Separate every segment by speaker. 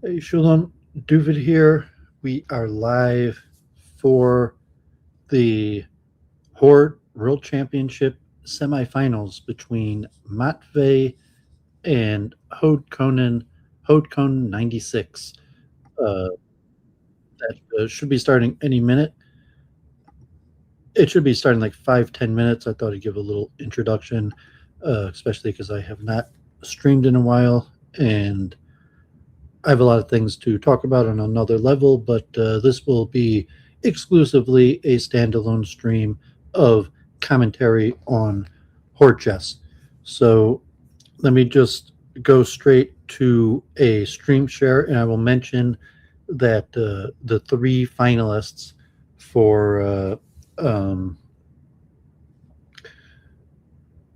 Speaker 1: Hey, Shalom, Duvid here. We are live for the Horde World Championship semifinals between Matvei and hod-konem96. Uh, that should be starting any minute. It should be starting like 5-10 minutes. I thought I'd give a little introduction, especially because I have not streamed in a while and I have a lot of things to talk about on another level, but this will be exclusively a standalone stream of commentary on Horde chess. So let me just go straight to a stream share, and I will mention that the three finalists for um,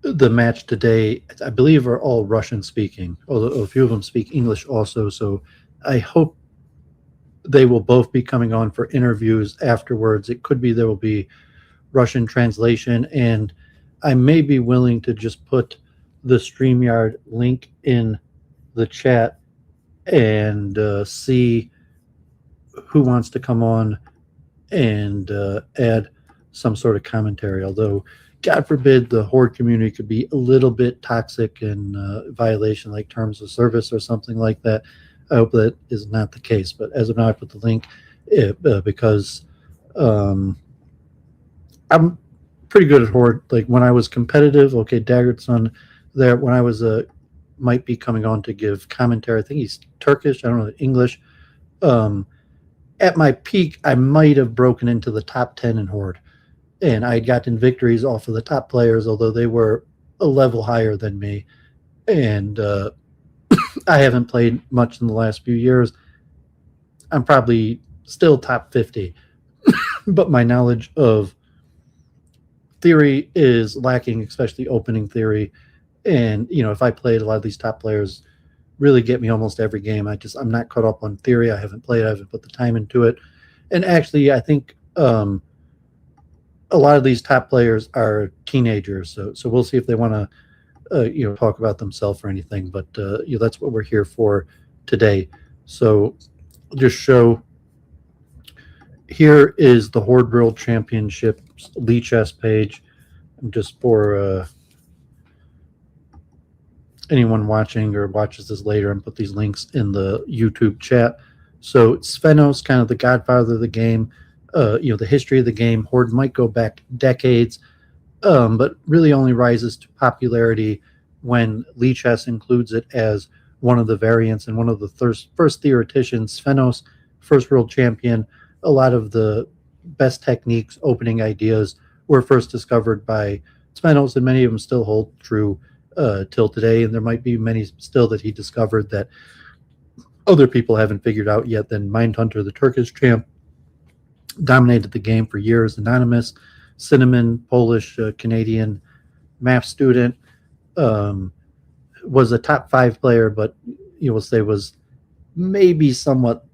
Speaker 1: the match today, I believe, are all Russian speaking, although a few of them speak English also. So I hope they will both be coming on for interviews afterwards. It could be there will be Russian translation, and I may be willing to just put the StreamYard link in the chat and see who wants to come on and add some sort of commentary. Although, God forbid, the Horde community could be a little bit toxic and violation like terms of service or something like that. I hope that is not the case. But as of now, I put the link because um, I'm pretty good at Horde. Like when I was competitive, okay, Daggered Son there. When I was might be coming on to give commentary. I think he's Turkish. I don't know English. Um, at my peak, I might have broken into the top 10 in Horde, and I had gotten victories off of the top players, although they were a level higher than me. And I haven't played much in the last few years. I'm probably still top 50, but my knowledge of theory is lacking, especially opening theory. And if I played, a lot of these top players really get me almost every game. I'm not caught up on theory. I haven't played. I haven't put the time into it. And actually, I think a lot of these top players are teenagers. So we'll see if they want to talk about themselves or anything. But that's what we're here for today. So just show. Here is the Horde World Championships Lee Chess page. Just for anyone watching or watches this later, and put these links in the YouTube chat. So Svenos, kind of the godfather of the game. The history of the game. Horde might go back decades, but really only rises to popularity when Lee Chess includes it as one of the variants and one of the first theoreticians. Svenos, first world champion. A lot of the best techniques, opening ideas were first discovered by Svenos, and many of them still hold true till today. And there might be many still that he discovered that other people haven't figured out yet. Then Mindhunter, the Turkish champ, dominated the game for years. Anonymous, Cinnamon, Polish, Canadian math student, was a top 5 player, but we'll say was maybe somewhat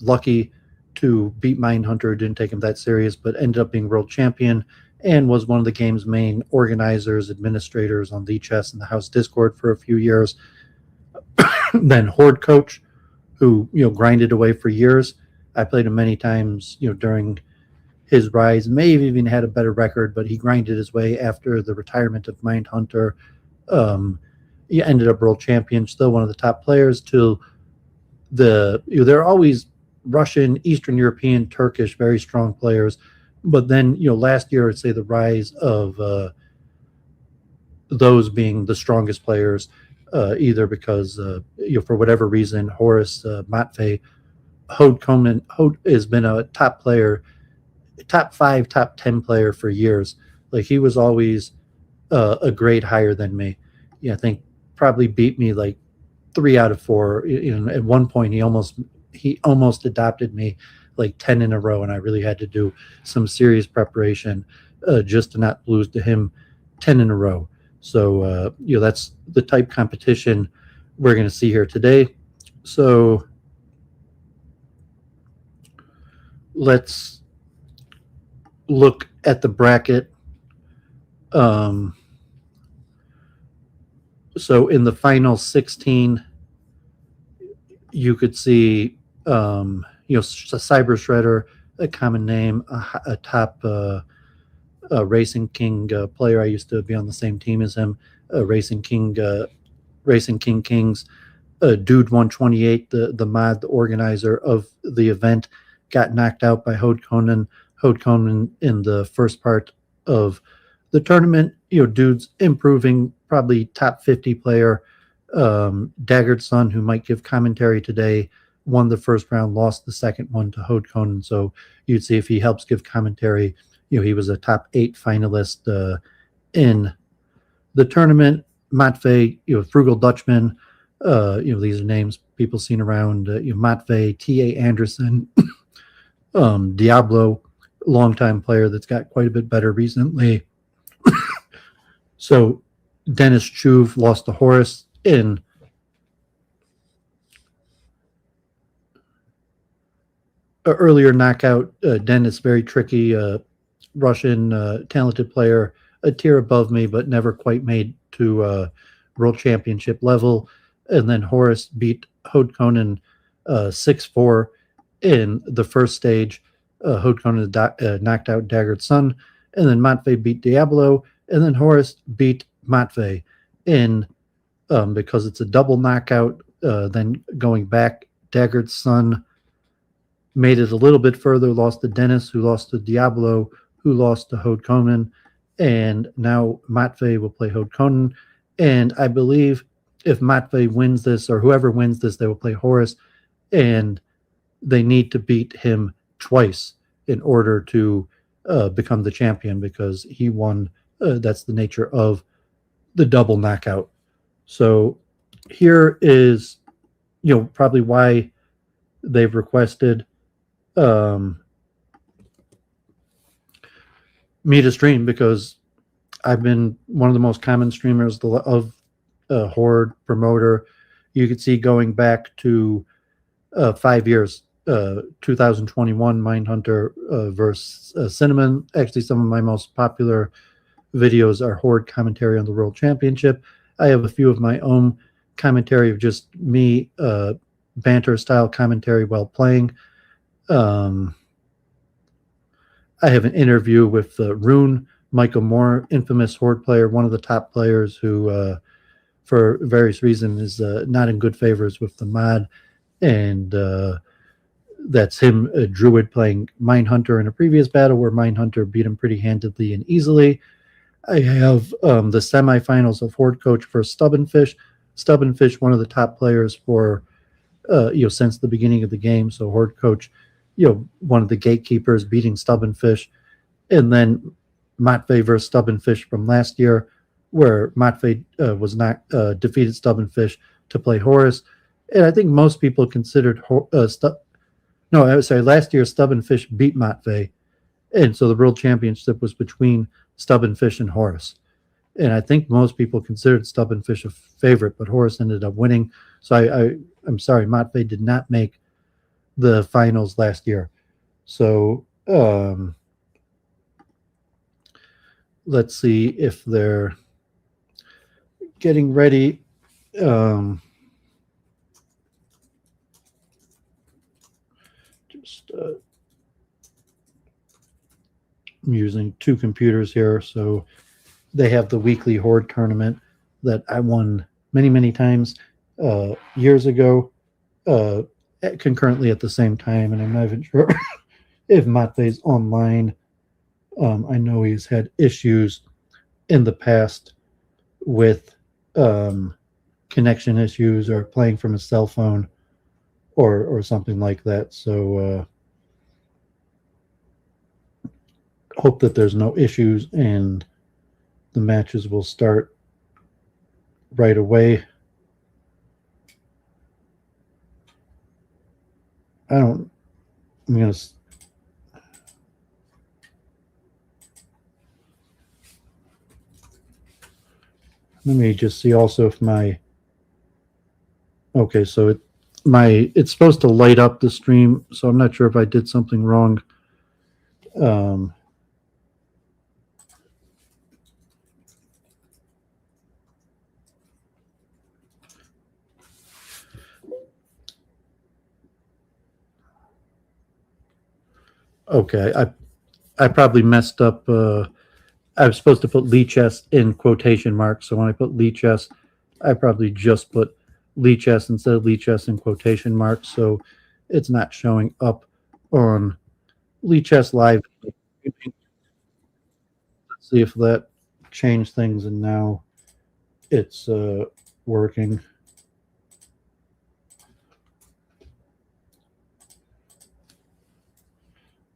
Speaker 1: lucky to beat Mindhunter. Didn't take him that serious, but ended up being world champion and was one of the game's main organizers, administrators on Lee Chess and the House Discord for a few years. Then Horde coach, who grinded away for years. I played him many times during his rise. May have even had a better record, but he grinded his way after the retirement of Mindhunter. He ended up world champion, still one of the top players. Till they're always Russian, Eastern European, Turkish, very strong players. But then last year, I'd say the rise of those being the strongest players, either because for whatever reason, Horace Matvei Hode has been a top player, top 5, top 10 player for years. Like he was always a grade higher than me. I think probably beat me like 3 out of 4. At one point, he almost adopted me like 10 in a row, and I really had to do some serious preparation just to not lose to him 10 in a row. So that's the type competition we're going to see here today. So let's look at the bracket. So in the final 16, you could see, Cyber Shredder, a common name, a top Racing King player. I used to be on the same team as him. Racing King Kings. Dude 128, the mod, the organizer of the event, got knocked out by hod-konem. hod-konem in the first part of the tournament. Dude's improving, probably top 50 player. Daggered Son, who might give commentary today, won the first round, lost the second one to hod-konem. So you'd see if he helps give commentary. He was a top 8 finalist in the tournament. Matvei, Frugal Dutchman. These are names people seen around. Matvei-e2e4 Anderson, Diablo, longtime player that's got quite a bit better recently. So Dennis Chuve lost to Horus in an earlier knockout. Dennis, very tricky Russian talented player, a tier above me, but never quite made to world championship level. And then Horus beat hod-konem 6-4 in the first stage. hod-konem knocked out Daggered Son, and then Matvei beat Diablo, and then Horus beat Matvei in because it's a double knockout. Then going back, Daggered Son made it a little bit further, lost to Dennis, who lost to Diablo, who lost to hod-konem, and now Matvei will play hod-konem. And I believe if Matvei wins this, or whoever wins this, they will play Horus, and they need to beat him twice in order to become the champion, because he won. That's the nature of the double knockout. So here is, probably why they've requested me to stream, because I've been one of the most common streamers of Horde promoter. You could see going back to 5 years, 2021 Mindhunter versus Cinnamon. Actually, some of my most popular videos are Horde commentary on the World Championship. I have a few of my own commentary of just me, banter style commentary while playing. I have an interview with Rune, Michael Moore, infamous Horde player, one of the top players who, for various reasons, is not in good favors with the mod. And that's him, a Druid, playing Mindhunter in a previous battle where Mindhunter beat him pretty handedly and easily. I have the semifinals of Horde Coach versus Stubbornfish. Stubbornfish, one of the top players for since the beginning of the game. So Horde Coach, one of the gatekeepers, beating Stubbornfish. And then Matvei versus Stubbornfish from last year, where Matvei was not defeated Stubbornfish to play Horus. And I think most people considered last year Stubbornfish beat Matvei, and so the world championship was between Stubbornfish and Horus. And I think most people considered Stubbornfish a favorite, but Horus ended up winning. So I'm sorry, Matvei did not make the finals last year. So let's see if they're getting ready. I'm using two computers here. So they have the weekly Horde tournament that I won many, many times years ago, concurrently at the same time. And I'm not even sure if Matvei's online. I know he's had issues in the past with connection issues or playing from a cell phone or something like that. So hope that there's no issues and the matches will start right away. I'm going to. Let me just see also if my. Okay, so it's supposed to light up the stream, so I'm not sure if I did something wrong. Okay, I probably messed up. I was supposed to put Lichess in quotation marks, so when I put Lichess, I probably just put Lichess instead of Lichess in quotation marks, so it's not showing up on Lichess Live. Let's see if that changed things, and now it's working.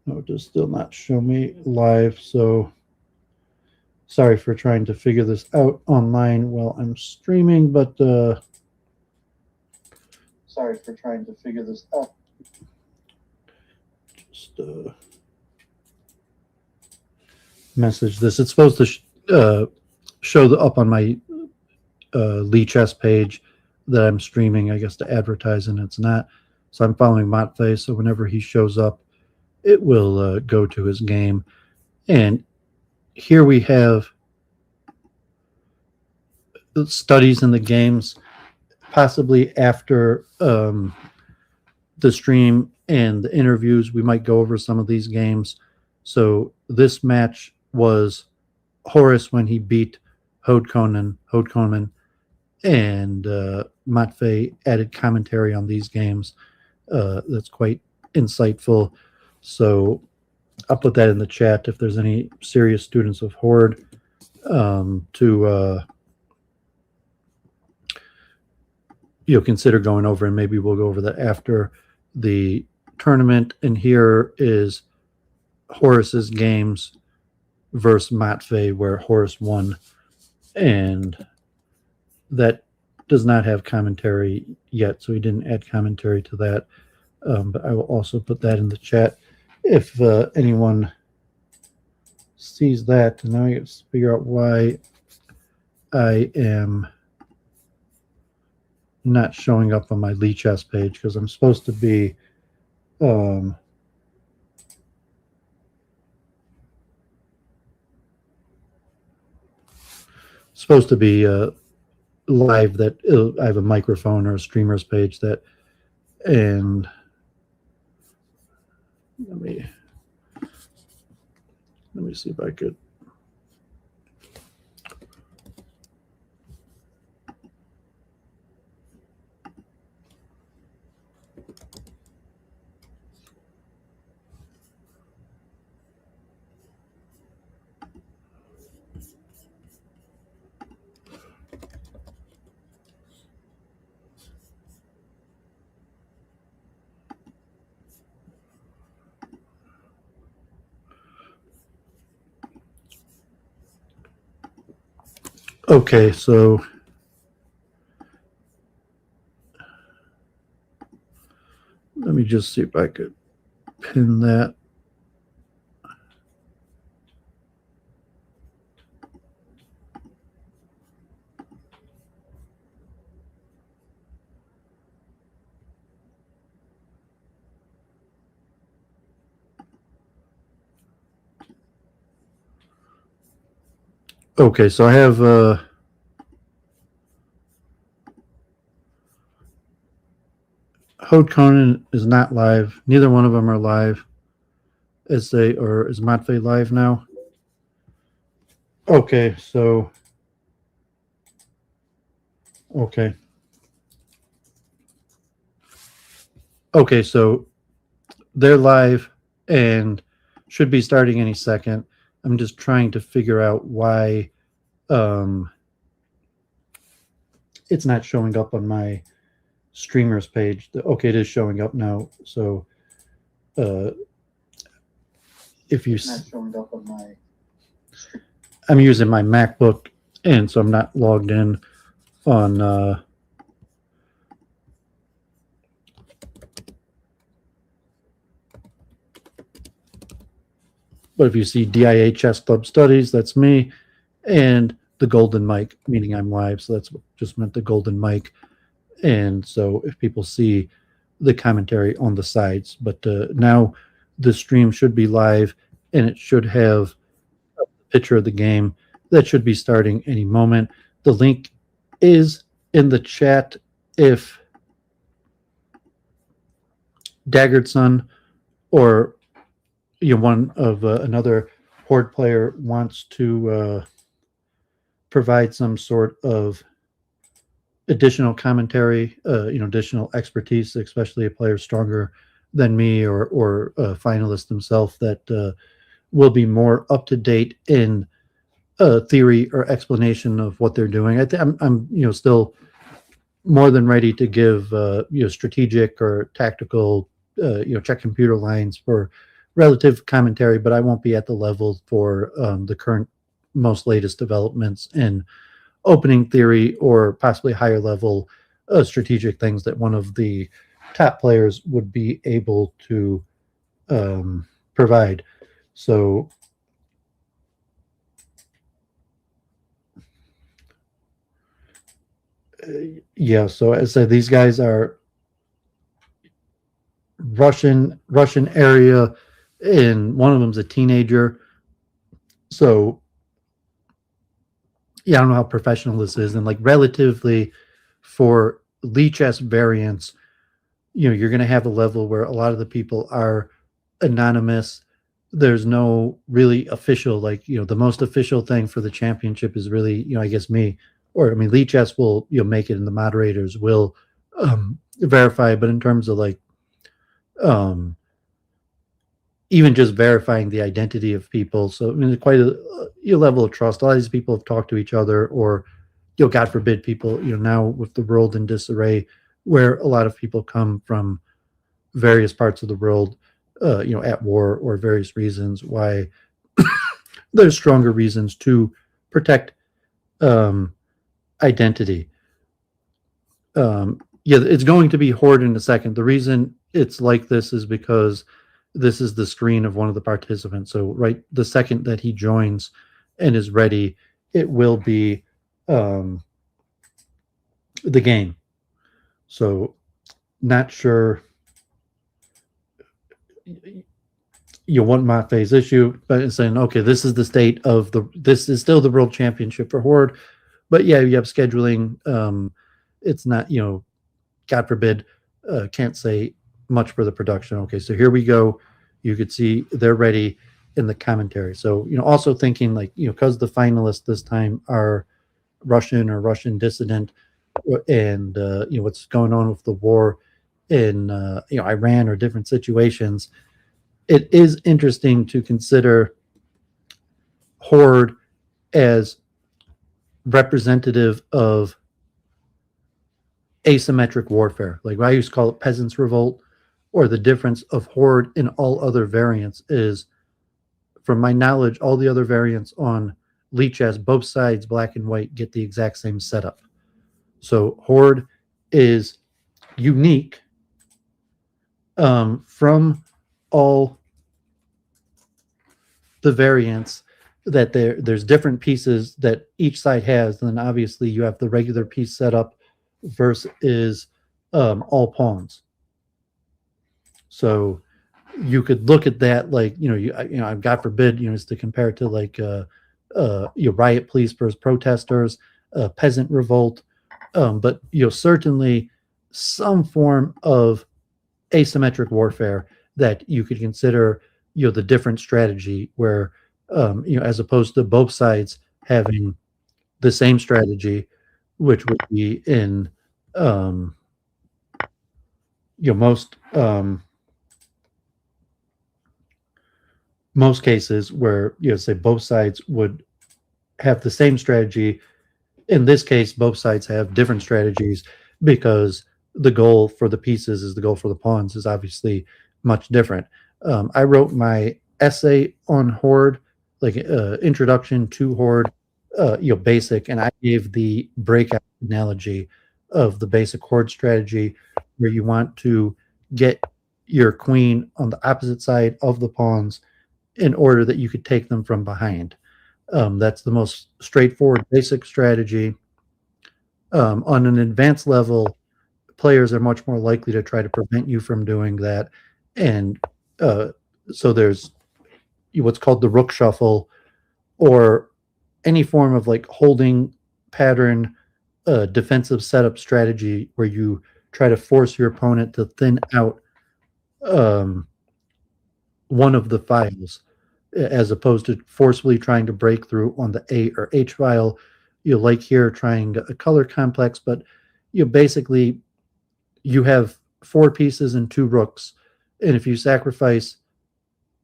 Speaker 1: No, it does still not show me live, so sorry for trying to figure this out online while I'm streaming, but sorry for trying to figure this out. Just message this. It's supposed to show up on my Lichess page that I'm streaming, I guess, to advertise, and it's not. So I'm following Matvei, so whenever he shows up, it will go to his game. And here we have studies in the games, possibly after the stream and the interviews, we might go over some of these games. So this match was Horus when he beat hod-konem, and Matvei added commentary on these games. That's quite insightful. So I'll put that in the chat if there's any serious students of Horde to consider going over, and maybe we'll go over that after the tournament. And here is Horus's games versus Matvei, where Horus won, and that does not have commentary yet, so he didn't add commentary to that. But I will also put that in the chat if anyone sees that. And now I have to figure out why I am not showing up on my Lichess page, because I'm supposed to be live. That I have a microphone or a streamer's page that, and let me see if I could. Okay, so let me just see if I could pin that. Okay, so I have hod-konem is not live. Neither one of them are live. Is Matvei live now? Okay, so okay, so they're live and should be starting any second. I'm just trying to figure out why it's not showing up on my streamers page. Okay, it is showing up now. So if you, not showing up on my, I'm using my MacBook, and so I'm not logged in on but if you see DIA Chess Club Studies, that's me, and the golden mic, meaning I'm live. So that's what just meant the golden mic. And so if people see the commentary on the sides, but now the stream should be live, and it should have a picture of the game that should be starting any moment. The link is in the chat if Daggered Sun or one of another Horde player wants to provide some sort of additional commentary, additional expertise, especially a player stronger than me or a finalist himself that will be more up to date in theory or explanation of what they're doing. I'm still more than ready to give strategic or tactical check computer lines for relative commentary, but I won't be at the level for the current most latest developments in opening theory or possibly higher level strategic things that one of the top players would be able to provide. So yeah, so as I said, these guys are Russian area, and one of them's a teenager. So yeah, I don't know how professional this is, and like relatively for Lichess variants, you're going to have a level where a lot of the people are anonymous. There's no really official, like, the most official thing for the championship is really, I guess me, or I mean, Lichess will, make it, and the moderators will verify. But in terms of like, even just verifying the identity of people, so I mean, quite a level of trust. A lot of these people have talked to each other, or God forbid, people, now with the world in disarray, where a lot of people come from various parts of the world, at war or various reasons why there's stronger reasons to protect identity. Yeah, it's going to be Horde in a second. The reason it's like this is because this is the screen of one of the participants. So right the second that he joins and is ready, it will be the game. So not sure you want Matvei-e2e4's issue, but it's saying, okay, this is the state of this is still the world championship for Horde. But yeah, you have scheduling. It's not, God forbid, can't say much for the production. Okay, so here we go. You could see they're ready in the commentary. So, also thinking like, because the finalists this time are Russian or Russian dissident, and what's going on with the war in Iran or different situations, it is interesting to consider Horde as representative of asymmetric warfare. Like I used to call it peasants' revolt, or the difference of Horde in all other variants is, from my knowledge, all the other variants on Lichess, both sides, black and white, get the exact same setup. So Horde is unique from all the variants, that there's different pieces that each side has. And then obviously you have the regular piece setup versus all pawns. So you could look at that like, God forbid, is to compare it to like riot police versus protesters, peasant revolt, but certainly some form of asymmetric warfare that you could consider, the different strategy where, as opposed to both sides having the same strategy, which would be in, most cases where, say both sides would have the same strategy. In this case, both sides have different strategies because the goal for the pieces is the goal for the pawns is obviously much different. I wrote my essay on Horde, like introduction to Horde, basic, and I gave the breakout analogy of the basic Horde strategy, where you want to get your queen on the opposite side of the pawns in order that you could take them from behind. That's the most straightforward basic strategy. On an advanced level, players are much more likely to try to prevent you from doing that. And so there's what's called the rook shuffle, or any form of like holding pattern, defensive setup strategy, where you try to force your opponent to thin out one of the files, as opposed to forcefully trying to break through on the A or H file. Like here trying a color complex, but basically you have 4 pieces and 2 rooks, and if you sacrifice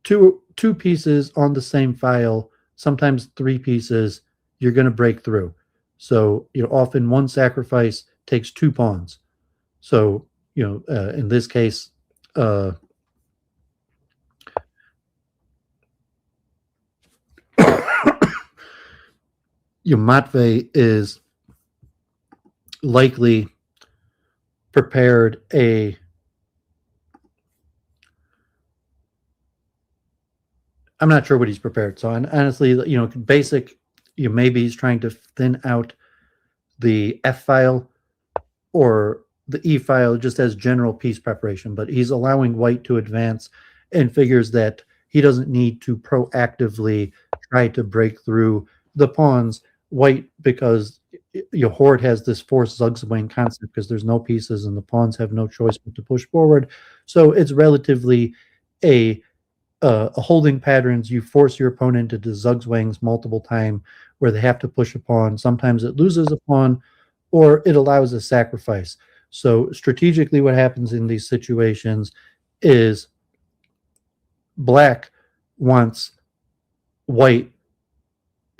Speaker 1: two pieces on the same file, sometimes 3 pieces, you're going to break through. So often one sacrifice takes 2 pawns. So in this case, Matvei is likely prepared a I'm not sure what he's prepared. So honestly, basic, maybe he's trying to thin out the F file or the E file just as general piece preparation, but he's allowing white to advance and figures that he doesn't need to proactively try to break through the pawns. White, because your Horde has this forced Zugzwang concept because there's no pieces and the pawns have no choice but to push forward. So it's relatively a holding patterns. You force your opponent into Zugzwangs multiple times where they have to push a pawn. Sometimes it loses a pawn or it allows a sacrifice. So strategically what happens in these situations is black wants white.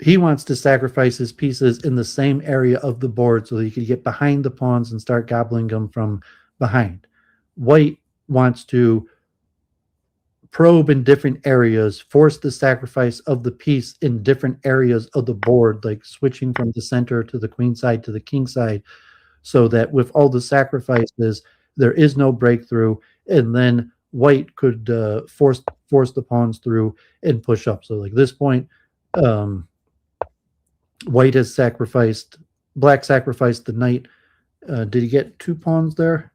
Speaker 1: He wants to sacrifice his pieces in the same area of the board so that he could get behind the pawns and start gobbling them from behind. White wants to probe in different areas, force the sacrifice of the piece in different areas of the board, like switching from the center to the queen side to the king side, so that with all the sacrifices, there is no breakthrough, and then white could force the pawns through and push up. So like this point, white has sacrificed, black sacrificed the knight. Did he get 2 pawns there?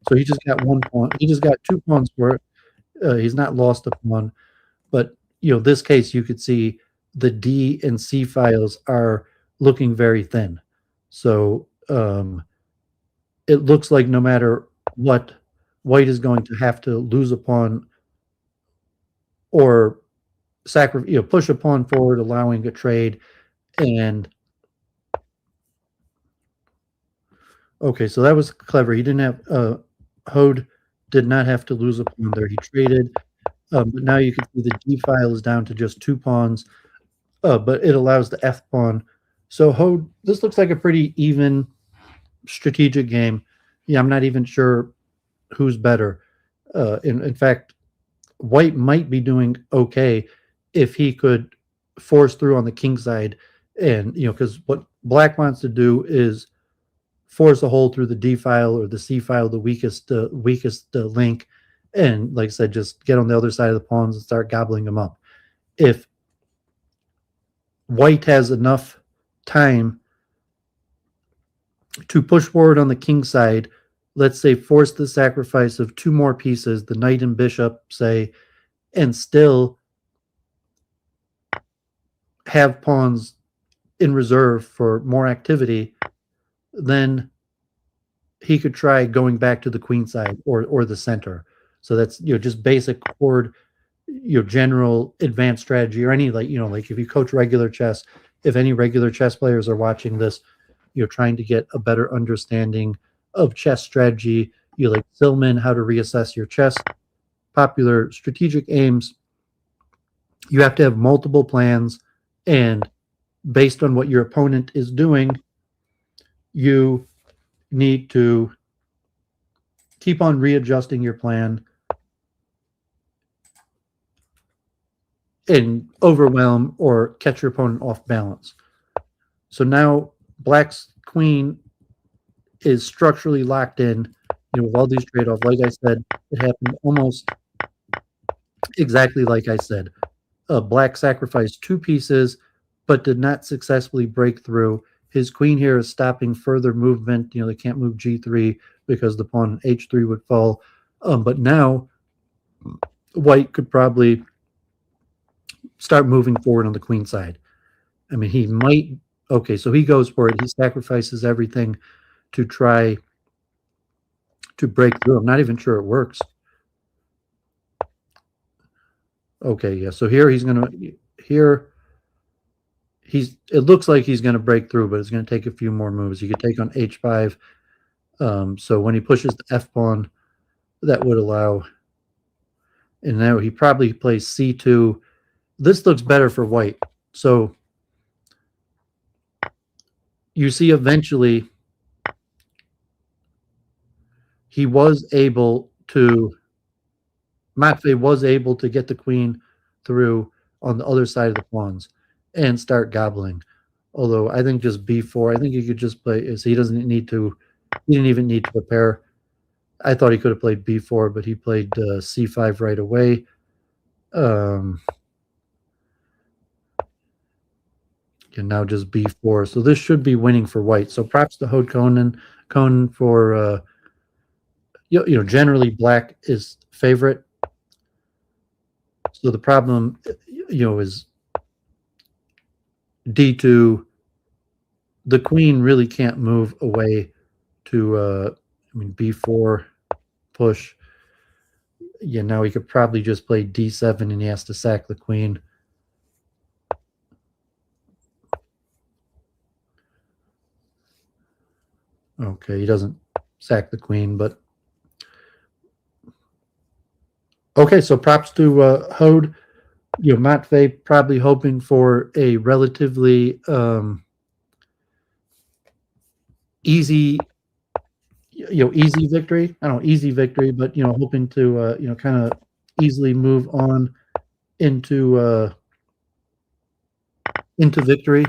Speaker 1: So he just got 1 pawn. He just got 2 pawns for it. He's not lost a pawn, but this case you could see the D and C files are looking very thin. So it looks like no matter what, white is going to have to lose a pawn or push a pawn forward, allowing a trade. And okay, so that was clever. He didn't have Hode did not have to lose a pawn there. He traded. But now you can see the D file is down to just 2 pawns, but it allows the F pawn. So Hode, this looks like a pretty even strategic game. Yeah, I'm not even sure who's better. In fact, white might be doing okay if he could force through on the king side, and because what black wants to do is force a hole through the D file or the C file, the weakest link, and like I said, just get on the other side of the pawns and start gobbling them up. If white has enough time to push forward on the king side, let's say force the sacrifice of 2 more pieces, the knight and bishop, say, and still have pawns in reserve for more activity, then he could try going back to the queen side or the center. So that's just basic Horde, general advanced strategy, or any like if you coach regular chess, if any regular chess players are watching this, trying to get a better understanding of chess strategy, like Silman, how to reassess your chess, popular strategic aims, you have to have multiple plans, and based on what your opponent is doing, you need to keep on readjusting your plan and overwhelm or catch your opponent off balance. So now black's queen is structurally locked in, with all these trade-offs. Like I said, it happened almost exactly like I said. Black sacrificed 2 pieces, but did not successfully break through. His queen here is stopping further movement. They can't move g3 because the pawn h3 would fall. But now white could probably start moving forward on the queen side. I mean, he might. Okay, so he goes for it. He sacrifices everything to try to break through. I'm not even sure it works. Okay, yeah. So here he's gonna here it looks like he's gonna break through, but it's gonna take a few more moves. You could take on h5. So when he pushes the f pawn, that would allow. And now he probably plays c2. This looks better for white. So you see, eventually he was able to. Matvei was able to get the queen through on the other side of the pawns and start gobbling. Although I think just b4, I think he could just play. So he doesn't need to. He didn't even need to prepare. I thought he could have played b4, but he played c5 right away. And now just b4. So this should be winning for white. So props to hod-konen for generally black is favorite. So the problem is d2. The queen really can't move away to b4 push. Yeah, now he could probably just play d7 and he has to sack the queen. Okay, he doesn't sack the queen, but okay. So props to Hode. Matvei probably hoping for a relatively easy, easy victory. I don't know, easy victory, but hoping to kind of easily move on into victory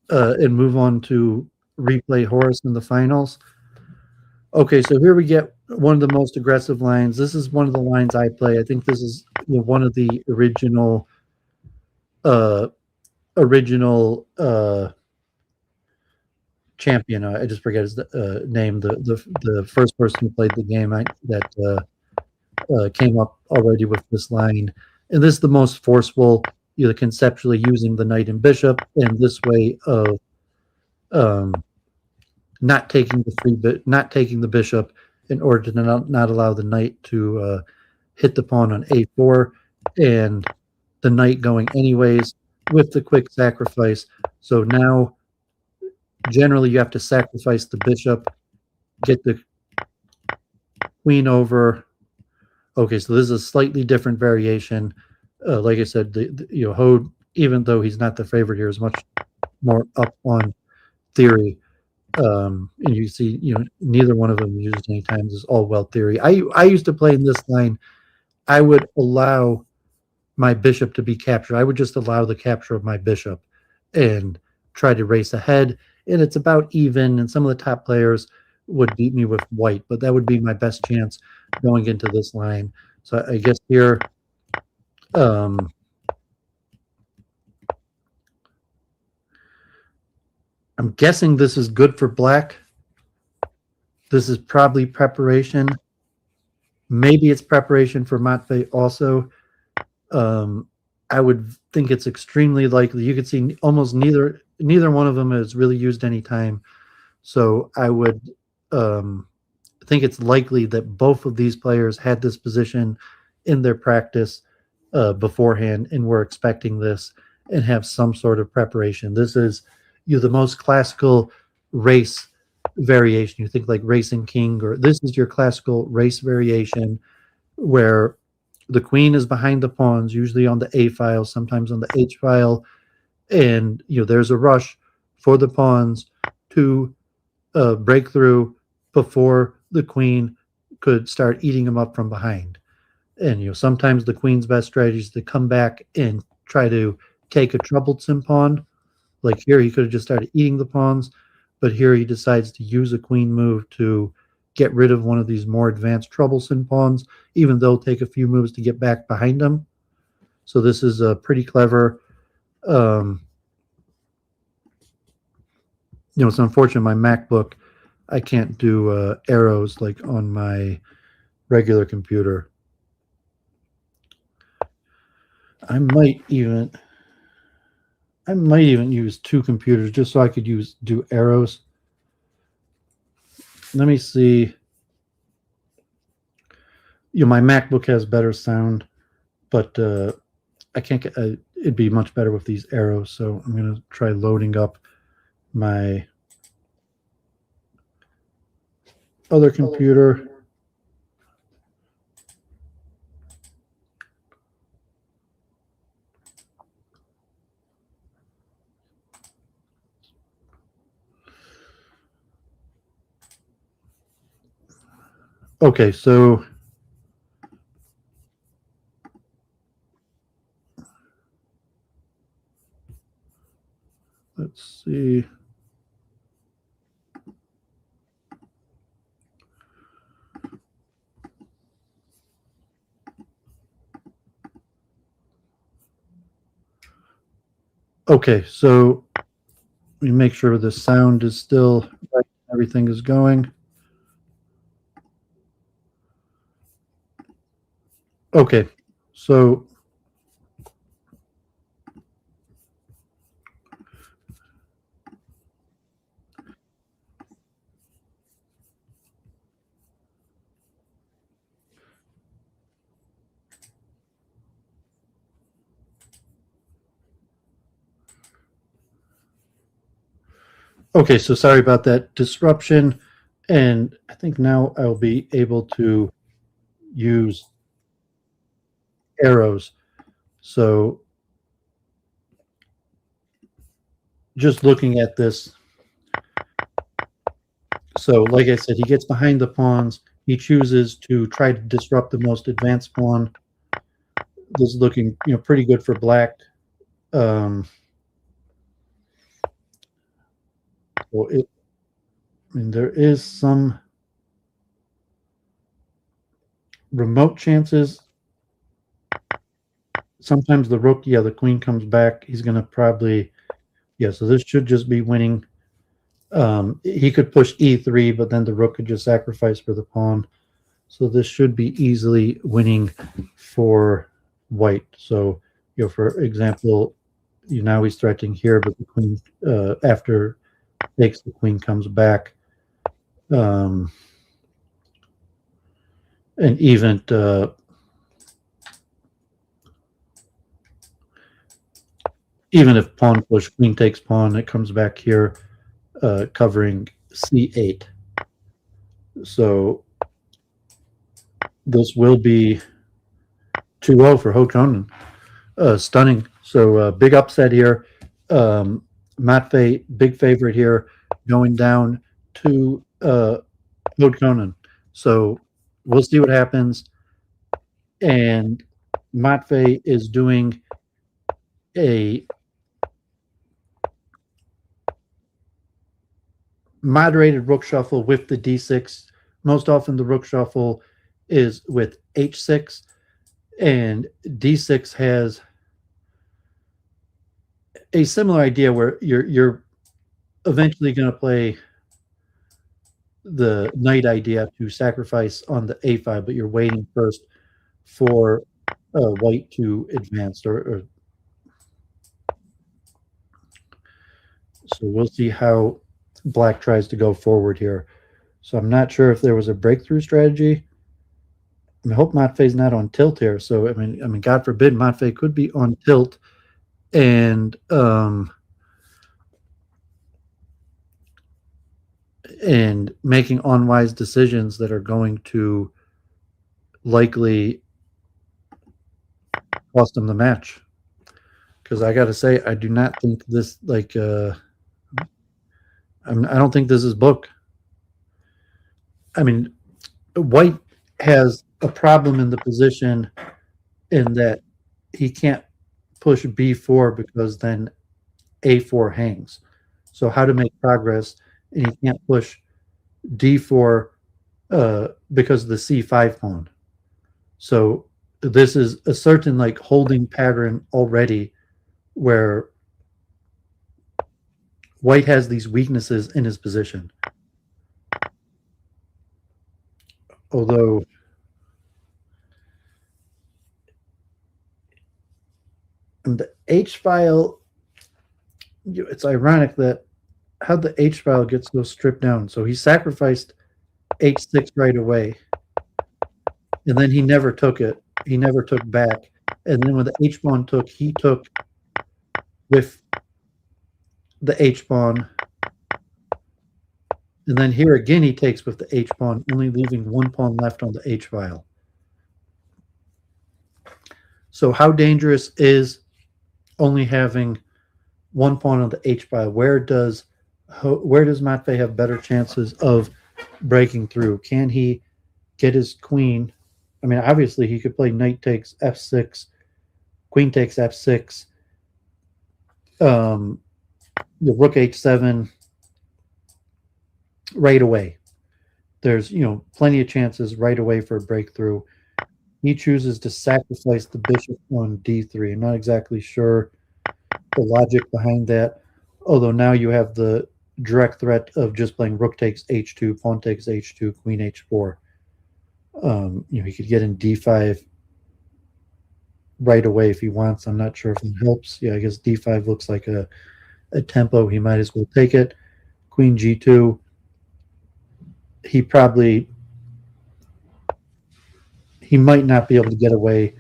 Speaker 1: and move on to replay Horus in the finals. Okay, so here we get one of the most aggressive lines. This is one of the lines I play. I think this is one of the original champion. I just forget his name. The first person who played the game that came up already with this line, and this is the most forceful. Conceptually using the knight and bishop, and this way of not taking the bishop in order to not allow the knight to hit the pawn on a4, and the knight going anyways with the quick sacrifice. So now generally you have to sacrifice the bishop, get the queen over. Okay, so this is a slightly different variation. Like I said, Hode, even though he's not the favorite here, is much more up on theory. And you see, neither one of them used any times is all well theory. I used to play in this line. I would allow my bishop to be captured. I would just allow the capture of my bishop and try to race ahead. And it's about even. And some of the top players would beat me with white, but that would be my best chance going into this line. So I guess here, I'm guessing this is good for black. This is probably preparation. Maybe it's preparation for Matvei also. I would think it's extremely likely. You could see almost neither one of them has really used any time. So I would think it's likely that both of these players had this position in their practice beforehand and were expecting this and have some sort of preparation. This is the most classical race variation. You think like Racing King, or this is your classical race variation where the queen is behind the pawns, usually on the A file, sometimes on the H file, and there's a rush for the pawns to break through before the queen could start eating them up from behind. And sometimes the queen's best strategy is to come back and try to take a troublesome pawn. Like here, he could have just started eating the pawns, but here he decides to use a queen move to get rid of one of these more advanced troublesome pawns, even though it'll take a few moves to get back behind them. So this is a pretty clever. It's unfortunate my MacBook, I can't do arrows like on my regular computer. I might even use two computers just so I could do arrows. Let me see. My MacBook has better sound, but I can't get. It'd be much better with these arrows. So I'm gonna try loading up my other computer. Okay, so let's see. Okay, so let me make sure the sound is still right. Everything is going. Okay, so okay, so sorry about that disruption. And I think now I'll be able to use arrows. So just looking at this, so like I said, he gets behind the pawns. He chooses to try to disrupt the most advanced pawn. This is looking, pretty good for black. Well, I mean, there is some remote chances. Sometimes the rook, the queen comes back. He's going to probably, so this should just be winning. He could push e3, but then the rook could just sacrifice for the pawn. So this should be easily winning for white. So, for example, now he's threatening here, but the queen, after takes, the queen comes back. And even if pawn push, queen takes pawn, it comes back here, covering c8. So this will be 2-0 for hod-konen. Stunning. So big upset here. Matvei, big favorite here, going down to hod-konen. So we'll see what happens. And Matvei is doing a moderated rook shuffle with the d6. Most often the rook shuffle is with h6, and d6 has a similar idea where you're eventually going to play the knight idea to sacrifice on the a5, but you're waiting first for white to advance. So we'll see how black tries to go forward here. So I'm not sure if there was a breakthrough strategy. I hope Matvei's not on tilt here. So I mean, God forbid Matvei could be on tilt and making unwise decisions that are going to likely cost him the match. Because I got to say, I do not think this I don't think this is book. I mean, white has a problem in the position in that he can't push b4 because then a4 hangs. So how to make progress, and he can't push d4 because of the c5 pawn. So this is a certain holding pattern already where white has these weaknesses in his position. Although the H file, it's ironic that how the H file gets so stripped down. So he sacrificed H6 right away, and then he never took it. He never took back. And then when the h pawn took, he took with the h pawn. And then here again he takes with the h pawn, only leaving one pawn left on the h file. So how dangerous is only having one pawn on the h file? Where does Matvei have better chances of breaking through? Can he get his queen? I mean, obviously he could play knight takes f6, queen takes f6, the rook h7 right away. There's, plenty of chances right away for a breakthrough. He chooses to sacrifice the bishop on d3. I'm not exactly sure the logic behind that, although now you have the direct threat of just playing rook takes h2, pawn takes h2, queen h4. He could get in d5 right away if he wants. I'm not sure if it helps. Yeah, I guess d5 looks like a tempo. He might as well take it. Queen g2. He might not be able to get away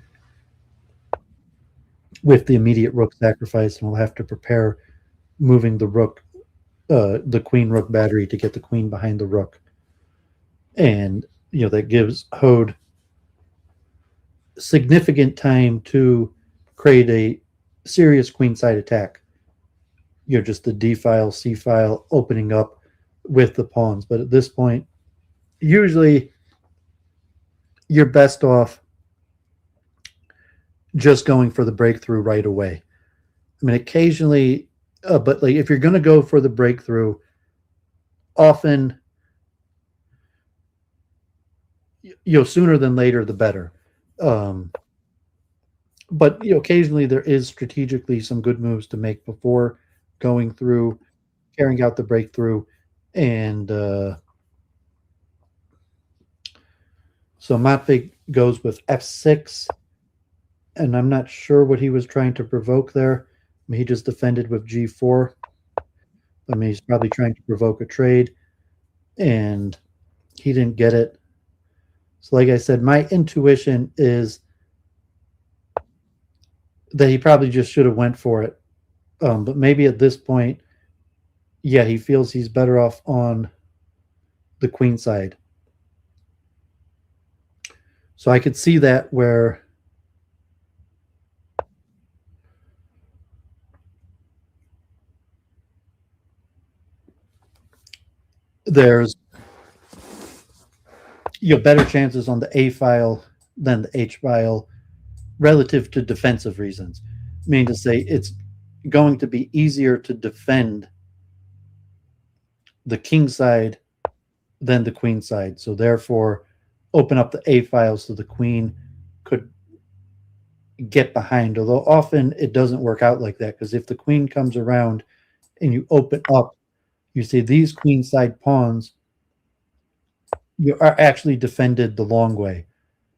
Speaker 1: with the immediate rook sacrifice, and we'll have to prepare moving the rook, the queen rook battery to get the queen behind the rook. And that gives Hode significant time to create a serious queenside attack. Just the d file, c file opening up with the pawns. But at this point, usually you're best off just going for the breakthrough right away. I mean, occasionally, but like if you're going to go for the breakthrough, often, sooner than later, the better. But occasionally there is strategically some good moves to make before going through, carrying out the breakthrough, and so Matvei goes with f6, and I'm not sure what he was trying to provoke there. I mean, he just defended with g4. I mean, he's probably trying to provoke a trade, and he didn't get it. So like I said, my intuition is that he probably just should have went for it. But maybe at this point, yeah, he feels he's better off on the queen side. So I could see that where there's better chances on the A file than the H file relative to defensive reasons. I mean to say it's going to be easier to defend the king side than the queen side. So therefore, open up the A file so the queen could get behind. Although often it doesn't work out like that, because if the queen comes around and you open up, you see these queen side pawns, you are actually defended the long way.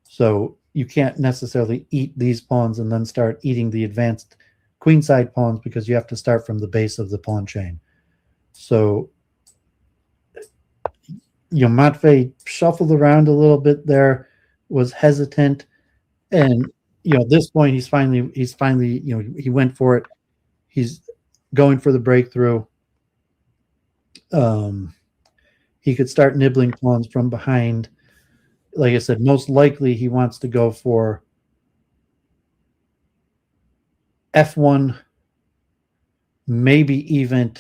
Speaker 1: So you can't necessarily eat these pawns and then start eating the advanced queenside pawns, because you have to start from the base of the pawn chain. So Matvei shuffled around a little bit there, was hesitant, and at this point he's finally he went for it. He's going for the breakthrough. He could start nibbling pawns from behind. Like I said, most likely he wants to go for f1, maybe even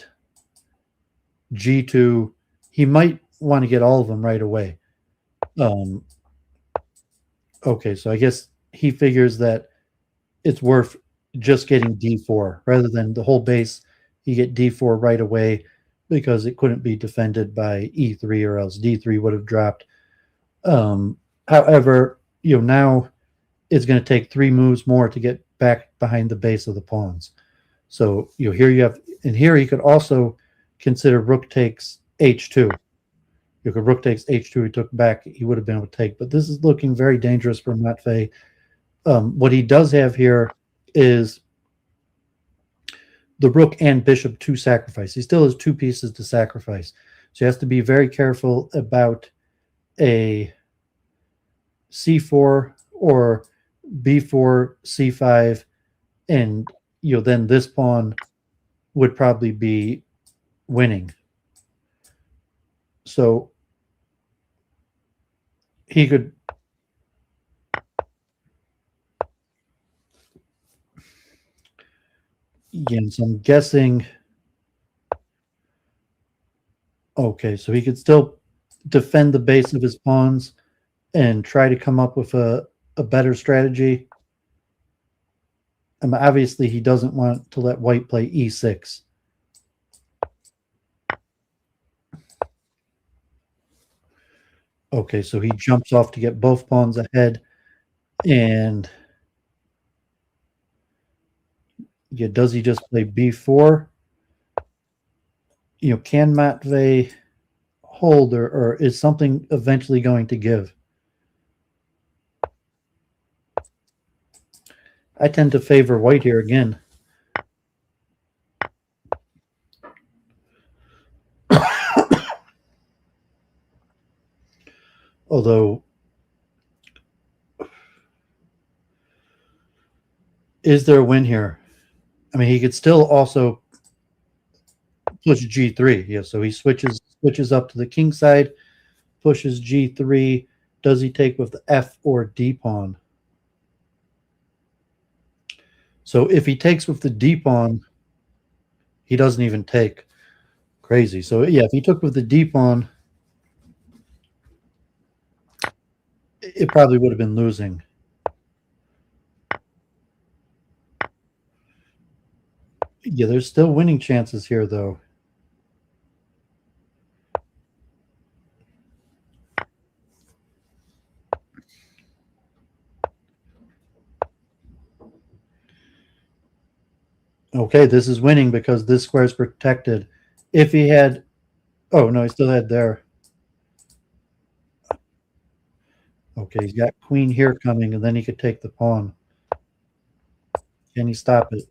Speaker 1: g2. He might want to get all of them right away. Okay, so I guess he figures that it's worth just getting d4 rather than the whole base. You get d4 right away because it couldn't be defended by e3, or else d3 would have dropped. However, now it's going to take 3 moves more to get back behind the base of the pawns. So here you have, and here he could also consider rook takes h2. You could rook takes h2. He took back, he would have been able to take. But this is looking very dangerous for Matvei. What he does have here is the rook and bishop to sacrifice. He still has 2 pieces to sacrifice. So he has to be very careful about a c4 or b4, c5, and then this pawn would probably be winning. So he could. Yes, I'm guessing. Okay, so he could still defend the base of his pawns and try to come up with a better strategy. Obviously, he doesn't want to let white play e6. Okay, so he jumps off to get both pawns ahead. And yeah, does he just play b4? Can Matvei hold, or is something eventually going to give? I tend to favor white here again. Although, is there a win here? I mean, he could still also push g3. Yeah, so he switches up to the king side, pushes g3. Does he take with the f or d pawn? So if he takes with the d pawn, he doesn't even take. Crazy. So yeah, if he took with the d pawn, it probably would have been losing. Yeah, there's still winning chances here, though. Okay, this is winning because this square is protected. If he had... Oh, no, he still had there. Okay, he's got queen here coming, and then he could take the pawn. Can he stop it?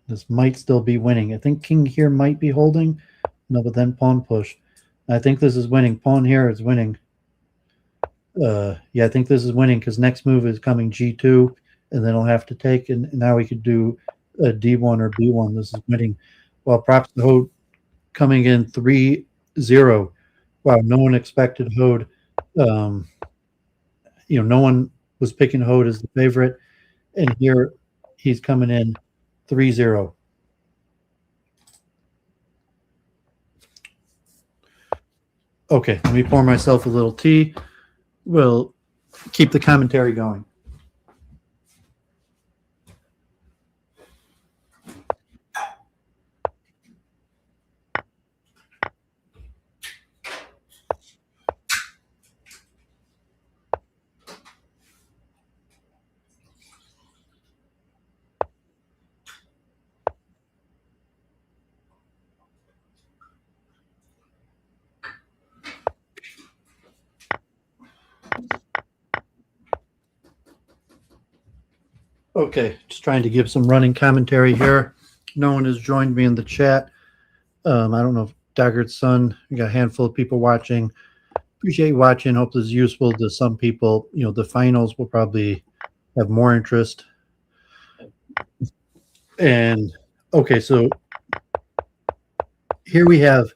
Speaker 1: This might still be winning. I think king here might be holding. No, but then pawn push. I think this is winning. Pawn here is winning. Yeah, I think this is winning because next move is coming g2, and then he'll have to take, and now we could do a d1 or b1. This is winning. Well, props to Hode coming in 3-0. Wow, no one expected Hode. No one was picking Hode as the favorite, and here he's coming in 3-0. Okay, let me pour myself a little tea. We'll keep the commentary going. Okay, just trying to give some running commentary here. No one has joined me in the chat. I don't know if Daggert's son, we got a handful of people watching. Appreciate you watching. Hope this is useful to some people. The finals will probably have more interest. And okay, so here we have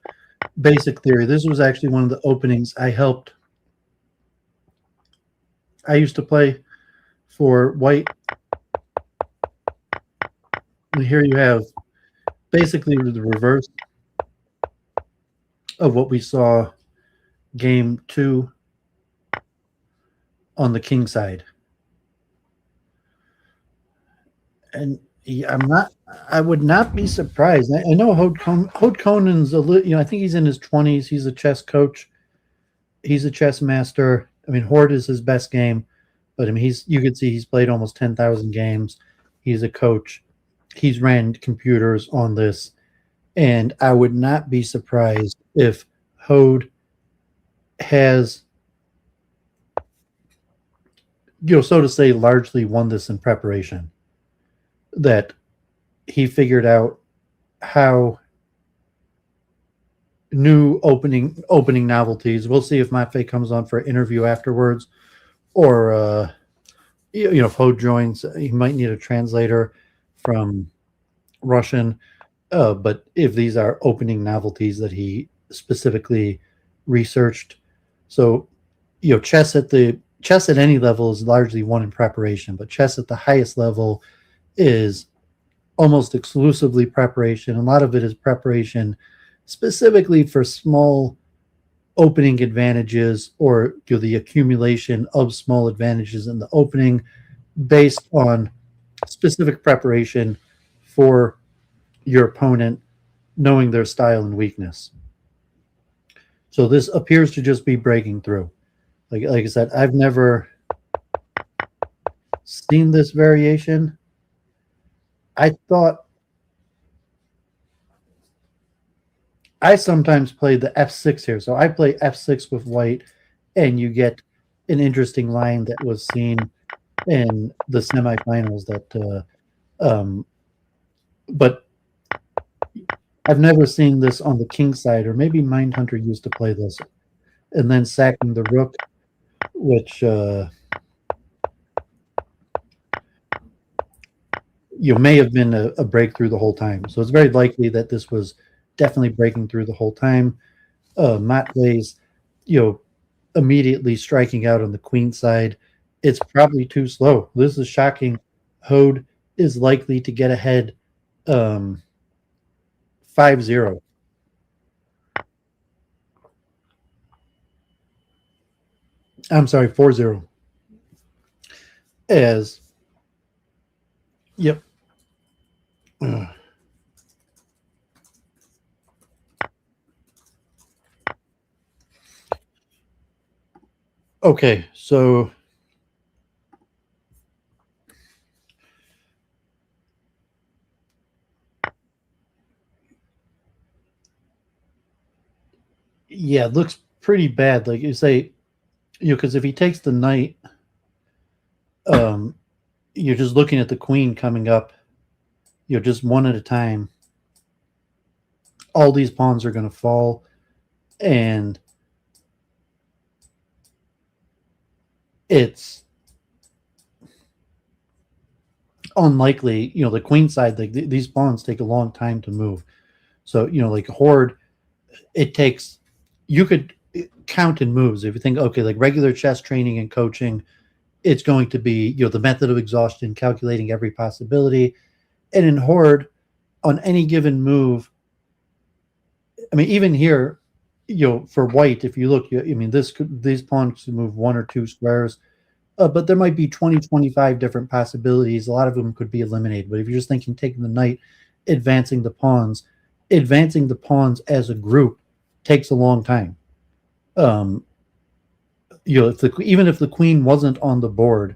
Speaker 1: basic theory. This was actually one of the openings I helped. I used to play for white. And here you have basically the reverse of what we saw game 2 on the king side. And I would not be surprised. I know hod-konen's a little, I think he's in his 20s. He's a chess coach. He's a chess master. I mean, Horde is his best game, but I mean, you could see he's played almost 10,000 games. He's a coach. He's ran computers on this, and I would not be surprised if Hode has, so to say, largely won this in preparation. That he figured out how new opening novelties. We'll see if Matvei comes on for an interview afterwards, or if Hode joins, he might need a translator from Russian. But if these are opening novelties that he specifically researched, so chess at any level is largely won in preparation, but chess at the highest level is almost exclusively preparation. A lot of it is preparation specifically for small opening advantages, or the accumulation of small advantages in the opening based on specific preparation for your opponent, knowing their style and weakness. So this appears to just be breaking through. Like I said, I've never seen this variation. I sometimes play the f6 here. So I play f6 with white, and you get an interesting line that was seen in the semifinals. But I've never seen this on the king side, or maybe Mindhunter used to play this, and then sacking the rook, which may have been a breakthrough the whole time. So it's very likely that this was definitely breaking through the whole time. Matvei's, immediately striking out on the queen side. It's probably too slow. This is shocking. Hode is likely to get ahead 5-0. I'm sorry, 4-0. As, yep. Okay, so yeah, it looks pretty bad. Like you say, because if he takes the knight, you're just looking at the queen coming up, just one at a time. All these pawns are going to fall, and it's unlikely. The queen side, like these pawns take a long time to move. So like Horde, it takes. You could count in moves if you think, okay, like regular chess training and coaching, it's going to be the method of exhaustion, calculating every possibility. And in Horde, on any given move, I mean, even here, for white, if you look, these pawns could move 1 or 2 squares, but there might be 20, 25 different possibilities. A lot of them could be eliminated. But if you're just thinking taking the knight, advancing the pawns as a group takes a long time. Even if the queen wasn't on the board,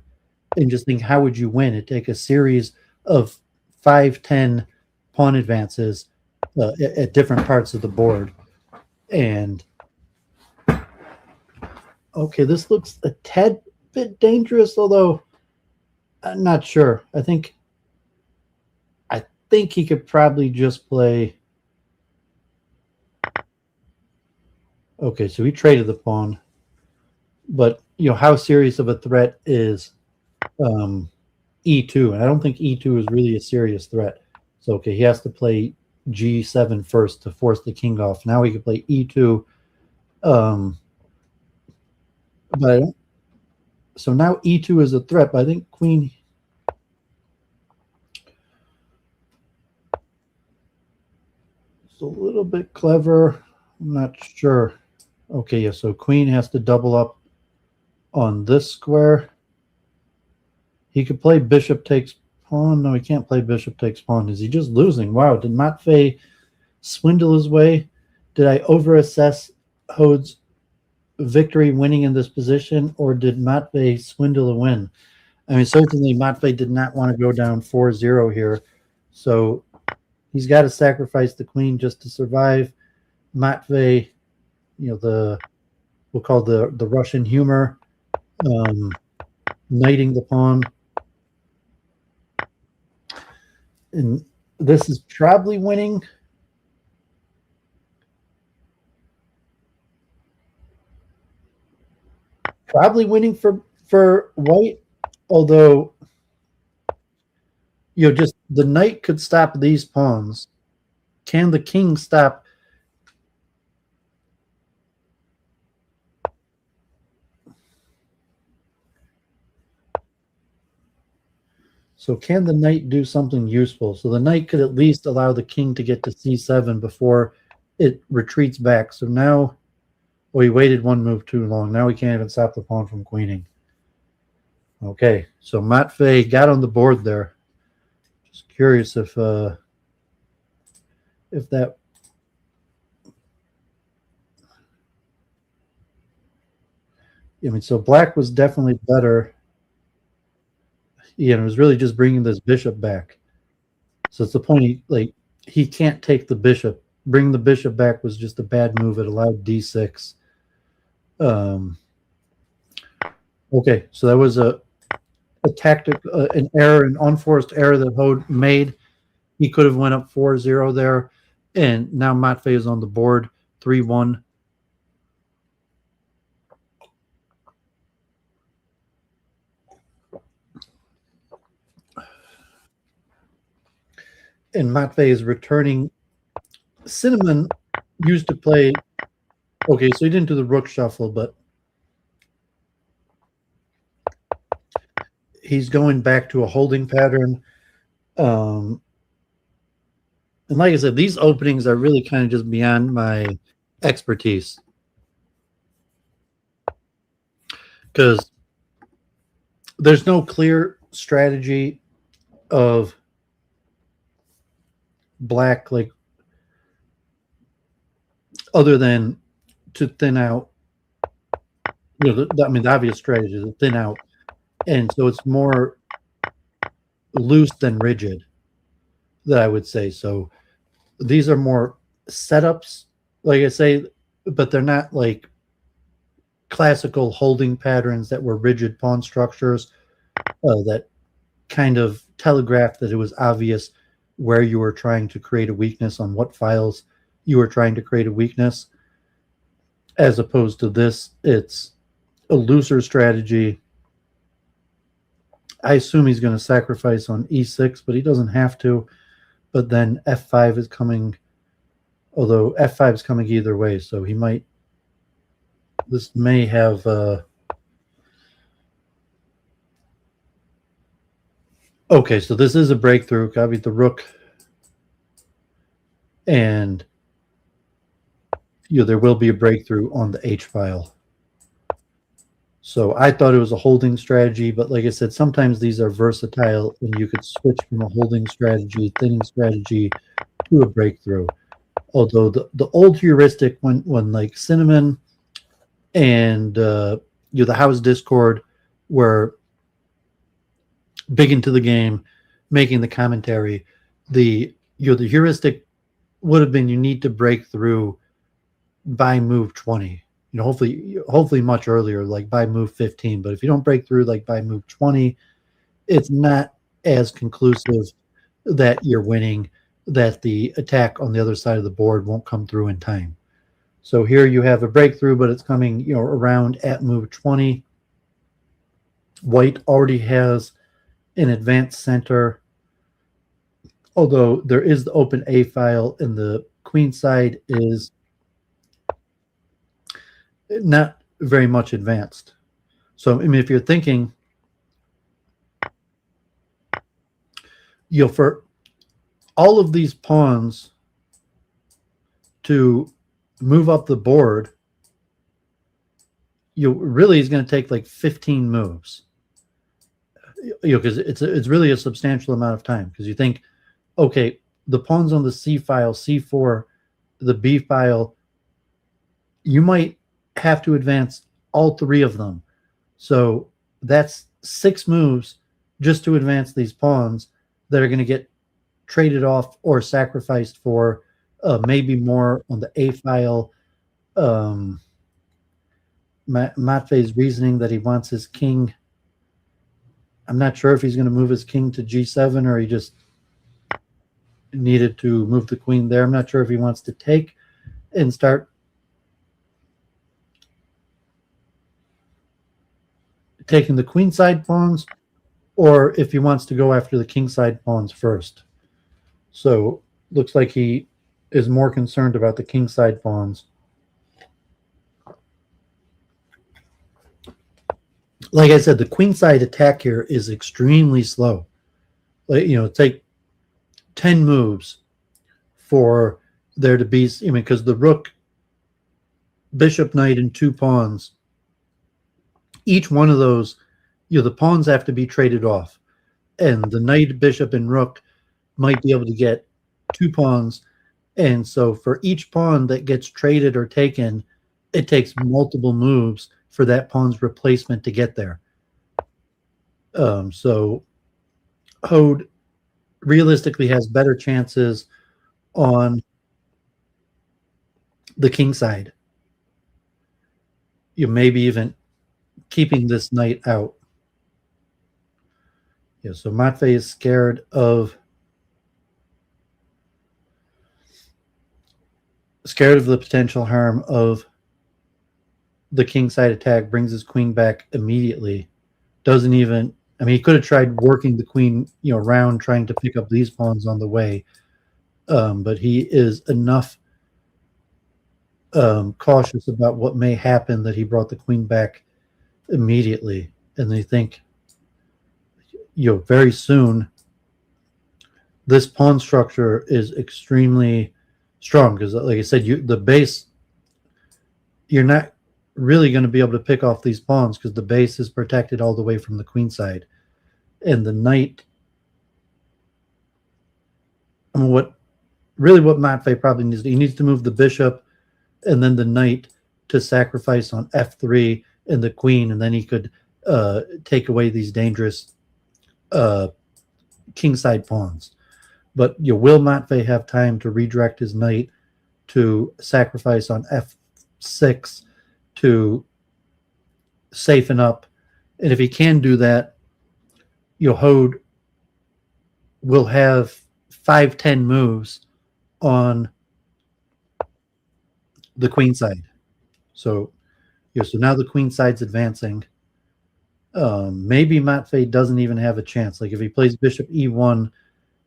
Speaker 1: and just think, how would you win? It'd take a series of 5-10 pawn advances at different parts of the board. And okay, this looks a tad bit dangerous, although I'm not sure. I think he could probably just play. Okay, so he traded the pawn, but how serious of a threat is e2? And I don't think e2 is really a serious threat. So okay, he has to play g7 first to force the king off. Now he can play e2. But so now e2 is a threat, but I think queen. It's a little bit clever. I'm not sure. Okay, yeah, so queen has to double up on this square. He could play bishop takes pawn. No, he can't play bishop takes pawn. Is he just losing? Wow, did Matvei swindle his way? Did I overassess Hode's victory winning in this position, or did Matvei swindle a win? I mean, certainly Matvei did not want to go down 4-0 here, so he's got to sacrifice the queen just to survive. Matvei, we'll call the Russian humor, knighting the pawn. And this is probably winning. probably winning for white, although just the knight could stop these pawns. Can the king stop? So can the knight do something useful? So the knight could at least allow the king to get to c7 before it retreats back. So now, well, he waited one move too long. Now we can't even stop the pawn from queening. Okay, so Matvei got on the board there. Just curious if that. I mean, so black was definitely better. It was really just bringing this bishop back. So it's the point. He can't take the bishop. Bring the bishop back was just a bad move. It allowed d6. Okay, so that was a tactic, an error, an unforced error that Hode made. He could have went up 4-0 there, and now Matvei is on the board 3-1. And Matvei is returning. Cinnamon used to play. Okay, so he didn't do the rook shuffle, but he's going back to a holding pattern. And like I said, these openings are really kind of just beyond my expertise. Because there's no clear strategy of black, other than to thin out. The obvious strategy is to thin out. And so it's more loose than rigid, that I would say. So these are more setups, like I say, but they're not like classical holding patterns that were rigid pawn structures that kind of telegraphed that it was obvious where you were trying to create a weakness, on what files you were trying to create a weakness. As opposed to this, it's a looser strategy. I assume he's going to sacrifice on e6, but he doesn't have to. But then f5 is coming, although f5 is coming either way, so he might. This may have. Okay, so this is a breakthrough. Copied the rook, and there will be a breakthrough on the h file. So I thought it was a holding strategy, but like I said, sometimes these are versatile, and you could switch from a holding strategy, thinning strategy, to a breakthrough. Although the old heuristic, when like Cinnamon and the House Discord were big into the game, making the commentary, the heuristic would have been you need to break through by move 20. Hopefully much earlier, like by move 15. But if you don't break through like by move 20, it's not as conclusive that you're winning, that the attack on the other side of the board won't come through in time. So here you have a breakthrough, but it's coming around at move 20. White already has an advanced center, although there is the open A file, and the queen side is not very much advanced. So, I mean, if you're thinking, for all of these pawns to move up the board, really is going to take like 15 moves. Because it's really a substantial amount of time. Because you think, okay, the pawns on the C file, C4, the B file, you might have to advance all three of them. So that's 6 moves just to advance these pawns that are going to get traded off or sacrificed for maybe more on the A file. Matvei's reasoning that he wants his king. I'm not sure if he's going to move his king to G7 or he just needed to move the queen there. I'm not sure if he wants to take and start. taking the queenside pawns, or if he wants to go after the kingside pawns first. So looks like he is more concerned about the kingside pawns. Like I said, the queenside attack here is extremely slow. Like, take 10 moves for there to be, because the rook, bishop, knight, and 2 pawns, each one of those, the pawns have to be traded off. And the knight, bishop, and rook might be able to get 2 pawns. And so for each pawn that gets traded or taken, it takes multiple moves for that pawn's replacement to get there. So Hode realistically has better chances on the king side. You maybe even keeping this knight out. Yeah, so Matvei is scared of the potential harm of the king side attack. Brings his queen back immediately. Doesn't even, he could have tried working the queen, around, trying to pick up these pawns on the way. But he is enough cautious about what may happen that he brought the queen back immediately. And they think, very soon, this pawn structure is extremely strong because, like I said, the base, you're not really going to be able to pick off these pawns because the base is protected all the way from the queen side. And the knight, what Matvei probably needs to do, he needs to move the bishop and then the knight to sacrifice on f3 and the queen, and then he could take away these dangerous kingside pawns. But will Matvei have time to redirect his knight to sacrifice on f6 to safeten up? And if he can do that, Hode will have 5-10 moves on the queen side. So, so now the queen side's advancing. Maybe Matvei doesn't even have a chance. Like if he plays bishop e1,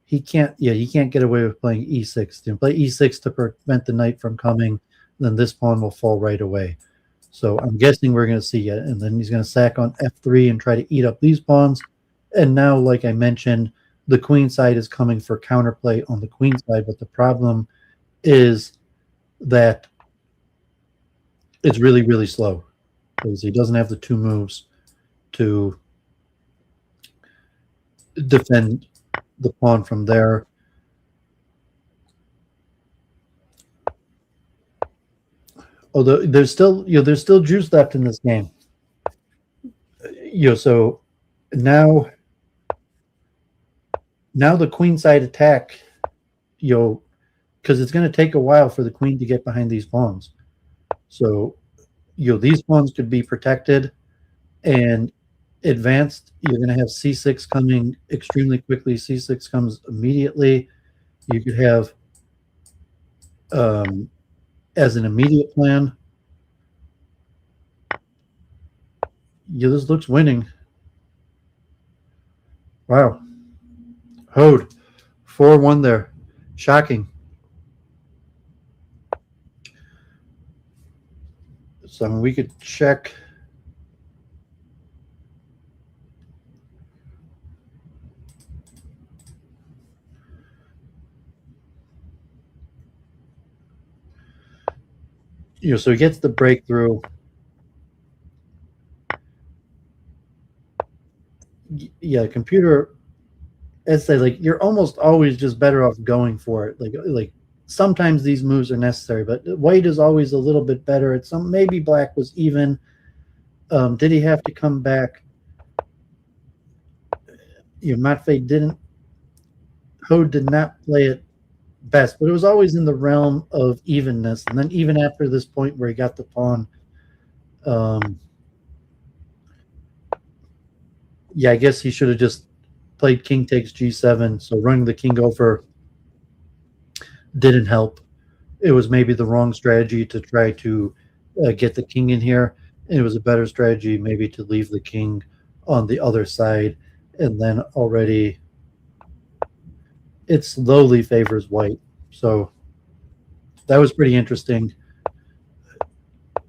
Speaker 1: he can't get away with playing e6. You play e6 to prevent the knight from coming, then this pawn will fall right away. So I'm guessing we're going to see it, and then he's going to sack on f3 and try to eat up these pawns. And now, like I mentioned, the queen side is coming for counterplay on the queen side, but the problem is that it's really, really slow because he doesn't have the 2 moves to defend the pawn from there. Although there's still juice left in this game. So now the queen side attack, because it's going to take a while for the queen to get behind these pawns. So these pawns could be protected and advanced. You're going to have c6 coming extremely quickly. c6 comes immediately. You could have as an immediate plan. This looks winning. Wow. Hode 4-1 there. Shocking. So we could check. So he gets the breakthrough. Yeah, computer, I'd say, like, you're almost always just better off going for it. Like sometimes these moves are necessary, but white is always a little bit better. At some, maybe black was even. Did he have to come back? Matvei didn't. Hode did not play it best, but it was always in the realm of evenness. And then even after this point where he got the pawn, yeah, I guess he should have just played king takes g7. So running the king over didn't help. It was maybe the wrong strategy to try to get the king in here. And it was a better strategy maybe to leave the king on the other side, and then already it slowly favors white. So that was pretty interesting.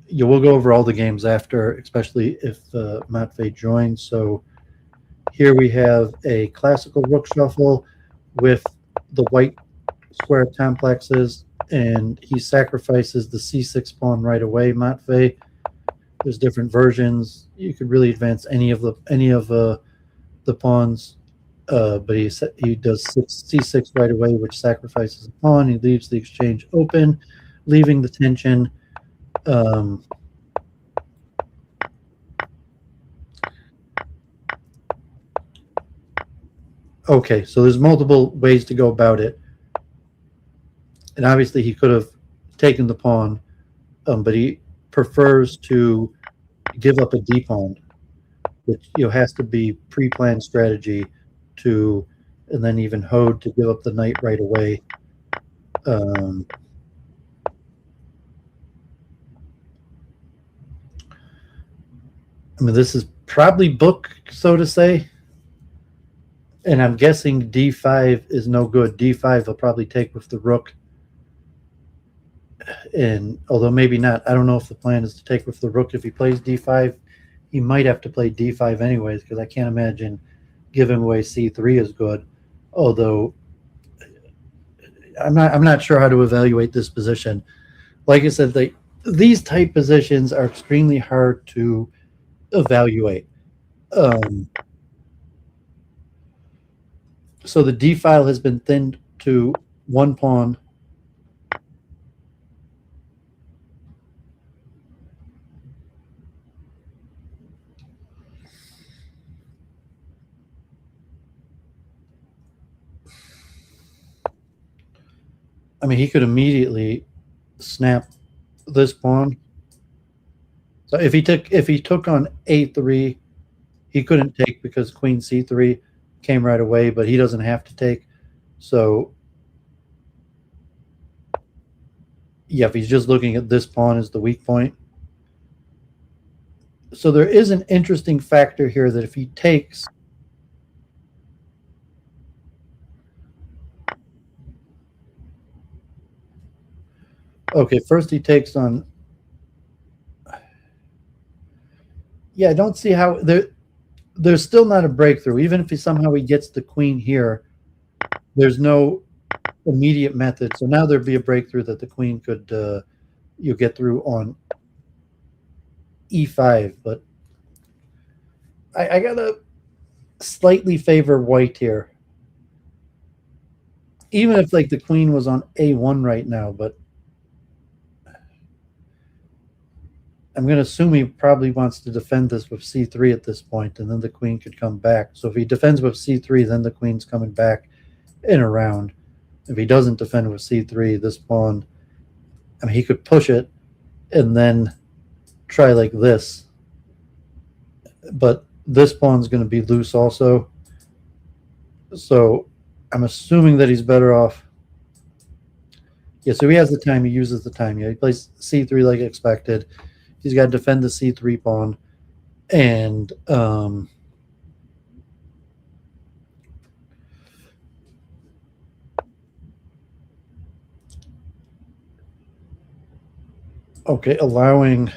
Speaker 1: You will go over all the games after, especially if Matvei joins. So here we have a classical rook shuffle with the white square complexes, and he sacrifices the c6 pawn right away, Matvei. There's different versions. You could really advance any of the pawns, but he does c6 right away, which sacrifices a pawn. He leaves the exchange open, leaving the tension. Okay, so there's multiple ways to go about it, and obviously he could have taken the pawn, but he prefers to give up a d pawn, which has to be pre-planned strategy to, and then even Hode to give up the knight right away. I mean, this is probably book, so to say. And I'm guessing d5 is no good. d5 will probably take with the rook. And although maybe not, I don't know if the plan is to take with the rook. If he plays d5, he might have to play d5 anyways, because I can't imagine giving away c3 is good. Although I'm not sure how to evaluate this position. Like I said, these type positions are extremely hard to evaluate. So the d file has been thinned to one pawn. I mean, he could immediately snap this pawn. So if he took on a3, he couldn't take because queen c3 came right away, but he doesn't have to take. So yeah, if he's just looking at this pawn as the weak point. So there is an interesting factor here that if he takes, okay, first he takes on, yeah, I don't see how there's still not a breakthrough. Even if he gets the queen here, there's no immediate method. So now there'd be a breakthrough that the queen could you get through on e5, but I gotta slightly favor white here. Even if like the queen was on a1 right now, but I'm going to assume he probably wants to defend this with c3 at this point, and then the queen could come back. So if he defends with c3, then the queen's coming back in a round. If he doesn't defend with c3, this pawn, I mean, he could push it and then try like this. But this pawn's going to be loose also. So I'm assuming that he's better off. Yeah, so he has the time. He uses the time. Yeah, he plays c3 like expected. He's got to defend the c3 pawn. And okay, allowing,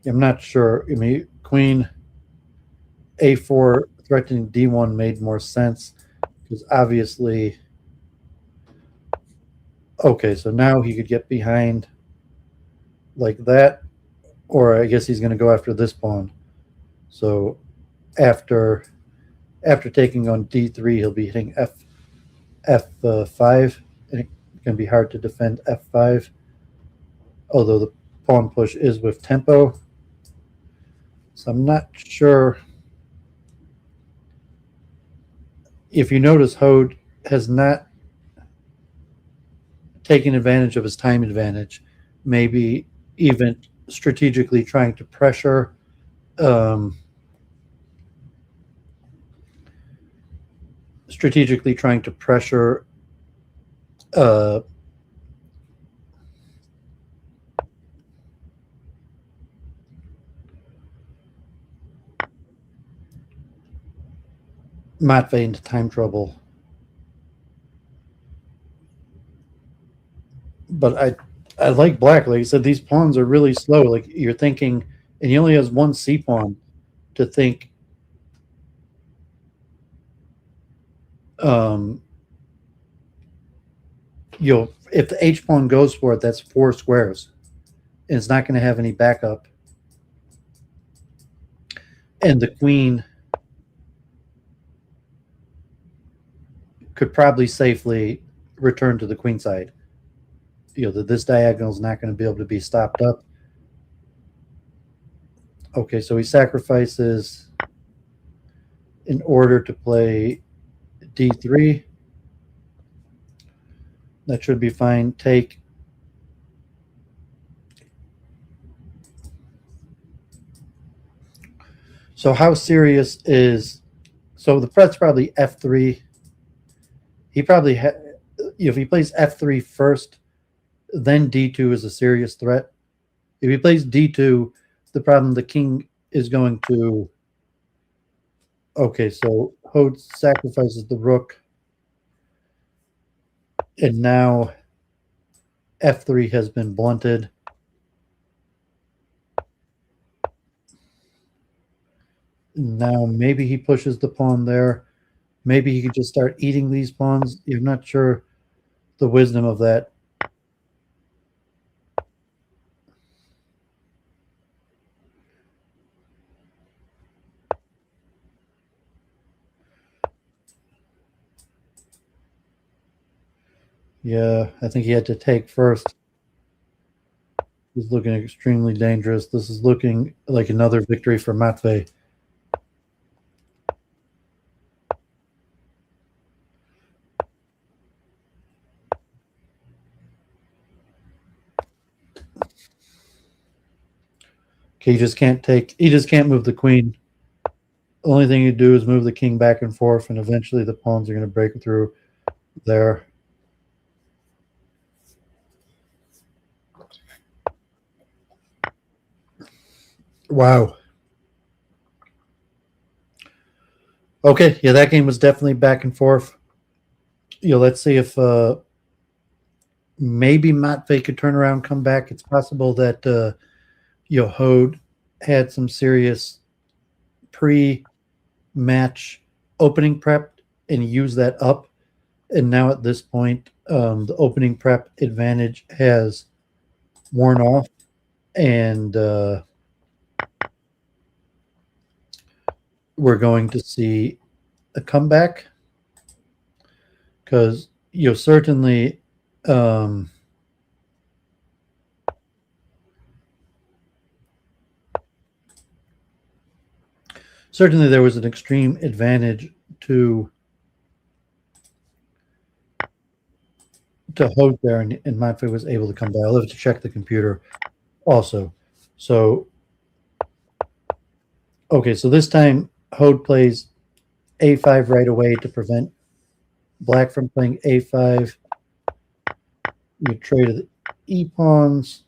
Speaker 1: I'm not sure. I mean, queen a4 threatening d1 made more sense because obviously, okay, so now he could get behind like that, or I guess he's going to go after this pawn. So after taking on d3, he'll be hitting f5, and it's going to be hard to defend f5, although the pawn push is with tempo. So I'm not sure. If you notice, Hode has not taken advantage of his time advantage, maybe even strategically trying to pressure strategically trying to pressure Matvei into time trouble. But I like black. Like I said, these pawns are really slow. Like you're thinking, and he only has one C pawn to think. Um, if the H pawn goes for it, that's 4 squares, and it's not going to have any backup. And the queen could probably safely return to the queen side. This diagonal is not going to be able to be stopped up. Okay, so he sacrifices in order to play d3. That should be fine. Take. So how serious is... So the threat's probably f3. He probably if he plays f3 first, then d2 is a serious threat. If he plays d2, the problem, the king is going to... Okay, so Hode sacrifices the rook, and now f3 has been blunted. Now maybe he pushes the pawn there. Maybe he could just start eating these pawns. You're not sure the wisdom of that. Yeah, I think he had to take first. He's looking extremely dangerous. This is looking like another victory for Matvei. Okay, he just can't move the queen. The only thing you do is move the king back and forth, and eventually the pawns are going to break through there. Wow. Okay, yeah, that game was definitely back and forth. Let's see if maybe Matvei could turn around, come back. It's possible that Hode had some serious pre-match opening prep and use that up. And now at this point, the opening prep advantage has worn off, and we're going to see a comeback because certainly certainly there was an extreme advantage to Hode there, and Matvei was able to come back. I'll have to check the computer also. So okay, so this time Hode plays a5 right away to prevent black from playing a5. You trade the e pawns.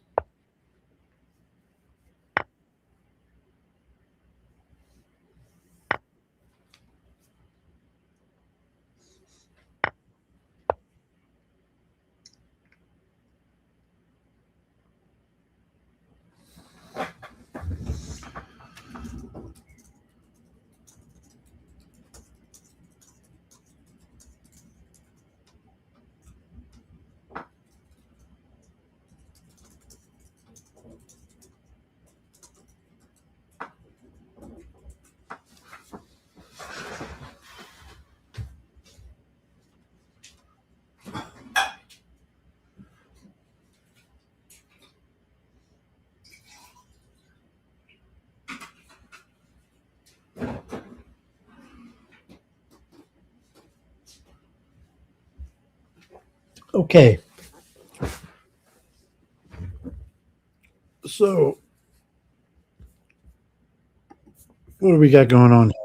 Speaker 1: Okay. So what do we got going on here?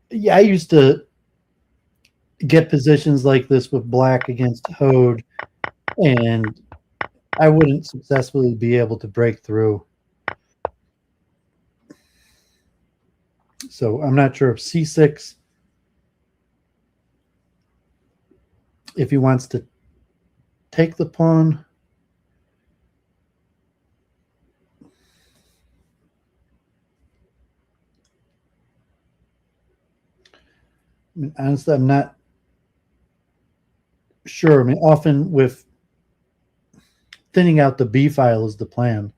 Speaker 1: Yeah, I used to get positions like this with black against Hode, and I wouldn't successfully be able to break through. So I'm not sure if c6, if he wants to take the pawn. I mean, honestly, I'm not sure. I mean, often with thinning out the B file is the plan.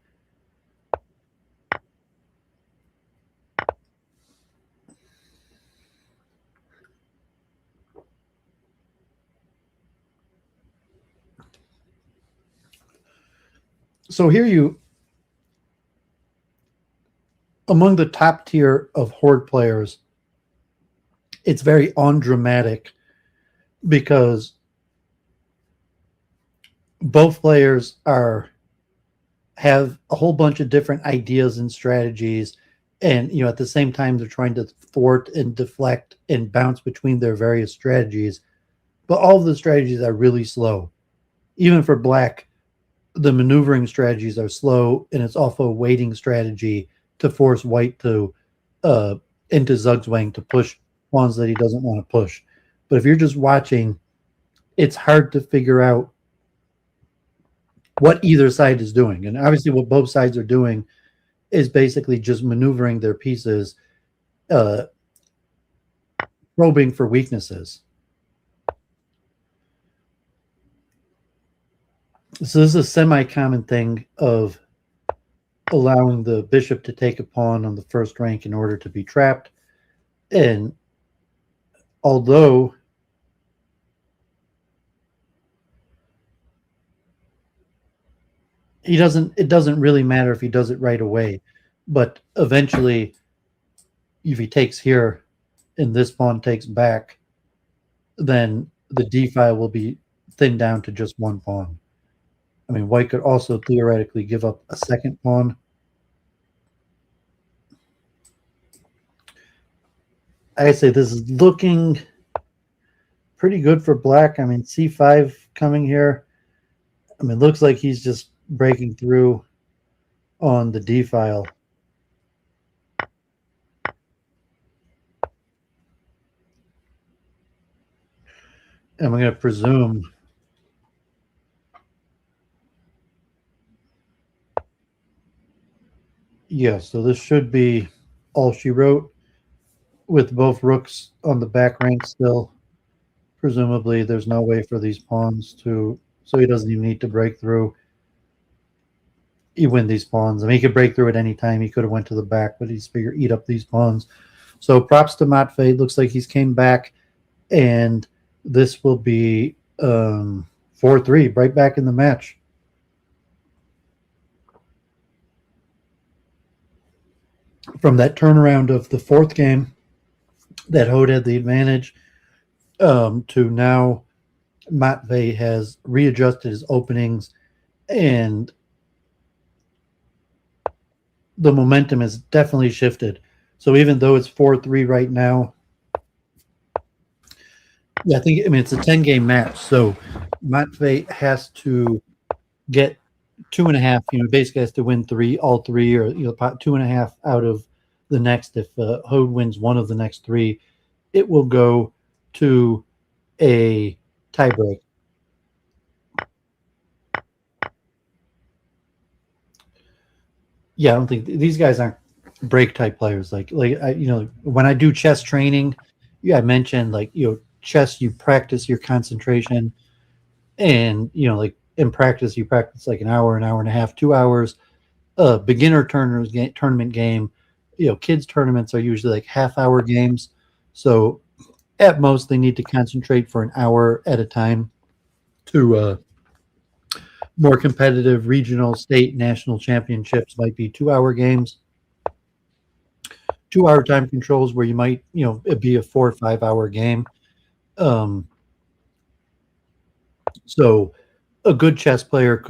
Speaker 1: So here you, among the top tier of Horde players, it's very undramatic because both players have a whole bunch of different ideas and strategies, and at the same time they're trying to thwart and deflect and bounce between their various strategies, but all of the strategies are really slow. Even for black, the maneuvering strategies are slow, and it's also a waiting strategy to force white to into Zugzwang to push pawns that he doesn't want to push. But if you're just watching, it's hard to figure out what either side is doing. And obviously what both sides are doing is basically just maneuvering their pieces, uh, probing for weaknesses. So this is a semi-common thing of allowing the bishop to take a pawn on the first rank in order to be trapped. And although it doesn't really matter if he does it right away, but eventually if he takes here and this pawn takes back, then the d file will be thinned down to just one pawn. I mean, white could also theoretically give up a second pawn. I say this is looking pretty good for black. I mean, c5 coming here. I mean, it looks like he's just breaking through on the d file. And I'm going to presume so this should be all she wrote with both rooks on the back rank still. Presumably there's no way for these pawns to, so he doesn't even need to break through. You win these pawns. I mean, he could break through at any time. He could have went to the back, but he's figured eat up these pawns. So props to Matvei. Looks like he's came back, and this will be 4-3, right back in the match. From that turnaround of the fourth game that Hode had the advantage, to now Matvei has readjusted his openings, and the momentum has definitely shifted. So even though it's 4-3 right now, I mean, it's a 10-game match. So Matvei has to get 2.5, basically has to win all three, or, 2.5 out of the next. If Hode wins one of the next three, it will go to a tiebreak. Yeah, I don't think these guys aren't break type players. When I do chess training, I mentioned chess, you practice your concentration, and in practice you practice like an hour and a half, 2 hours. Beginner tournament game, kids tournaments are usually like half-hour games, so at most they need to concentrate for an hour at a time. To more competitive regional, state, national championships might be 2-hour games. 2-hour time controls where you might, it'd be a 4 or 5-hour game. So a good chess player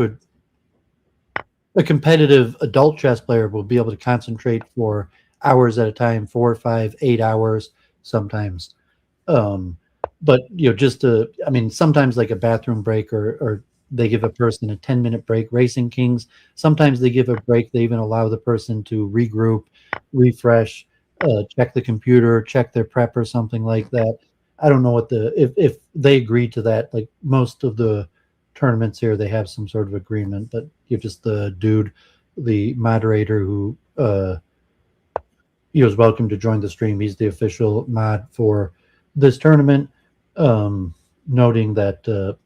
Speaker 1: a competitive adult chess player will be able to concentrate for hours at a time, 4, 5, 8 hours sometimes. But sometimes like a bathroom break or they give a person a 10-minute break. Racing Kings, sometimes they give a break. They even allow the person to regroup, refresh, check the computer, check their prep or something like that. I don't know what if they agree to that. Like most of the tournaments here, they have some sort of agreement, but you're just the dude, the moderator who is welcome to join the stream. He's the official mod for this tournament, noting that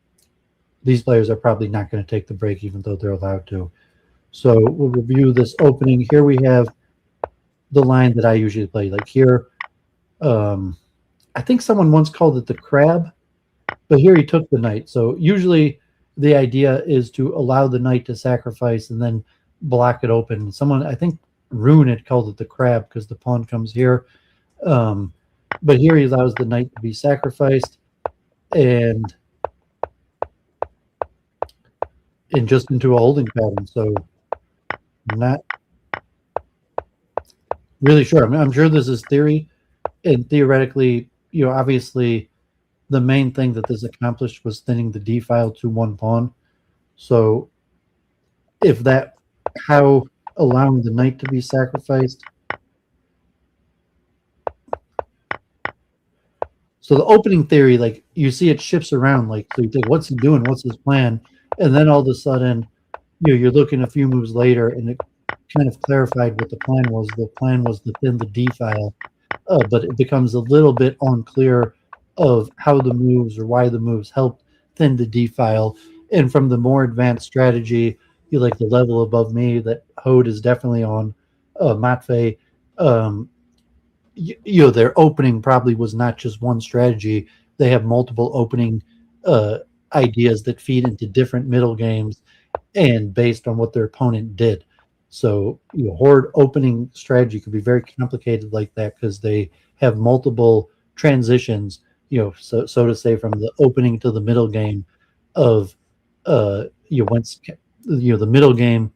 Speaker 1: these players are probably not going to take the break, even though they're allowed to. So we'll review this opening. Here we have the line that I usually play. Like here, I think someone once called it the crab, but here he took the knight. So usually the idea is to allow the knight to sacrifice and then block it open. Someone, I think Rune had called it the crab because the pawn comes here. But here he allows the knight to be sacrificed and just into a holding pattern. So I'm not really sure. I'm sure this is theory, and theoretically, obviously the main thing that this accomplished was thinning the d file to one pawn. So if that, how allowing the knight to be sacrificed. So the opening theory, like you see it shifts around, like so you think, what's he doing? What's his plan? And then all of a sudden, you're looking a few moves later, and it kind of clarified what the plan was. The plan was to thin the d file, but it becomes a little bit unclear of how the moves or why the moves help thin the d file. And from the more advanced strategy, like the level above me that Hode is definitely on, Matvei, their opening probably was not just one strategy. They have multiple opening ideas that feed into different middle games and based on what their opponent did. So Horde opening strategy could be very complicated like that because they have multiple transitions, so to say, from the opening to the middle game of once the middle game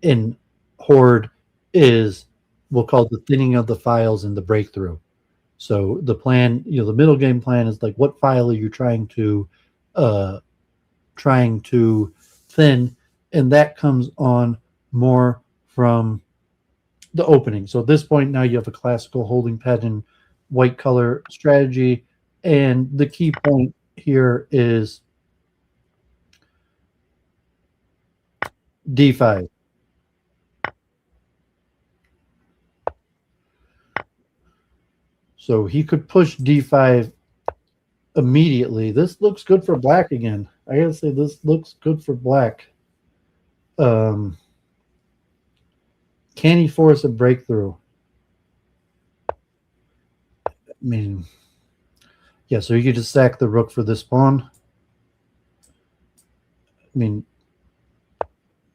Speaker 1: in Horde is, we'll call it the thinning of the files and the breakthrough. So the plan, the middle game plan is like, what file are you trying to thin, and that comes on more from the opening. So at this point now you have a classical holding pattern, white color strategy, and the key point here is d5. So he could push d5 immediately. This looks good for black again. I gotta say, this looks good for black. Can he force a breakthrough? I mean, yeah, so you could just sack the rook for this pawn. I mean,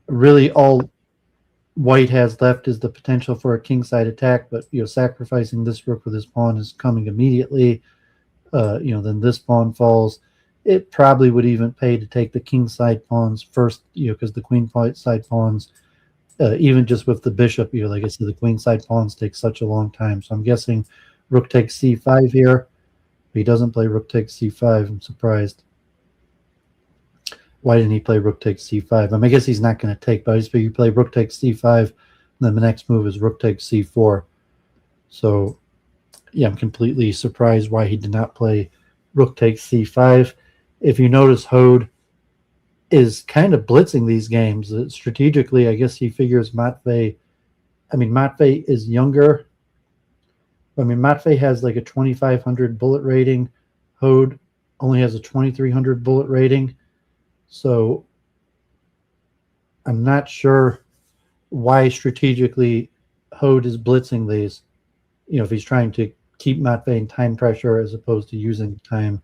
Speaker 1: really all white has left is the potential for a kingside attack, but sacrificing this rook with this pawn is coming immediately. Then this pawn falls. It probably would even pay to take the kingside pawns first, because the queen side pawns, even just with the bishop, like I said, the queen side pawns take such a long time. So I'm guessing rook takes c5 here. He doesn't play rook takes c5. I'm surprised. Why didn't he play rook takes c5? I guess he's not going to take, but I just figure you play rook takes c5, and then the next move is rook takes c4. So, yeah, I'm completely surprised why he did not play rook takes c5. If you notice, Hode is kind of blitzing these games. Strategically, I guess he figures Matvei is younger. Matvei has like a 2,500 bullet rating. Hode only has a 2,300 bullet rating. So I'm not sure why strategically Hode is blitzing these, if he's trying to keep Matvei in time pressure as opposed to using time.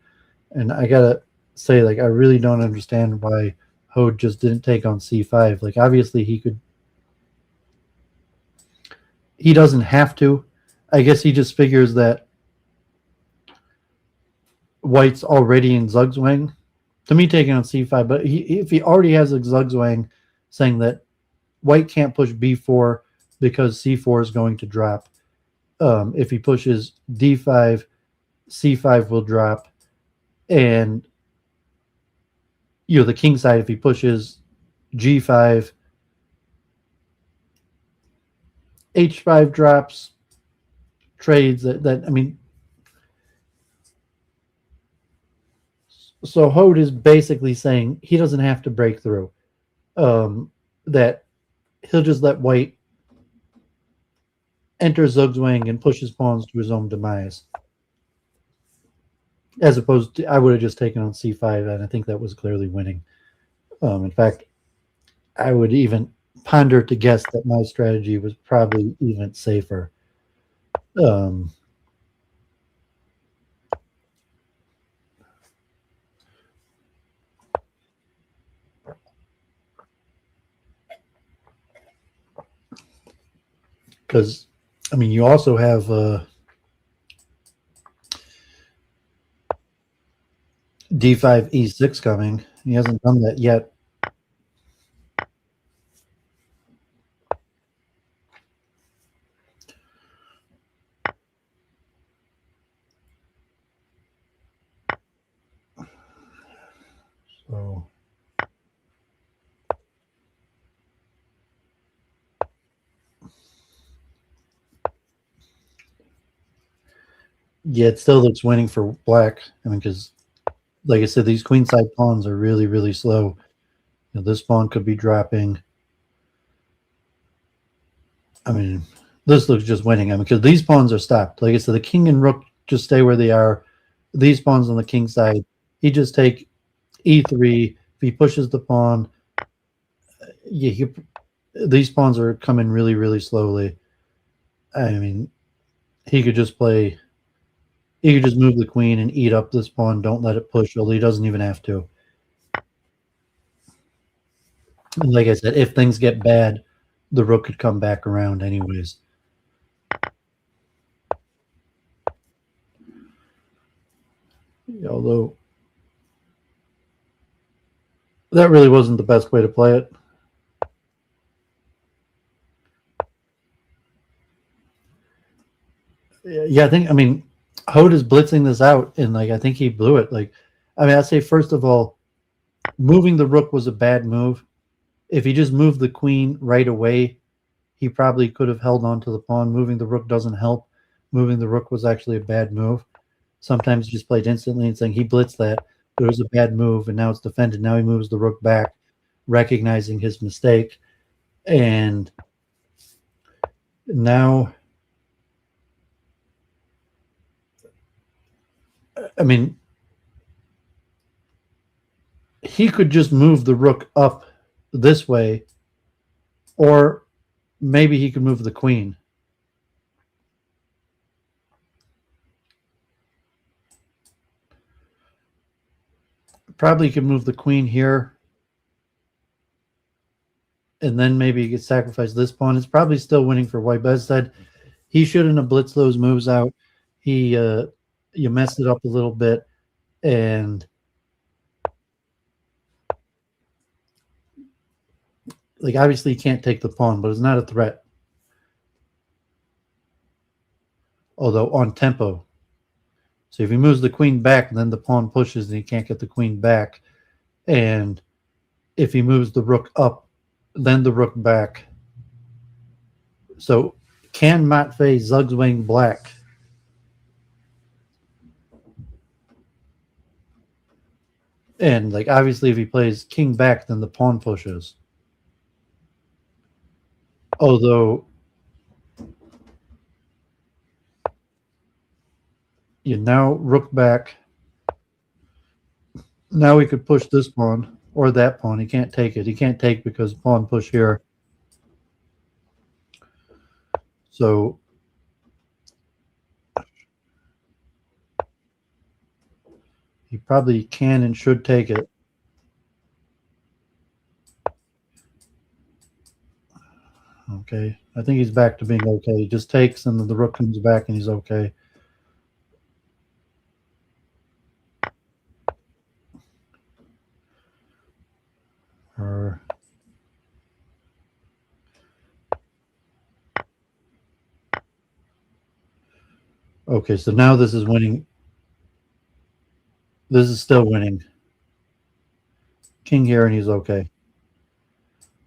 Speaker 1: And I gotta say, like, I really don't understand why Hode just didn't take on c5. Like, obviously he doesn't have to. I guess he just figures that white's already in Zugzwang. To me, taking on c5, but if he already has a Zugzwang saying that white can't push b4 because c4 is going to drop. If he pushes d5, c5 will drop, and the king side, if he pushes g5, h5 drops, trades that I mean, so Hode is basically saying he doesn't have to break through. That he'll just let white enter Zugzwang and push his pawns to his own demise. As opposed to, I would have just taken on c5, and I think that was clearly winning. In fact, I would even ponder to guess that my strategy was probably even safer. Because, I mean, you also have d5, e6 coming. He hasn't done that yet. So, yeah, it still looks winning for black. I mean, because, like I said, these queenside pawns are really, really slow. This pawn could be dropping. I mean, this looks just winning. I mean, because these pawns are stopped. Like I said, the king and rook just stay where they are. These pawns on the king side, he just take e3. If he pushes the pawn, yeah, these pawns are coming really, really slowly. I mean, he could just play. He could just move the queen and eat up this pawn. Don't let it push. Although he doesn't even have to. And like I said, if things get bad, the rook could come back around anyways. Although that really wasn't the best way to play it. Yeah, I mean, Hode is blitzing this out, and like I think he blew it. Like, I mean, I'd say first of all, moving the rook was a bad move. If he just moved the queen right away, he probably could have held on to the pawn. Moving the rook doesn't help. Moving the rook was actually a bad move. Sometimes he just played instantly and saying he blitzed that. It was a bad move, and now it's defended. Now he moves the rook back, recognizing his mistake, and now, I mean, he could just move the rook up this way, or maybe he could move the queen. Probably could move the queen here, and then maybe he could sacrifice this pawn. It's probably still winning for white, but as I said, he shouldn't have blitzed those moves out. He you messed it up a little bit, and like obviously he can't take the pawn, but it's not a threat. Although on tempo. So if he moves the queen back, then the pawn pushes and he can't get the queen back. And if he moves the rook up, then the rook back. So can Matvei Zugzwang black? And like obviously if he plays king back, then the pawn pushes. Although you now rook back. Now he could push this pawn or that pawn. He can't take it. He can't take because pawn push here. So he probably can and should take it. Okay. I think he's back to being okay. He just takes and then the rook comes back and he's okay. Or okay, so now this is winning. This is still winning. king here, and he's okay.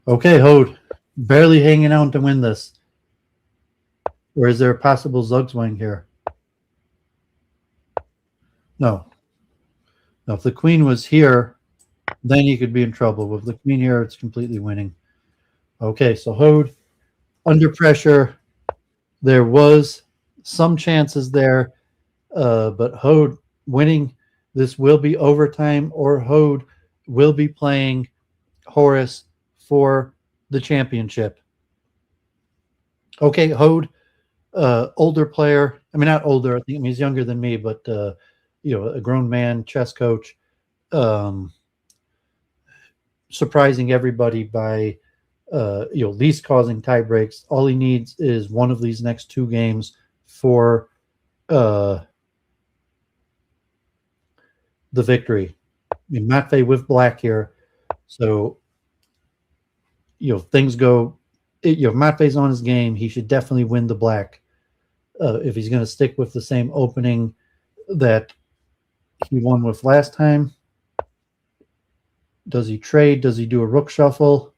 Speaker 1: Okay, Hode, barely hanging out to win this. Or is there a possible Zugzwang here? No. Now, if the queen was here, then he could be in trouble. With the queen here, it's completely winning. Okay, so Hode, under pressure. There was some chances there, but Hode winning. This will be overtime, or Hode will be playing Horus for the championship. Okay, Hode, older player. I mean, not older. I think he's younger than me, but a grown man, chess coach, surprising everybody by least causing tie breaks. All he needs is one of these next two games for the victory. I mean, Matvei with black here, so things go. If Matvei's on his game, he should definitely win the black. If he's going to stick with the same opening that he won with last time. Does he trade? Does he do a rook shuffle?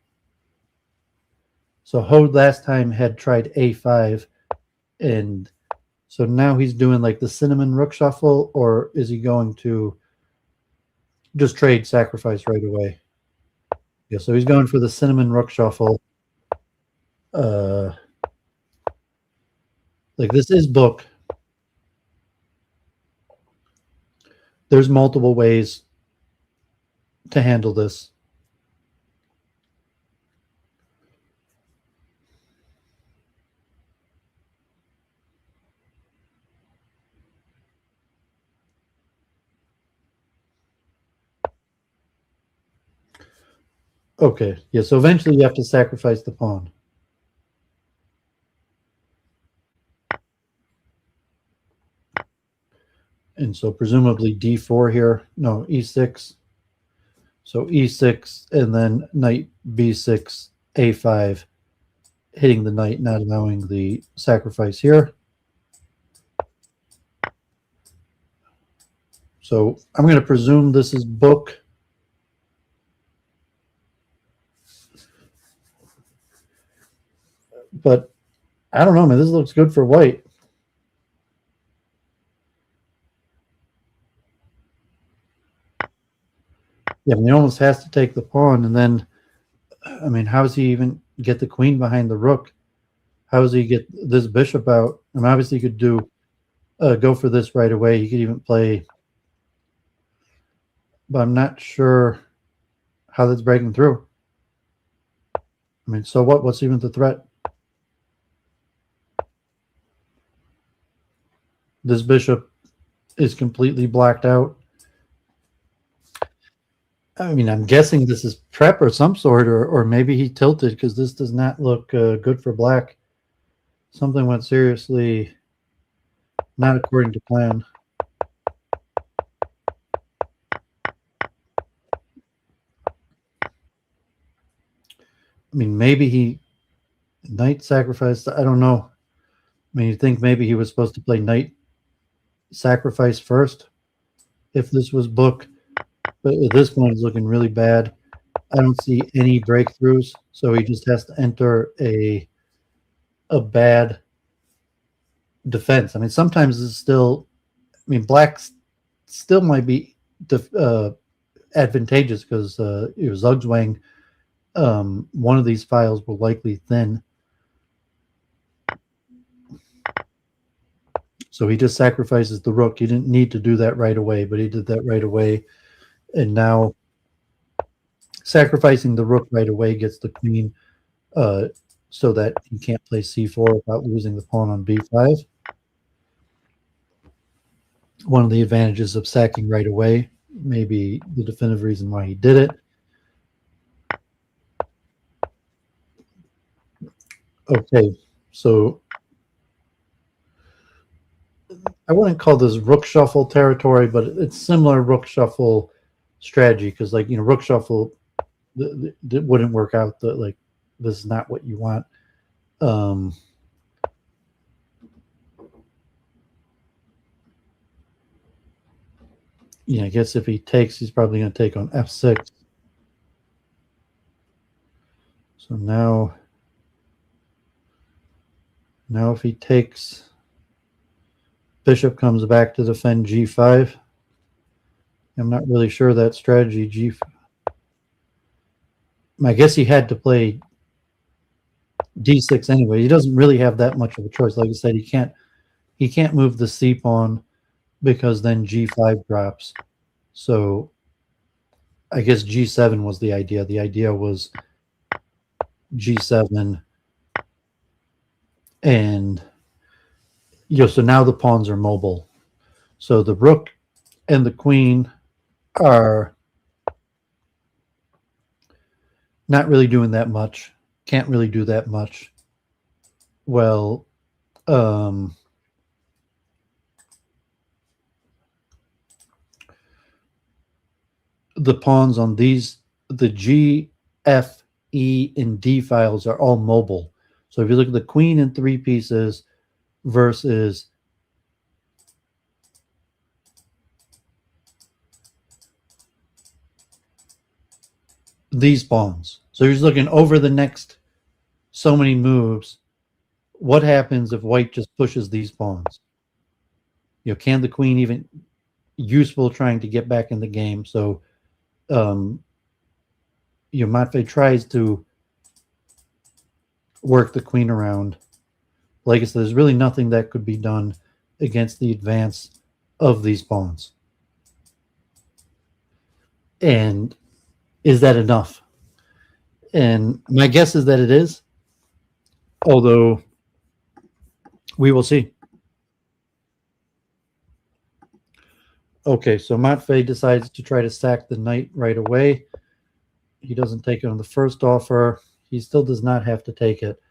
Speaker 1: So Hode last time had tried a5, and so now he's doing like the cinnamon rook shuffle, or is he going to just trade sacrifice right away? Yeah, so he's going for the cinnamon rook shuffle. Like this is book. There's multiple ways to handle this. Okay, yeah, so eventually you have to sacrifice the pawn. And so presumably d4 here. No, e6. So e6 and then knight b6, a5, hitting the knight, not allowing the sacrifice here. So I'm going to presume this is book. But I don't know, man. This looks good for white. Yeah, I mean, he almost has to take the pawn, and then, I mean, how does he even get the queen behind the rook? How does he get this bishop out? I mean, obviously, he could do go for this right away. He could even play, but I'm not sure how that's breaking through. I mean, so what? What's even the threat? This bishop is completely blacked out. I mean, I'm guessing this is prep or some sort, or maybe he tilted because this does not look good for black. Something went seriously not according to plan. I mean, maybe he knight sacrificed. I don't know. I mean, you think maybe he was supposed to play knight sacrifice first if this was book, but this one is looking really bad. I don't see any breakthroughs, so he just has to enter a bad defense. I mean, sometimes it's still. I mean, black still might be advantageous because Zugzwang. One of these files will likely thin. So he just sacrifices the rook. He didn't need to do that right away, but he did that right away. And now sacrificing the rook right away gets the queen so that he can't play c4 without losing the pawn on b5. One of the advantages of sacking right away, maybe the definitive reason why he did it. Okay, so I wouldn't call this rook shuffle territory, but it's similar rook shuffle strategy because, like, rook shuffle wouldn't work out. Like, this is not what you want. I guess if he takes, he's probably going to take on f6. So now if he takes, bishop comes back to defend g5. I'm not really sure that strategy. I guess he had to play d6 anyway. He doesn't really have that much of a choice. Like I said, he can't move the c pawn because then g5 drops. So I guess g7 was the idea. The idea was g7, and so now the pawns are mobile. So the rook and the queen are not really doing that much. Can't really do that much. Well, the pawns on these, the G, F, E, and D files are all mobile. So if you look at the queen in 3 pieces versus these pawns. So you're just looking over the next so many moves. What happens if white just pushes these pawns? Can the queen even useful trying to get back in the game? So Matvei tries to work the queen around. Like I said, there's really nothing that could be done against the advance of these pawns. And is that enough? And my guess is that it is, although we will see. Okay, so Matvei decides to try to sack the knight right away. He doesn't take it on the first offer. He still does not have to take it.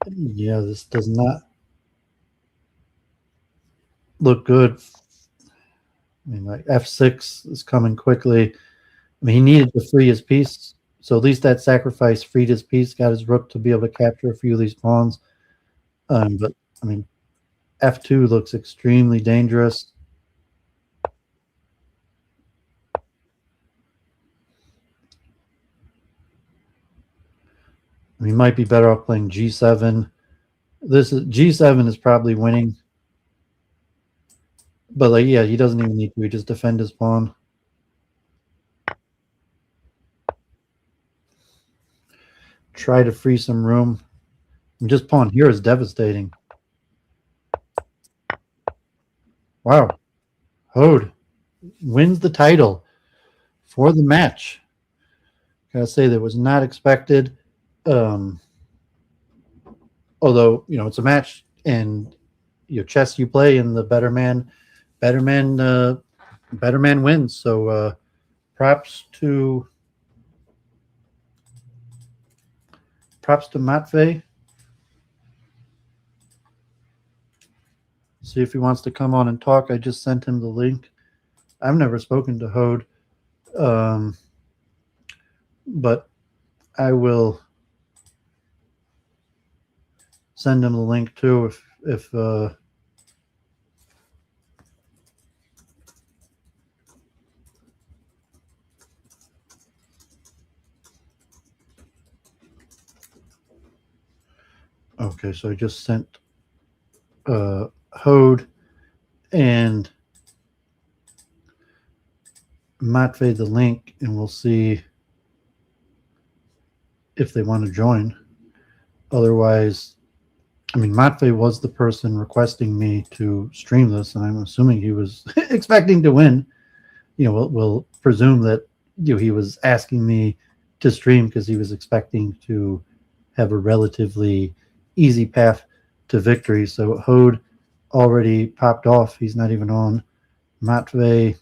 Speaker 1: Yeah, this does not look good. I mean, like f6 is coming quickly. I mean, he needed to free his piece. So at least that sacrifice freed his piece, got his rook to be able to capture a few of these pawns. But, I mean, f2 looks extremely dangerous. I mean, he might be better off playing g7. G7 is probably winning. But, like, yeah, he doesn't even need to. He just defend his pawn. Try to free some room. And just pawn here is devastating. Wow. Hode wins the title for the match. Gotta say, that was not expected. Although, it's a match, and chess you play, and the better man wins. So props to Matvei. See if he wants to come on and talk. I just sent him the link. I've never spoken to Hode, but I will send him the link too if okay, so I just sent Hode and Matvei the link, and we'll see if they want to join. Otherwise, I mean, Matvei was the person requesting me to stream this, and I'm assuming he was expecting to win. We'll presume that he was asking me to stream because he was expecting to have a relatively easy path to victory. So Hode already popped off. He's not even on. Matvei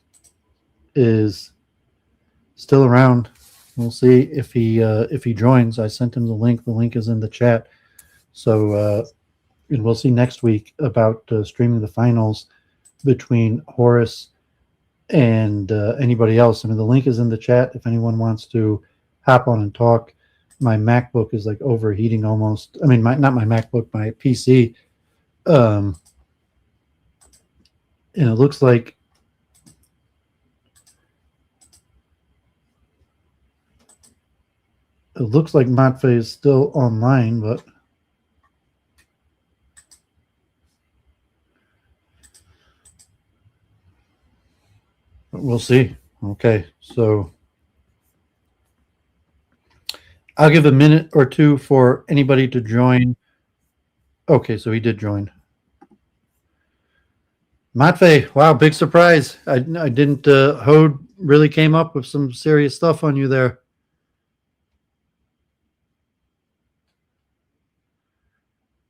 Speaker 1: is still around. We'll see if he joins. I sent him the link. The link is in the chat. So and we'll see next week about streaming the finals between Horace and anybody else. I mean, the link is in the chat if anyone wants to hop on and talk. my MacBook is like overheating almost. I mean, not my MacBook, my PC. And it looks like Matvei is still online, but we'll see. Okay, so I'll give a minute or two for anybody to join. Okay, so he did join. Matvei, wow, big surprise. I didn't, Hode really came up with some serious stuff on you there.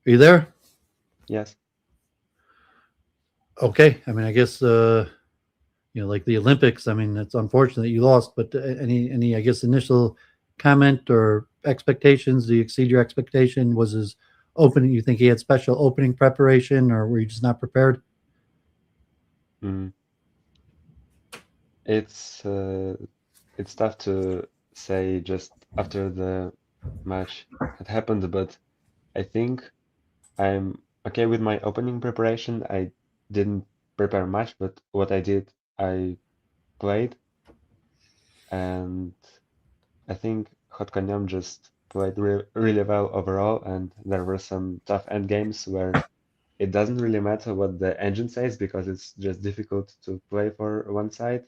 Speaker 1: Are you there?
Speaker 2: Yes.
Speaker 1: Okay, I mean, I guess, like the Olympics, I mean, it's unfortunate you lost, but any, I guess, initial comment or expectations? Do you exceed your expectation? Was his opening, you think he had special opening preparation, or were you just not prepared?
Speaker 2: Mm. It's tough to say just after the match had happened, but I think I'm okay with my opening preparation. I didn't prepare much, but what I did, I played, and I think hod-konem just played really well overall, and there were some tough end games where it doesn't really matter what the engine says because it's just difficult to play for one side.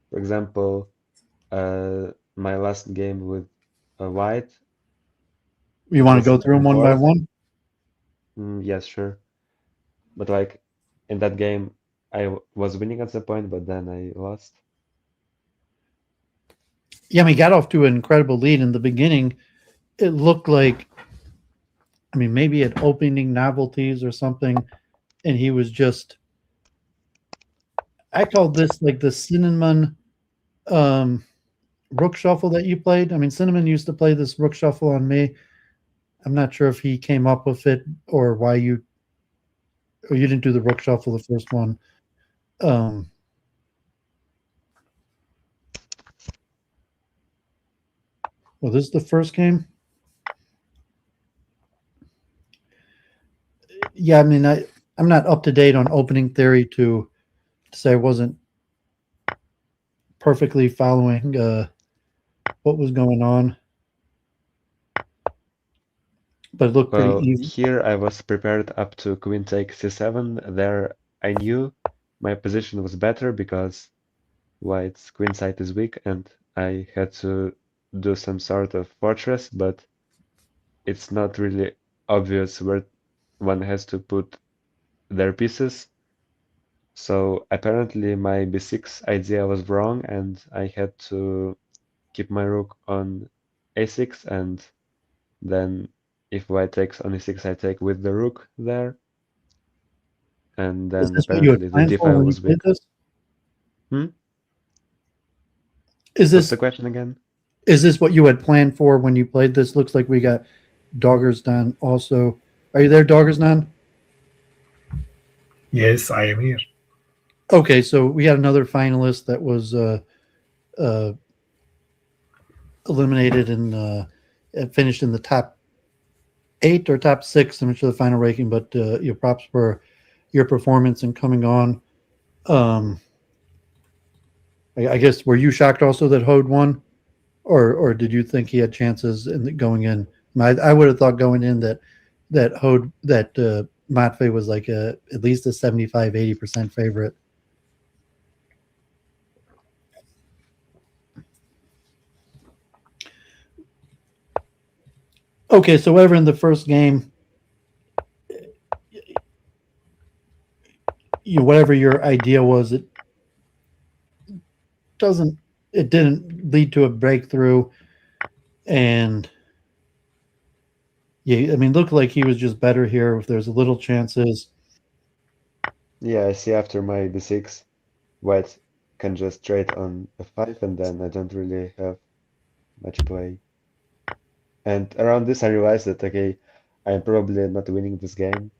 Speaker 2: For example, my last game with White,
Speaker 1: You
Speaker 2: it
Speaker 1: want to
Speaker 2: was
Speaker 1: go through them one by
Speaker 2: 7-4.
Speaker 1: one?
Speaker 2: Yes, sure. But like in that game, was winning at the point, but then I lost.
Speaker 1: Yeah, I mean, he got off to an incredible lead in the beginning. It looked like, I mean, maybe at opening novelties or something, and he was just, I called this like the cinnamon um, rook shuffle that you played. I mean, Cinnamon used to play this rook shuffle on me. I'm not sure if he came up with it or why or you didn't do the rook shuffle the first one. Um, well, this is the first game. Yeah, I mean, I'm not up to date on opening theory to say I wasn't perfectly following what was going on, but it looked pretty
Speaker 2: Well,
Speaker 1: easy.
Speaker 2: here I was prepared up to queen take c7. There I knew my position was better because White's queen side is weak and I had to do some sort of fortress, but it's not really obvious where one has to put their pieces. So apparently my b6 idea was wrong and I had to keep my rook on a6 and then if white takes on e6 I take with the rook there and
Speaker 1: Is
Speaker 2: then
Speaker 1: this what you had
Speaker 2: apparently the
Speaker 1: planned for
Speaker 2: d-file
Speaker 1: when you
Speaker 2: was
Speaker 1: played
Speaker 2: weak.
Speaker 1: this?
Speaker 2: Hmm?
Speaker 1: Is
Speaker 2: What's the
Speaker 1: this
Speaker 2: question again?
Speaker 1: is this what you had planned for when you played this? Looks like we got Doggers Don also. Are you there, Doggers Don?
Speaker 3: Yes, I am here.
Speaker 1: Okay, so we had another finalist that was uh, eliminated and finished in the top 8 or top 6. I'm not sure the final ranking, but your props for your performance and coming on. Um, I guess were you shocked also that Hode won, or did you think he had chances in going in? I would have thought going in that Hode that Matvei was like at least a 75-80% favorite. Okay, so whatever in the first game, whatever your idea was, doesn't it didn't lead to a breakthrough, and yeah, I mean, looked like he was just better here. If there's a little chances,
Speaker 2: Yeah, I see after my b6 white can just trade on f5 and then I don't really have much play. And around this I realized that okay, I'm probably not winning this game.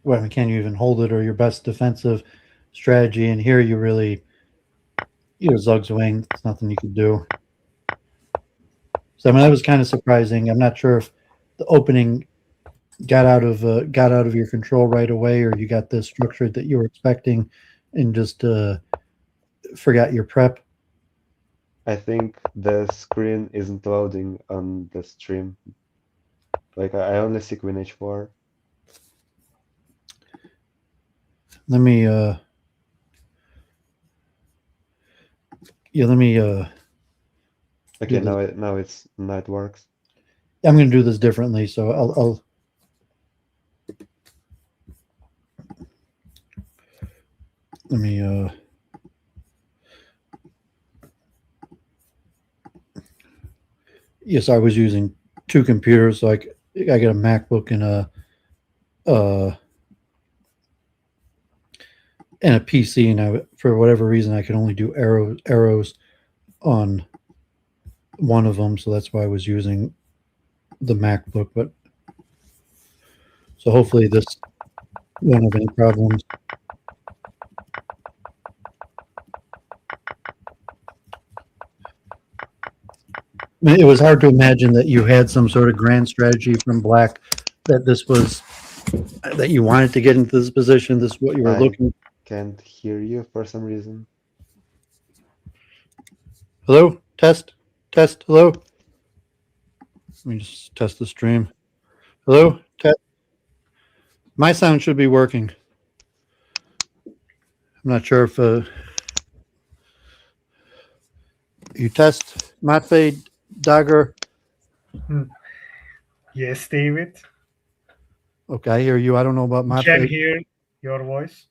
Speaker 1: well, I mean, can you even hold it or your best defensive strategy, and here you really, Zug's wing. It's nothing you could do. So I mean, that was kind of surprising. I'm not sure if the opening got out of your control right away, or you got this structured that you were expecting, and just forgot your prep.
Speaker 2: I think the screen isn't loading on the stream. Like I only see Queen H4.
Speaker 1: Let me let me
Speaker 2: Okay,
Speaker 1: do this.
Speaker 2: now it works.
Speaker 1: I'm going to do this differently, so I'll let me yes, I was using two computers, so I got a MacBook uh and a PC, and for whatever reason I could only do arrows on one of them, so that's why I was using the MacBook. But so hopefully this won't have any problems. I mean, it was hard to imagine that you had some sort of grand strategy from Black, that this was that you wanted to get into this position. This is what you were
Speaker 2: I
Speaker 1: looking.
Speaker 2: can't hear you for some reason.
Speaker 1: Hello, test, test. Hello. Let me just test the stream. Hello, test. My sound should be working. I'm not sure if you test Matvei Dagger.
Speaker 3: Yes, David.
Speaker 1: Okay, I hear you. I don't know about
Speaker 3: I can
Speaker 1: Matvei.
Speaker 3: hear your voice.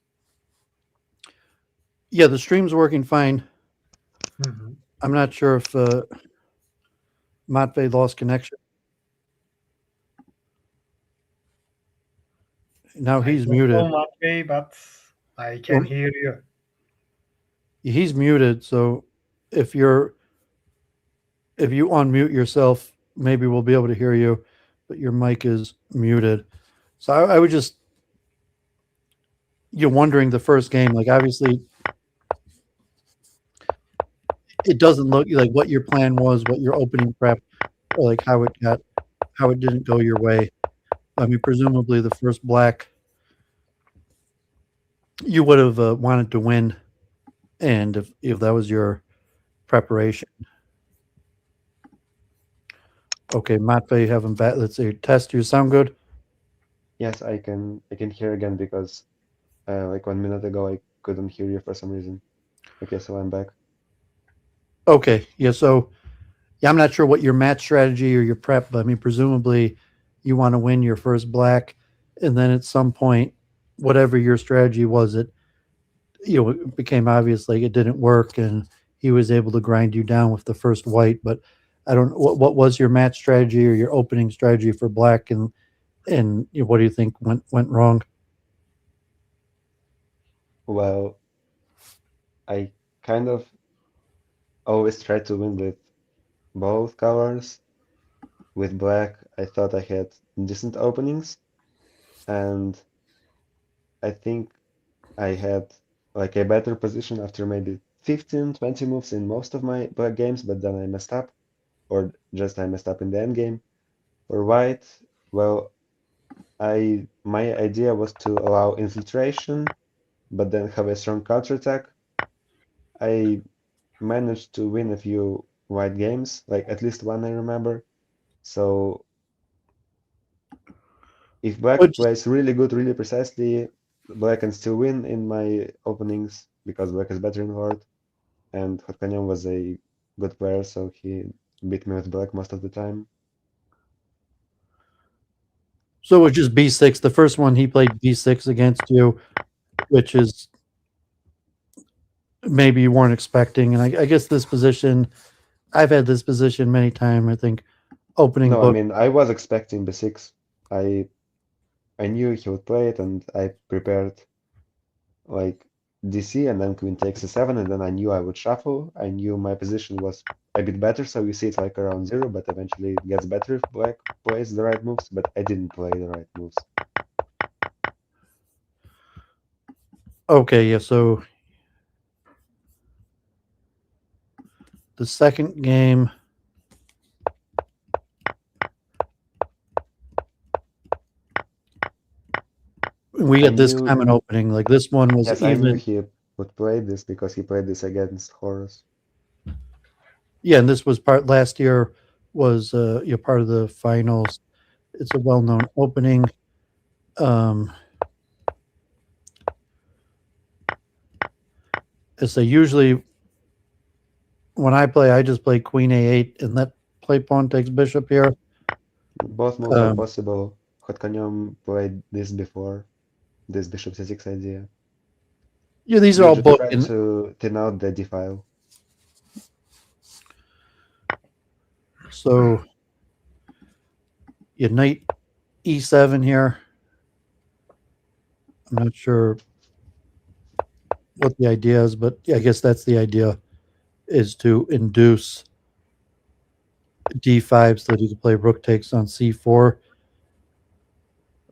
Speaker 1: Yeah, the stream's working fine.
Speaker 3: Mhm.
Speaker 1: I'm not sure if Matvei lost connection. Now
Speaker 3: I
Speaker 1: he's
Speaker 3: don't
Speaker 1: muted.
Speaker 3: know Matvei, but I can
Speaker 1: Well,
Speaker 3: hear you.
Speaker 1: he's muted. So if you unmute yourself, maybe we'll be able to hear you, but your mic is muted. So I would just, you're wondering the first game, like obviously it doesn't look like what your plan was, what your opening prep, or like how it didn't go your way. I mean, presumably the first Black, you would have wanted to win, and if that was your preparation. Okay, Matvei, having back. Let's see. Test. You sound good.
Speaker 2: Yes, I can hear again because like 1 minute ago I couldn't hear you for some reason. Okay, so I'm back.
Speaker 1: Okay. Yeah. So yeah, I'm not sure what your match strategy or your prep, but I mean, presumably you want to win your first Black, and then at some point, whatever your strategy was, it became obvious like it didn't work, and he was able to grind you down with the first white. But I don't. What was your match strategy or your opening strategy for Black, and what do you think went wrong?
Speaker 2: Well, I kind of always try to win with both colors. With Black, I thought I had decent openings, and I think I had like a better position after maybe 15, 20 moves in most of my Black games, but then I messed up, or just I messed up in the end game. For White, well, I my idea was to allow infiltration, but then have a strong counterattack. I managed to win a few White games, like at least one I remember. So if Black
Speaker 1: Which
Speaker 2: plays really good, really precisely, Black can still win in my openings because Black is better in Horde, and hod-konem was a good player, so he beat me with Black most of the time.
Speaker 1: So it was just B6. The first one he played B6 against you, which is maybe you weren't expecting. And I guess this position, I've had this position many times. I think opening
Speaker 2: No, I
Speaker 1: book.
Speaker 2: mean I was expecting B6. I knew he would play it, and I prepared like DC and then Queen takes a7, and then I knew I would shuffle. I knew my position was a bit better, so you see it's like around zero, but eventually it gets better if Black plays the right moves, but I didn't play the right moves.
Speaker 1: Okay, yeah, so the second game, we
Speaker 2: I
Speaker 1: had this
Speaker 2: knew,
Speaker 1: common opening. Like this one was
Speaker 2: yes, I knew
Speaker 1: even.
Speaker 2: he would play this because he played this against Horus.
Speaker 1: Yeah, and this was part last year was part of the finals. It's a well-known opening. As they usually when I play, I just play Queen A8 and let play pawn takes bishop here.
Speaker 2: Both moves are possible. hod-konem played this before, this bishop c6 idea.
Speaker 1: Yeah, these are
Speaker 2: You
Speaker 1: all
Speaker 2: just
Speaker 1: booked.
Speaker 2: try to thin out the d file.
Speaker 1: So you knight E7 here. I'm not sure what the idea is, but I guess that's the idea, is to induce D5 so that you can play rook takes on C4.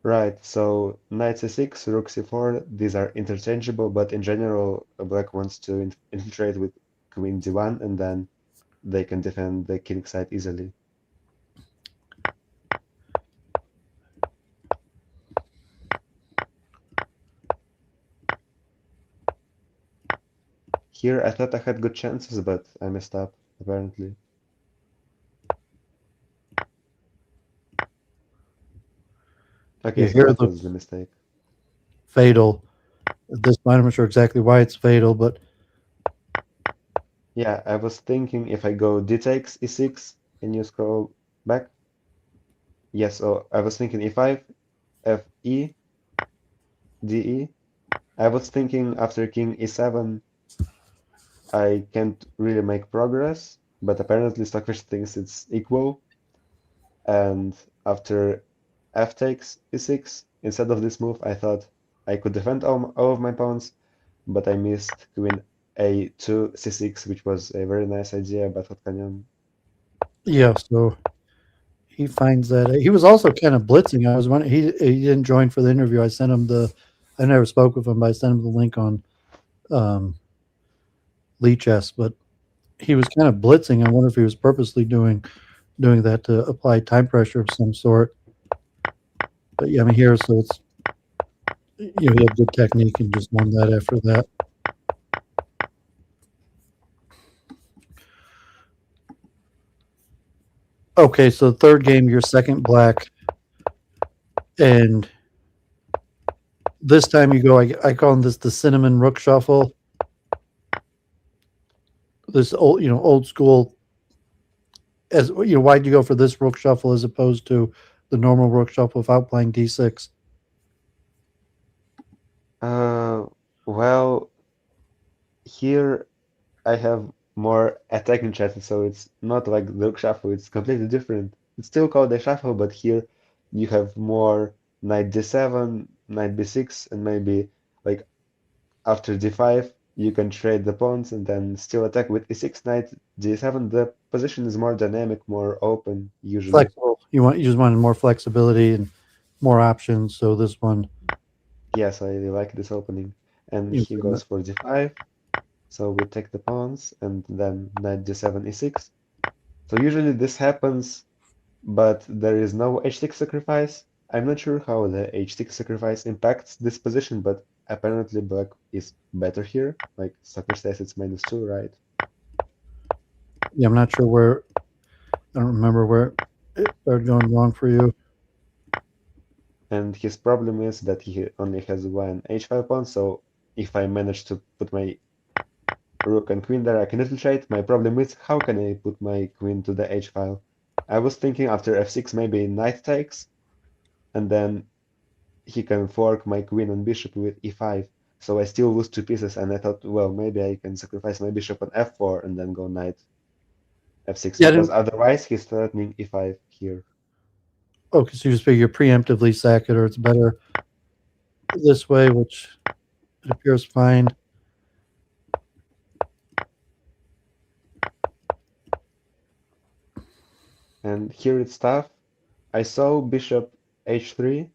Speaker 2: Right, so knight c6, rook c4, these are interchangeable, but in general, black wants to infiltrate with queen d1, and then they can defend the king side easily. Here, I thought I had good chances, but I messed up, apparently. Okay,
Speaker 1: You
Speaker 2: so
Speaker 1: hear
Speaker 2: that
Speaker 1: the
Speaker 2: was the mistake.
Speaker 1: fatal. This time, I'm not sure exactly why it's fatal, but
Speaker 2: Yeah, I was thinking if I go d takes e6, can you scroll back? Yes, so I was thinking e5, fe, de. I was thinking after king e7, I can't really make progress, but apparently Stockfish thinks it's equal. And after f takes e6, instead of this move, I thought I could defend all of my pawns, but I missed queen a2 c6, which was a very nice idea, but hod-konem.
Speaker 1: yeah, so he finds that he was also kind of blitzing. I was wondering, he didn't join for the interview. I never spoke with him, but I sent him the link on Lee Chess, but he was kind of blitzing. I wonder if he was purposely doing that to apply time pressure of some sort. But yeah, I mean here, so it's he had good technique and just won that after that. Okay, so the third game, your second black, and this time you go. I call this the cinnamon rook shuffle. This old school. As why'd you go for this rook shuffle as opposed to the normal rook shuffle without playing d6?
Speaker 2: Uh, well, here I have more attacking chances, so it's not like the rook shuffle, it's completely different. It's still called a shuffle, but here you have more knight d7, knight b6, and maybe like after d5 you can trade the pawns and then still attack with e6, knight d7. The position is more dynamic, more open usually.
Speaker 1: Flexible. You just wanted more flexibility and more options. So this one,
Speaker 2: Yes, I really like this opening. And
Speaker 1: you
Speaker 2: he
Speaker 1: know,
Speaker 2: goes for d5, so we take the pawns and then knight d7, e6. So usually this happens, but there is no h6 sacrifice. I'm not sure how the h6 sacrifice impacts this position, but apparently black is better here. Like Soccer says it's -2, right?
Speaker 1: yeah, I'm not sure where. I don't remember where it started going wrong for you.
Speaker 2: And his problem is that he only has one h5 pawn, so if I manage to put my rook and queen there, I can infiltrate. My problem is how can I put my queen to the h file? I was thinking after f6 maybe knight takes, and then he can fork my queen and bishop with e5. So I still lose two pieces, and I thought, well, maybe I can sacrifice my bishop on f4 and then go knight f6,
Speaker 1: Yeah, I
Speaker 2: because
Speaker 1: didn't.
Speaker 2: otherwise he's threatening e5 here.
Speaker 1: Okay, so you just figure preemptively sack it, or it's better this way, which it appears fine.
Speaker 2: And here it's tough. I saw bishop h3,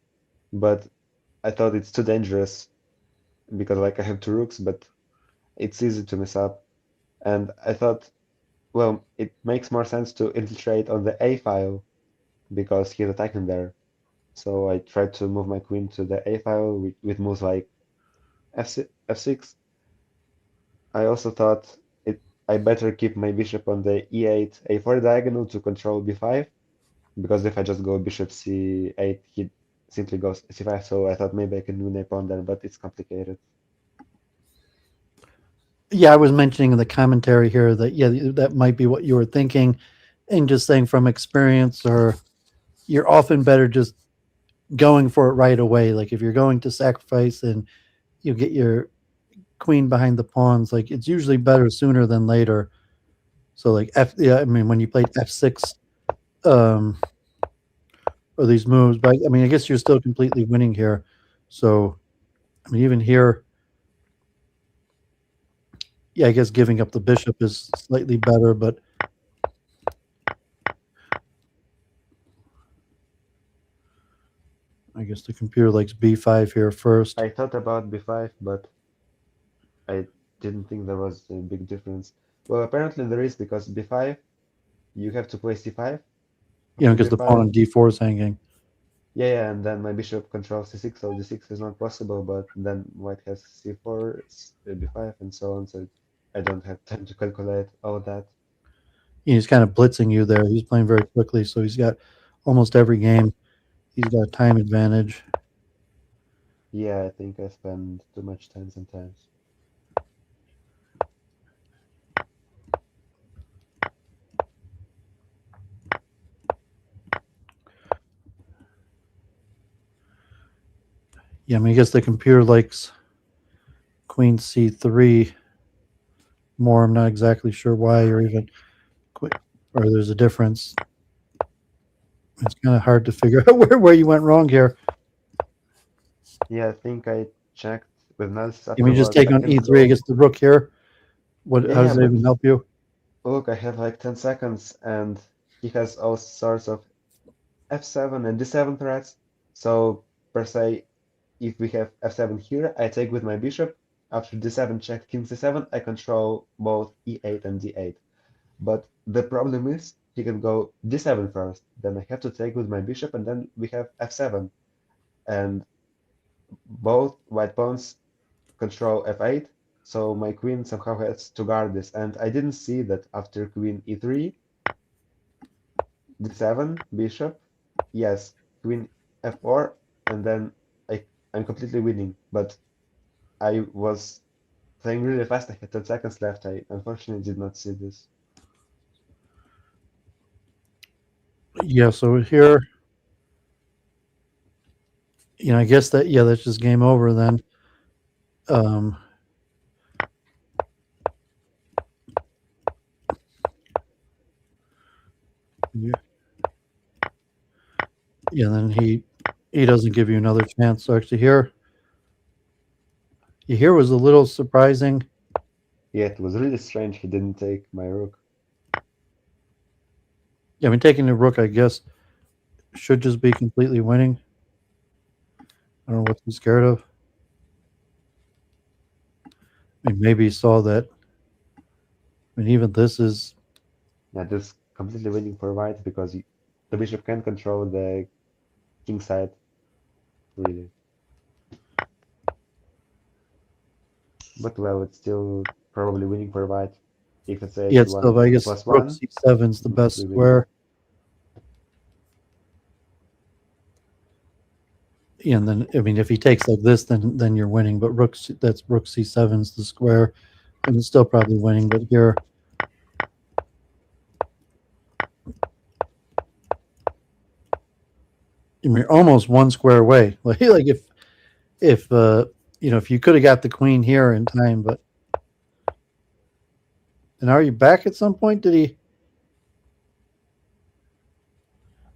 Speaker 2: but I thought it's too dangerous. because like I have two rooks, but it's easy to mess up. And I thought, well, it makes more sense to infiltrate on the A file because he's attacking there. So I tried to move my queen to the A file with moves like F6. I also thought I better keep my bishop on the E8 A4 diagonal to control B5 because if I just go bishop C8, he simply goes C5. So I thought maybe I can win a pawn there, but it's complicated.
Speaker 1: Yeah, I was mentioning in the commentary here that that might be what you were thinking, and just saying from experience, or you're often better just going for it right away. Like if you're going to sacrifice and you get your queen behind the pawns, like it's usually better sooner than later. So like I mean when you played F6 um or these moves, but I mean I guess you're still completely winning here. So I mean even here, yeah, I guess giving up the bishop is slightly better, but I guess the computer likes B5 here first.
Speaker 2: I thought about B5, but I didn't think there was a big difference. Well, apparently there is because B5, you have to play C5
Speaker 1: You know,
Speaker 2: after
Speaker 1: because the pawn
Speaker 2: B5.
Speaker 1: on D4 is hanging.
Speaker 2: Yeah, yeah, and then my bishop controls C6, so D6 is not possible, but then white has C4, B5, and so on, so I don't have time to calculate all that.
Speaker 1: He's kind of blitzing you there. He's playing very quickly, so he's got almost every game. He's got a time advantage.
Speaker 2: Yeah, I think I spend too much time sometimes.
Speaker 1: Yeah, I mean, I guess the computer likes Queen C3 more. I'm not exactly sure why, or even or there's a difference. It's kind of hard to figure out where you went wrong here.
Speaker 2: Yeah, I think I checked with analysis
Speaker 1: Can we just
Speaker 2: afterwards.
Speaker 1: take
Speaker 2: I
Speaker 1: on
Speaker 2: can
Speaker 1: E3
Speaker 2: go.
Speaker 1: against the rook here? What?
Speaker 2: Yeah,
Speaker 1: How
Speaker 2: yeah,
Speaker 1: does that
Speaker 2: but
Speaker 1: even help you?
Speaker 2: look, I have like 10 seconds, and he has all sorts of F7 and D7 threats. So, per se, if we have F7 here, I take with my bishop. After D7 check King C7, I control both E8 and D8. But the problem is he can go D7 first. Then I have to take with my bishop, and then we have F7. And both white pawns control F8, so my queen somehow has to guard this. And I didn't see that after queen E3, D7, bishop, yes, queen F4, and then I'm completely winning. But I was playing really fast. I had 10 seconds left. I unfortunately did not see this.
Speaker 1: Yeah. So here, I guess that's just game over then. Um, yeah. Yeah. Then he doesn't give you another chance. So actually, here was a little surprising.
Speaker 2: Yeah, it was really strange he didn't take my rook.
Speaker 1: Yeah, I mean, taking the rook, I guess, should just be completely winning. I don't know what he's scared of. I mean, maybe he saw that. I mean, even this is.
Speaker 2: Yeah, this completely winning for white because the bishop can control the king side, really. But well, it's still probably winning for white. If it's
Speaker 1: Yeah,
Speaker 2: a
Speaker 1: it's
Speaker 2: one
Speaker 1: still, I guess,
Speaker 2: plus
Speaker 1: rook
Speaker 2: one,
Speaker 1: c7 is the best
Speaker 2: we win.
Speaker 1: square. Yeah, and then, I mean, if he takes like this, then you're winning. But that's rook c7 is the square, and it's still probably winning. But here, I mean, almost one square away. Like if if you could have got the queen here in time, but and are you back at some point? Did he?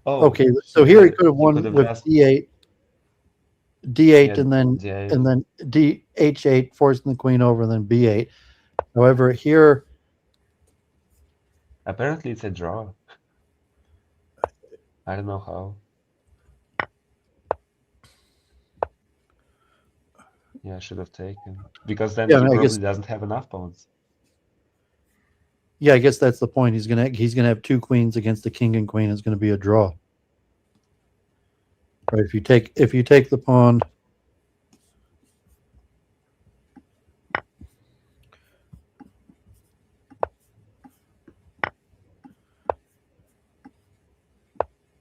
Speaker 2: Oh,
Speaker 1: Okay, so
Speaker 2: so
Speaker 1: here he
Speaker 2: the
Speaker 1: could have
Speaker 2: he could
Speaker 1: won
Speaker 2: have
Speaker 1: with
Speaker 2: just
Speaker 1: d8,
Speaker 2: yeah
Speaker 1: and then
Speaker 2: the
Speaker 1: and then d h8, forcing the queen over, and then b8. However, here,
Speaker 2: apparently it's a draw. I don't know how. Yeah, I should have taken. Because then
Speaker 1: Yeah,
Speaker 2: he
Speaker 1: I
Speaker 2: probably
Speaker 1: guess.
Speaker 2: doesn't have enough pawns.
Speaker 1: Yeah, I guess that's the point. He's gonna have two queens against the king and queen. It's gonna be a draw. Right? If you take the pawn.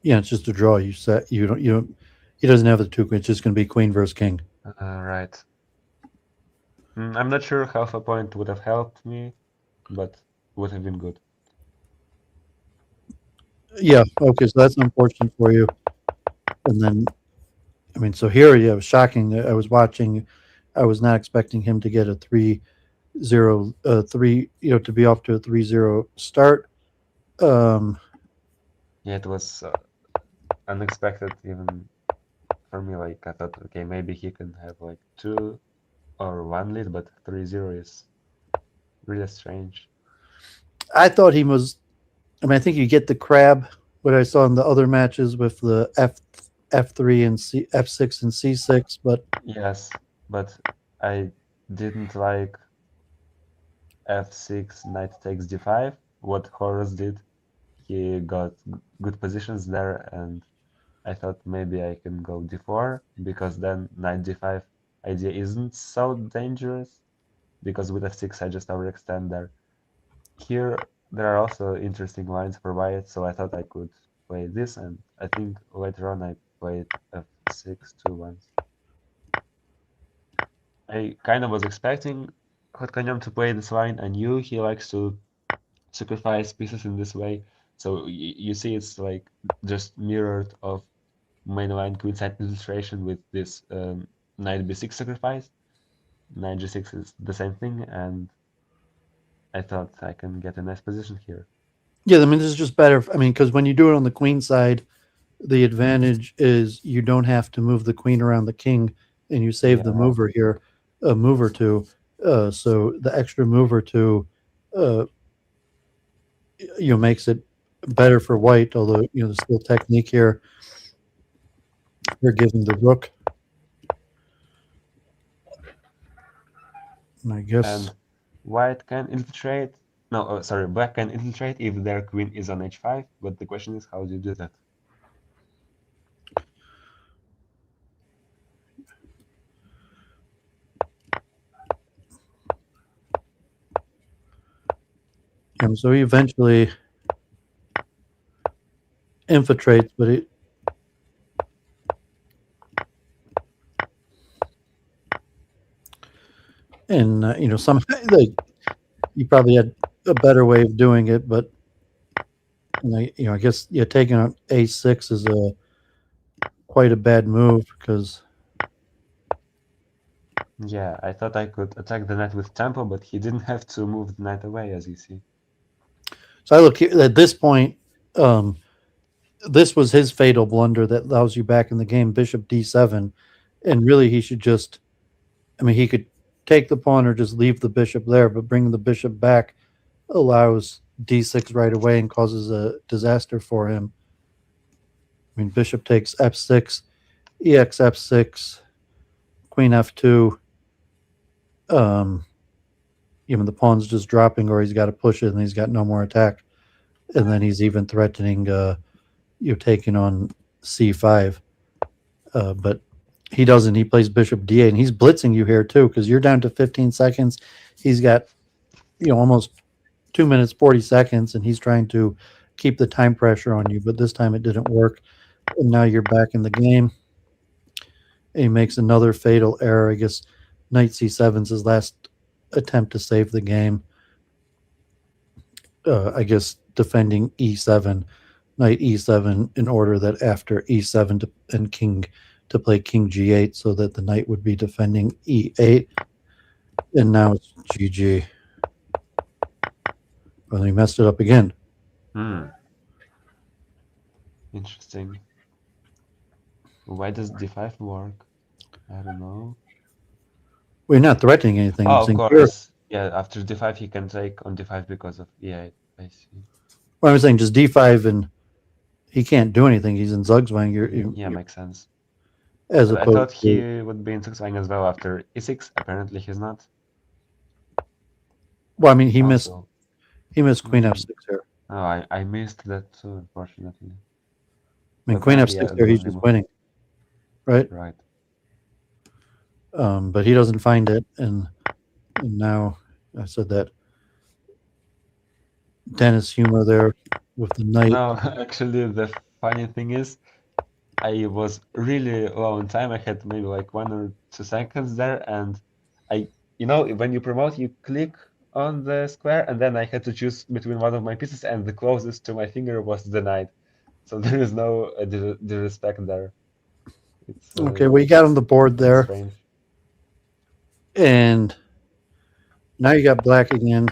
Speaker 1: Yeah, it's just a draw. You set. You don't. He doesn't have the two queens. It's just gonna be queen versus king.
Speaker 2: Right. I'm not sure half a point would have helped me, but would have been good.
Speaker 1: Yeah. Okay. So that's unfortunate for you. And then, I mean, so here, yeah, it was shocking. I was watching. I was not expecting him to get a 3-0, 3. To be off to a 3-0 start.
Speaker 2: Yeah, it was unexpected even for me. Like I thought, okay, maybe he can have like 2 or 1 lead, but 3-0 is really strange.
Speaker 1: I thought he was. I mean, I think you get the crab. What I saw in the other matches with the F3 and F6 and C6, but
Speaker 2: Yes, but I didn't like F6, knight takes D5. What Horus did, he got good positions there, and I thought maybe I can go D4 because then knight D5 idea isn't so dangerous because with F6 I just overextend there. Here there are also interesting lines provided, so I thought I could play this, and I think later on I played F6 2 once. I kind of was expecting hod-konem to play this line. I knew he likes to sacrifice pieces in this way. So you see it's like just mirrored of main line queenside illustration with this knight b6 sacrifice. Knight g6 is the same thing, and I thought I can get a nice position here.
Speaker 1: yeah, I mean, this is just better. I mean, because when you do it on the queen side, the advantage is you don't have to move the queen around the king, and you save the
Speaker 2: Yeah.
Speaker 1: mover here, a move or two. So the extra move or two, makes it better for white. Although there's still technique here. You're giving the rook, and I guess.
Speaker 2: And white can infiltrate. No, sorry, black can infiltrate if their queen is on h5, but the question is how do you do that?
Speaker 1: And so he eventually infiltrates, but it. And some like you probably had a better way of doing it, but I guess taking on a6 is quite a bad move because
Speaker 2: Yeah, I thought I could attack the knight with tempo, but he didn't have to move the knight away, as you see.
Speaker 1: so I look here, at this point. This was his fatal blunder that allows you back in the game, bishop d7, and really he should just. I mean, he could take the pawn or just leave the bishop there, but bringing the bishop back allows d6 right away and causes a disaster for him. I mean, bishop takes f6, ex f6, queen f2. The pawn's just dropping, or he's got to push it, and he's got no more attack. And then he's even threatening you're taking on c5. But he doesn't. He plays bishop d8, and he's blitzing you here too because you're down to 15 seconds. He's got almost 2 minutes 40 seconds, and he's trying to keep the time pressure on you. But this time it didn't work, and now you're back in the game. And he makes another fatal error. I guess knight c7 is his last attempt to save the game. I guess defending e7, knight e7, in order that after e7 and king to play king g8, so that the knight would be defending e8. And now it's GG. Well, he messed it up again.
Speaker 2: Interesting. Why does d5 work? I don't know.
Speaker 1: We're not threatening anything.
Speaker 2: Oh,
Speaker 1: I'm
Speaker 2: of
Speaker 1: saying
Speaker 2: course. Yeah, after d5 he can take on d5 because of e8. I see.
Speaker 1: Well, I'm saying just d5, and he can't do anything. He's in Zugzwang.
Speaker 2: Yeah, makes sense.
Speaker 1: as
Speaker 2: But I thought
Speaker 1: opposed to.
Speaker 2: he would be in 6-line as well after e6. Apparently he's not.
Speaker 1: Well, I mean, he missed
Speaker 2: Also,
Speaker 1: queen
Speaker 2: mm,
Speaker 1: f6 here.
Speaker 2: oh, I missed that too, unfortunately.
Speaker 1: I mean,
Speaker 2: But
Speaker 1: queen
Speaker 2: now,
Speaker 1: f6
Speaker 2: yeah,
Speaker 1: there,
Speaker 2: the
Speaker 1: he's
Speaker 2: only
Speaker 1: just
Speaker 2: move.
Speaker 1: winning, right?
Speaker 2: Right.
Speaker 1: But he doesn't find it, and now I said that Dennis humor there with the knight.
Speaker 2: No, actually, the funny thing is, I was really low on time. I had maybe like 1 or 2 seconds there, and when you promote, you click on the square, and then I had to choose between one of my pieces, and the closest to my finger was the knight. So there is no disrespect there. It's
Speaker 1: Okay, well, you got on the board
Speaker 2: kind of
Speaker 1: there,
Speaker 2: strange.
Speaker 1: and now you got black again.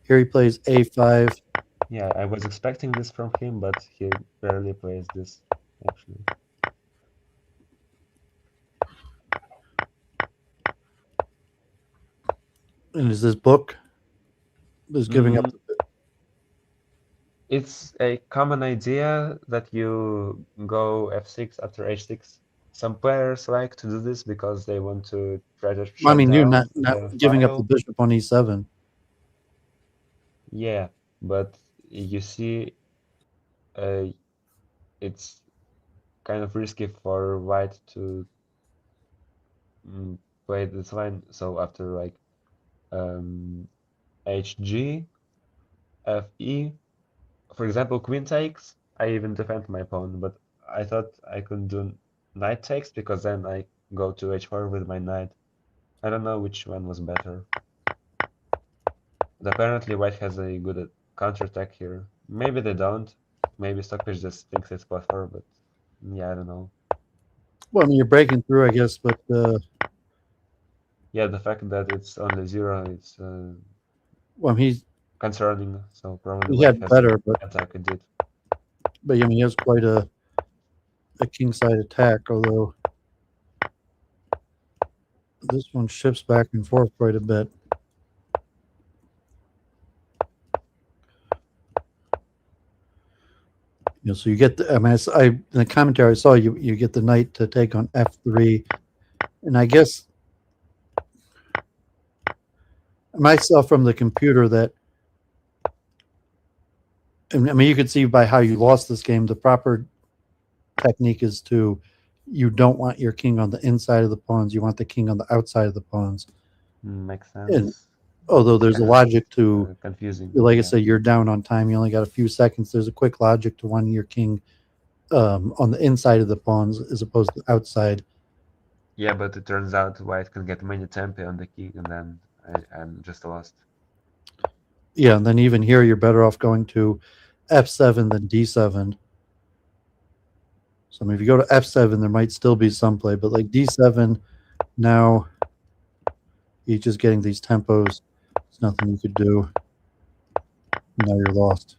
Speaker 1: Here he plays a5.
Speaker 2: Yeah, I was expecting this from him, but he barely plays this, actually.
Speaker 1: And is this book is giving up?
Speaker 2: It's a common idea that you go f6 after h6. Some players like to do this because they want to try to
Speaker 1: I
Speaker 2: shut
Speaker 1: mean, you're
Speaker 2: down
Speaker 1: not
Speaker 2: the
Speaker 1: giving up the
Speaker 2: file.
Speaker 1: bishop on e7.
Speaker 2: Yeah, but you see, uh, it's kind of risky for white to play this line. So after like hg, fe, for example, queen takes, I even defend my pawn, but I thought I could do knight takes because then I go to h4 with my knight. I don't know which one was better. But apparently white has a good counterattack here. Maybe they don't. Maybe Stockfish just thinks it's +4, but yeah, I don't know.
Speaker 1: Well, I mean, you're breaking through, I guess, but
Speaker 2: Yeah, the fact that it's only 0, it's
Speaker 1: well, he's
Speaker 2: concerning. So probably
Speaker 1: he
Speaker 2: white
Speaker 1: had
Speaker 2: has
Speaker 1: better,
Speaker 2: an attack indeed.
Speaker 1: but I mean, he has quite a king side attack. Although this one shifts back and forth quite a bit. So you get the, I mean, in the commentary I saw you get the knight to take on f3, and I guess myself from the computer that, I mean, you could see by how you lost this game, the proper technique is you don't want your king on the inside of the pawns, you want the king on the outside of the pawns.
Speaker 2: Makes sense.
Speaker 1: And although there's a logic to,
Speaker 2: confusing.
Speaker 1: like I said, you're down on time, you only got a few seconds. There's a quick logic to wanting your king on the inside of the pawns as opposed to outside.
Speaker 2: Yeah, but it turns out white can get many tempi on the king, and then I'm just lost.
Speaker 1: Yeah, and then even here, you're better off going to f7 than d7. So I mean, if you go to f7, there might still be some play, but like d7, now you're just getting these tempos. There's nothing you could do. Now you're lost.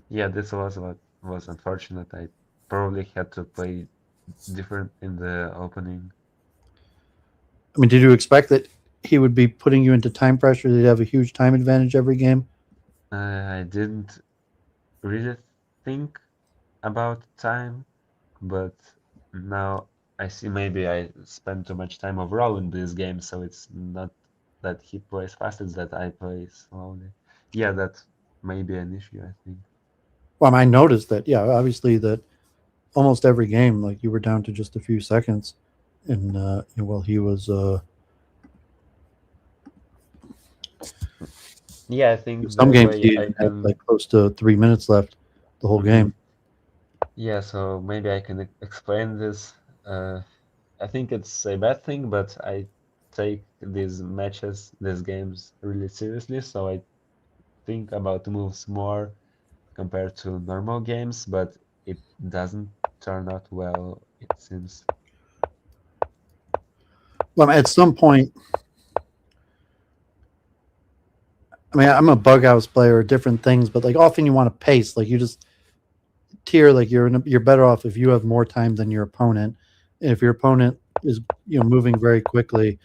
Speaker 2: Yeah, this was what was unfortunate. I probably had to play different in the opening.
Speaker 1: I mean, did you expect that he would be putting you into time pressure? Did he have a huge time advantage every game?
Speaker 2: I didn't really think about time, but now I see maybe I spend too much time overall in this game, so it's not that he plays fast, it's that I play slowly. Yeah, that may be an issue, I think.
Speaker 1: Well, I noticed that. Yeah, obviously that almost every game, like you were down to just a few seconds, and well, he was.
Speaker 2: Yeah, I think
Speaker 1: Some
Speaker 2: the
Speaker 1: games
Speaker 2: way
Speaker 1: he
Speaker 2: I
Speaker 1: had
Speaker 2: can.
Speaker 1: like close to 3 minutes left, the whole game.
Speaker 2: Yeah, so maybe I can explain this. I think it's a bad thing, but I take these matches, these games really seriously, so I think about moves more compared to normal games, but it doesn't turn out well, it seems.
Speaker 1: Well, at some point, I mean, I'm a bug house player, different things, but like often you want to pace. Like you just tier, like you're better off if you have more time than your opponent. And if your opponent is moving very quickly,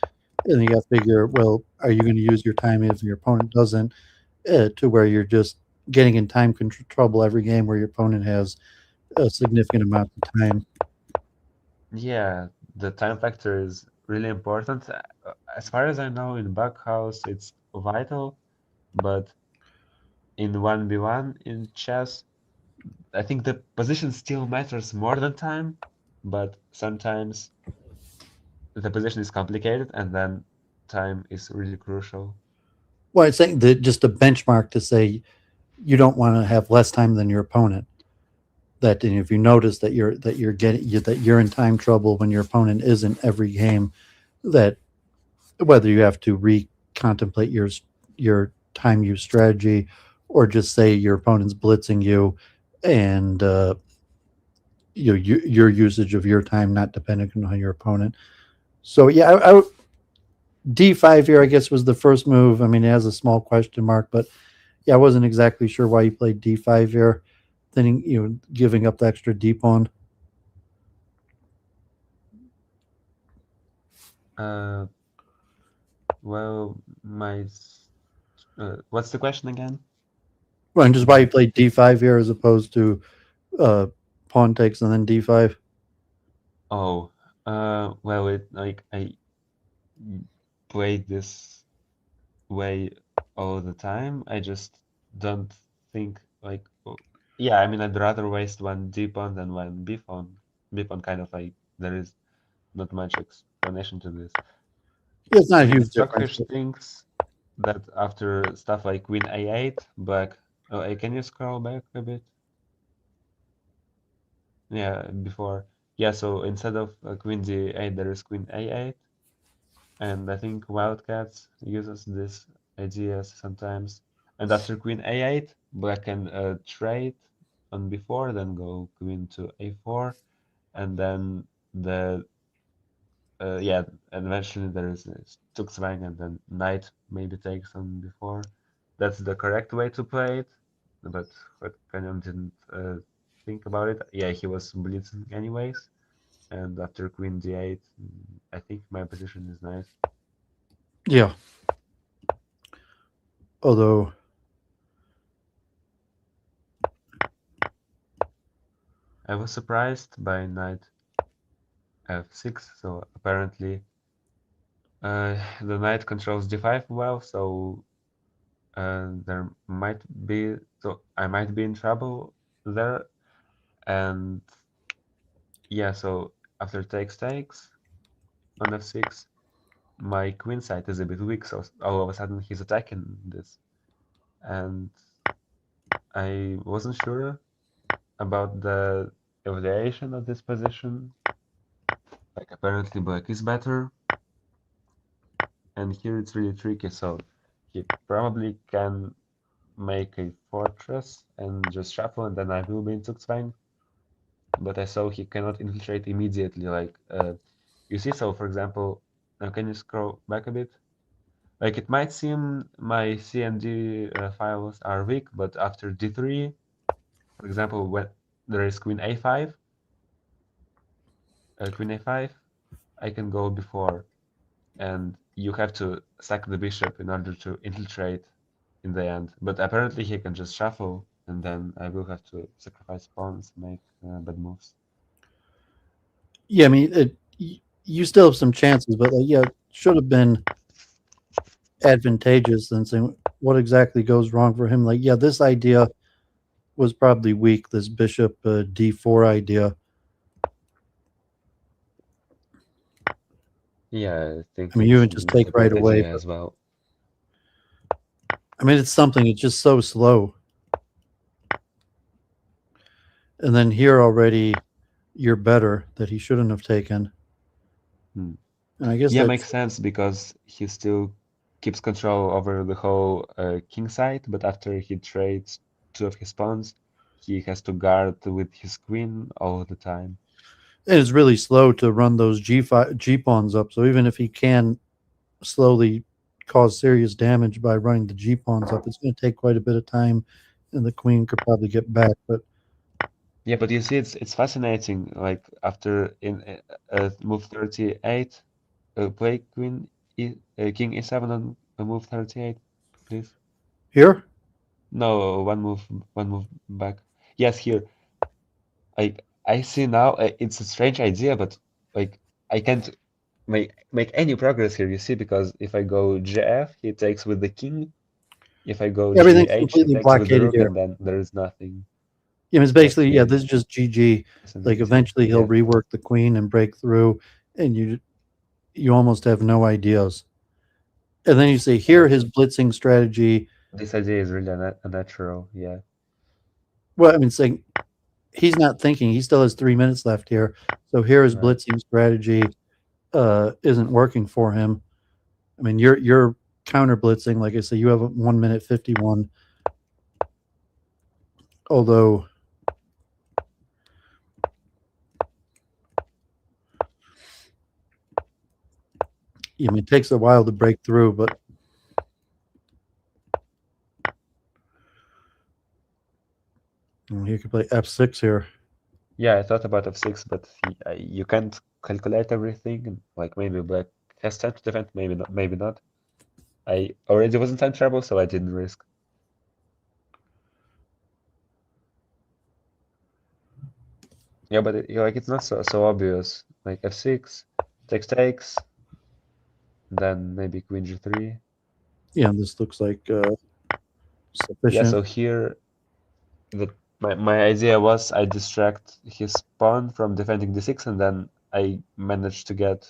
Speaker 1: and you got to figure, well, are you going to use your time if your opponent doesn't? To where you're just getting in time trouble every game where your opponent has a significant amount of time.
Speaker 2: Yeah, the time factor is really important. As far as I know, in Backhouse it's vital, but in 1v1 in chess, I think the position still matters more than time, but sometimes the position is complicated and then time is really crucial.
Speaker 1: Well, I think that just a benchmark to say you don't want to have less time than your opponent. That if you notice that you're in time trouble when your opponent isn't every game, that whether you have to recontemplate your time use strategy, or just say your opponent's blitzing you, and your usage of your time not dependent on your opponent. So yeah, D5 here I guess was the first move. I mean, it has a small question mark, but yeah, I wasn't exactly sure why you played D5 here. Then giving up the extra D pawn.
Speaker 2: Uh, well, what's the question again?
Speaker 1: Well, and just why you played D5 here as opposed to uh, pawn takes and then D5.
Speaker 2: Oh, well, I played this way all the time. I just don't think yeah, I mean, I'd rather waste one D pawn than one B pawn. B pawn kind of there is not much explanation to this.
Speaker 1: It's not
Speaker 2: I
Speaker 1: a
Speaker 2: mean,
Speaker 1: huge difference.
Speaker 2: Stockfish thinks that after stuff like Queen A8, black. Oh, can you scroll back a bit? Yeah, before. Yeah, so instead of Queen D8, there is Queen A8. And I think Wildcats uses this idea sometimes. And after Queen A8, black can trade on B4, then go Queen to A4, and then the yeah, and eventually there is Zugzwang, and then Knight maybe takes on B4. That's the correct way to play it, but Kenyon didn't think about it. Yeah, he was blitzing anyways, and after Queen D8, I think my position is nice.
Speaker 1: Yeah. Although
Speaker 2: I was surprised by Knight F6, so apparently the Knight controls D5 well, so there might be, so I might be in trouble there. And yeah, so after takes on F6, my queen side is a bit weak, so all of a sudden he's attacking this. And I wasn't sure about the evaluation of this position. Like apparently black is better. And here it's really tricky, so he probably can make a fortress and just shuffle, and then I will be in Zugzwang. But I saw he cannot infiltrate immediately. Like you see, so for example, now can you scroll back a bit? Like it might seem my CND files are weak, but after D3, for example, when there is Queen A5, I can go before, and you have to sack the bishop in order to infiltrate in the end. But apparently he can just shuffle, and then I will have to sacrifice pawns, make bad moves.
Speaker 1: yeah, I mean, you still have some chances, but yeah, it should have been advantageous than saying what exactly goes wrong for him. Like, yeah, this idea was probably weak. This bishop D4 idea.
Speaker 2: Yeah, I think
Speaker 1: I mean, you
Speaker 2: it's
Speaker 1: would just take
Speaker 2: not a
Speaker 1: right
Speaker 2: great
Speaker 1: away.
Speaker 2: idea
Speaker 1: But,
Speaker 2: as well.
Speaker 1: I mean, it's something. It's just so slow. And then here already, you're better that he shouldn't have taken.
Speaker 2: Hmm.
Speaker 1: And I guess
Speaker 2: Yeah,
Speaker 1: that's
Speaker 2: makes sense because he still keeps control over the whole king side, but after he trades two of his pawns, he has to guard with his queen all the time.
Speaker 1: it's really slow to run those G pawns up. So even if he can slowly cause serious damage by running the G pawns up, it's going to take quite a bit of time, and the queen could probably get back. But
Speaker 2: Yeah, but you see, it's fascinating. Like after in move 38, play king e7 on move 38, please.
Speaker 1: here,
Speaker 2: No, one move back. Yes, here. I see now. It's a strange idea, but like I can't make any progress here, you see, because if I go gf, he takes with the king. If I go
Speaker 1: Everything's
Speaker 2: gh, he
Speaker 1: completely
Speaker 2: takes with the
Speaker 1: blockaded
Speaker 2: rook,
Speaker 1: here.
Speaker 2: and then there is nothing.
Speaker 1: Yeah, it's
Speaker 2: Just
Speaker 1: basically,
Speaker 2: game,
Speaker 1: this is just GG.
Speaker 2: isn't
Speaker 1: Like
Speaker 2: it?
Speaker 1: eventually he'll
Speaker 2: Yeah.
Speaker 1: rework the queen and break through, and you almost have no ideas. And then you say here his blitzing strategy.
Speaker 2: This idea is really unnatural. Yeah.
Speaker 1: Well, I mean, saying he's not thinking. He still has 3 minutes left here. So here his
Speaker 2: Right.
Speaker 1: blitzing strategy isn't working for him. I mean, you're counter blitzing. Like I say, you have a 1 minute 51. Although I mean, it takes a while to break through, but he could play f6 here.
Speaker 2: Yeah, I thought about f6, but you can't calculate everything. And like maybe black has time to defend, maybe not. Maybe not. I already was in time trouble, so I didn't risk. Yeah, but like it's not so obvious. Like f6, takes, then maybe queen g3.
Speaker 1: Yeah, this looks like
Speaker 2: Yeah,
Speaker 1: sufficient.
Speaker 2: so here my idea was I distract his pawn from defending d6, and then I managed to get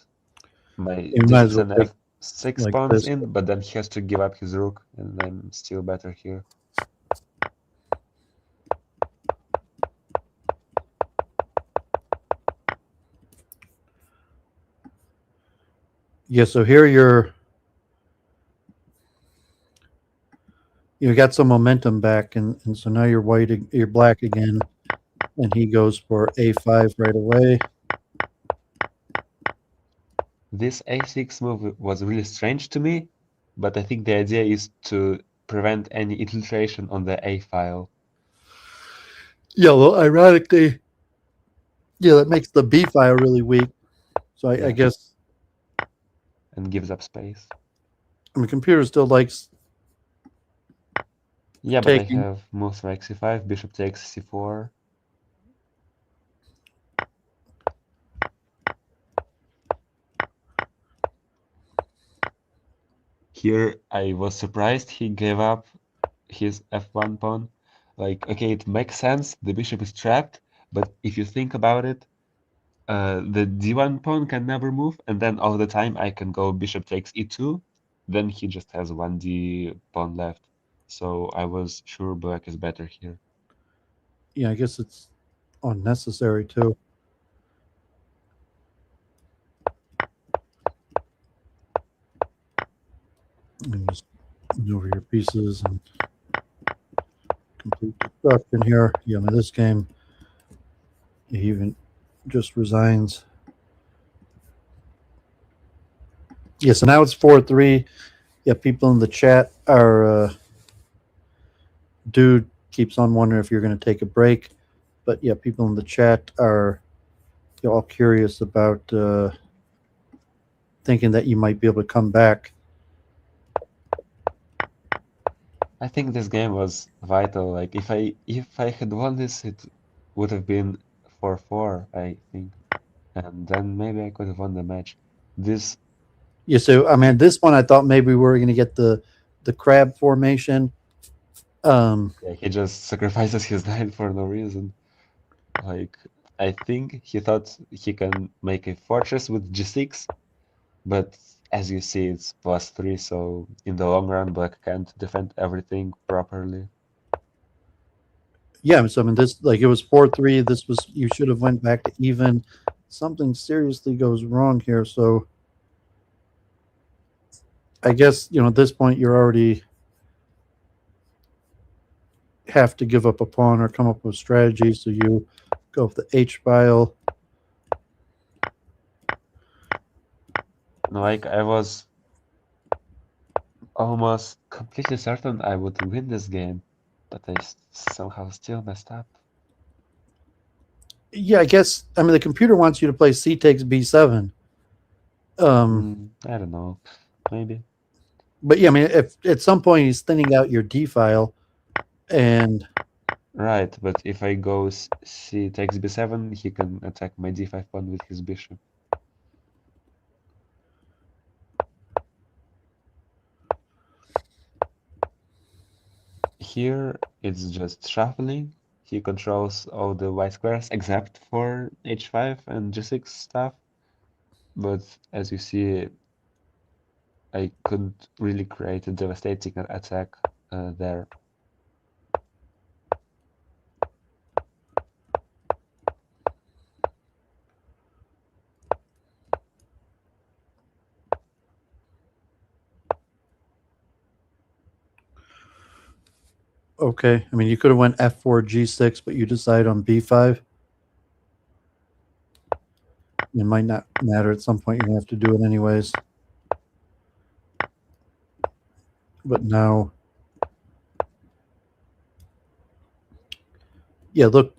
Speaker 2: my
Speaker 1: You might as
Speaker 2: d6
Speaker 1: well
Speaker 2: and
Speaker 1: take
Speaker 2: f6
Speaker 1: like
Speaker 2: pawns
Speaker 1: this.
Speaker 2: in, but then he has to give up his rook, and I'm still better here.
Speaker 1: Yeah, so here you got some momentum back, and so now you're black again, and he goes for a5 right away.
Speaker 2: This a6 move was really strange to me, but I think the idea is to prevent any infiltration on the a file.
Speaker 1: Yeah, well, ironically, yeah, that makes the b file really weak. So I
Speaker 2: Yeah.
Speaker 1: guess,
Speaker 2: And gives up space.
Speaker 1: I mean, computer still likes
Speaker 2: Yeah, but I
Speaker 1: taking.
Speaker 2: have moves like c5, bishop takes c4. Here I was surprised he gave up his f1 pawn. Like, okay, it makes sense, the bishop is trapped, but if you think about it, the d1 pawn can never move, and then all the time I can go bishop takes e2, then he just has 1d pawn left. So I was sure black is better here.
Speaker 1: Yeah, I guess it's unnecessary too. And just maneuver your pieces and complete destruction here. Yeah, I mean, this game, he even just resigns. Yeah, so now it's 4-3. Yeah, people in the chat are dude keeps on wondering if you're going to take a break, but yeah, people in the chat are all curious about thinking that you might be able to come back.
Speaker 2: I think this game was vital. Like if I had won this, it would have been 4-4, I think, and then maybe I could have won the match. This
Speaker 1: Yeah, so I mean, this one I thought maybe we were going to get the crab formation.
Speaker 2: yeah, he just sacrifices his knight for no reason. Like I think he thought he can make a fortress with g6, but as you see, it's +3, so in the long run, black can't defend everything properly.
Speaker 1: Yeah, so I mean, this, like, it was 4-3. This was, you should have went back to even. Something seriously goes wrong here. So I guess, at this point you're already have to give up a pawn or come up with strategy. So you go with the H file.
Speaker 2: Like I was almost completely certain I would win this game, but I somehow still messed up.
Speaker 1: Yeah, I guess, I mean, the computer wants you to play C takes B7.
Speaker 2: I don't know, maybe.
Speaker 1: But yeah, I mean, if at some point he's thinning out your D file, and
Speaker 2: Right, but if I go c takes b7, he can attack my d5 pawn with his bishop. here it's just shuffling. He controls all the white squares except for h5 and g6 stuff. But as you see, I couldn't really create a devastating attack there.
Speaker 1: Okay. I mean, you could have went f4, g6, but you decide on b5. It might not matter. At some point, you're going to have to do it anyways. But now, yeah, look.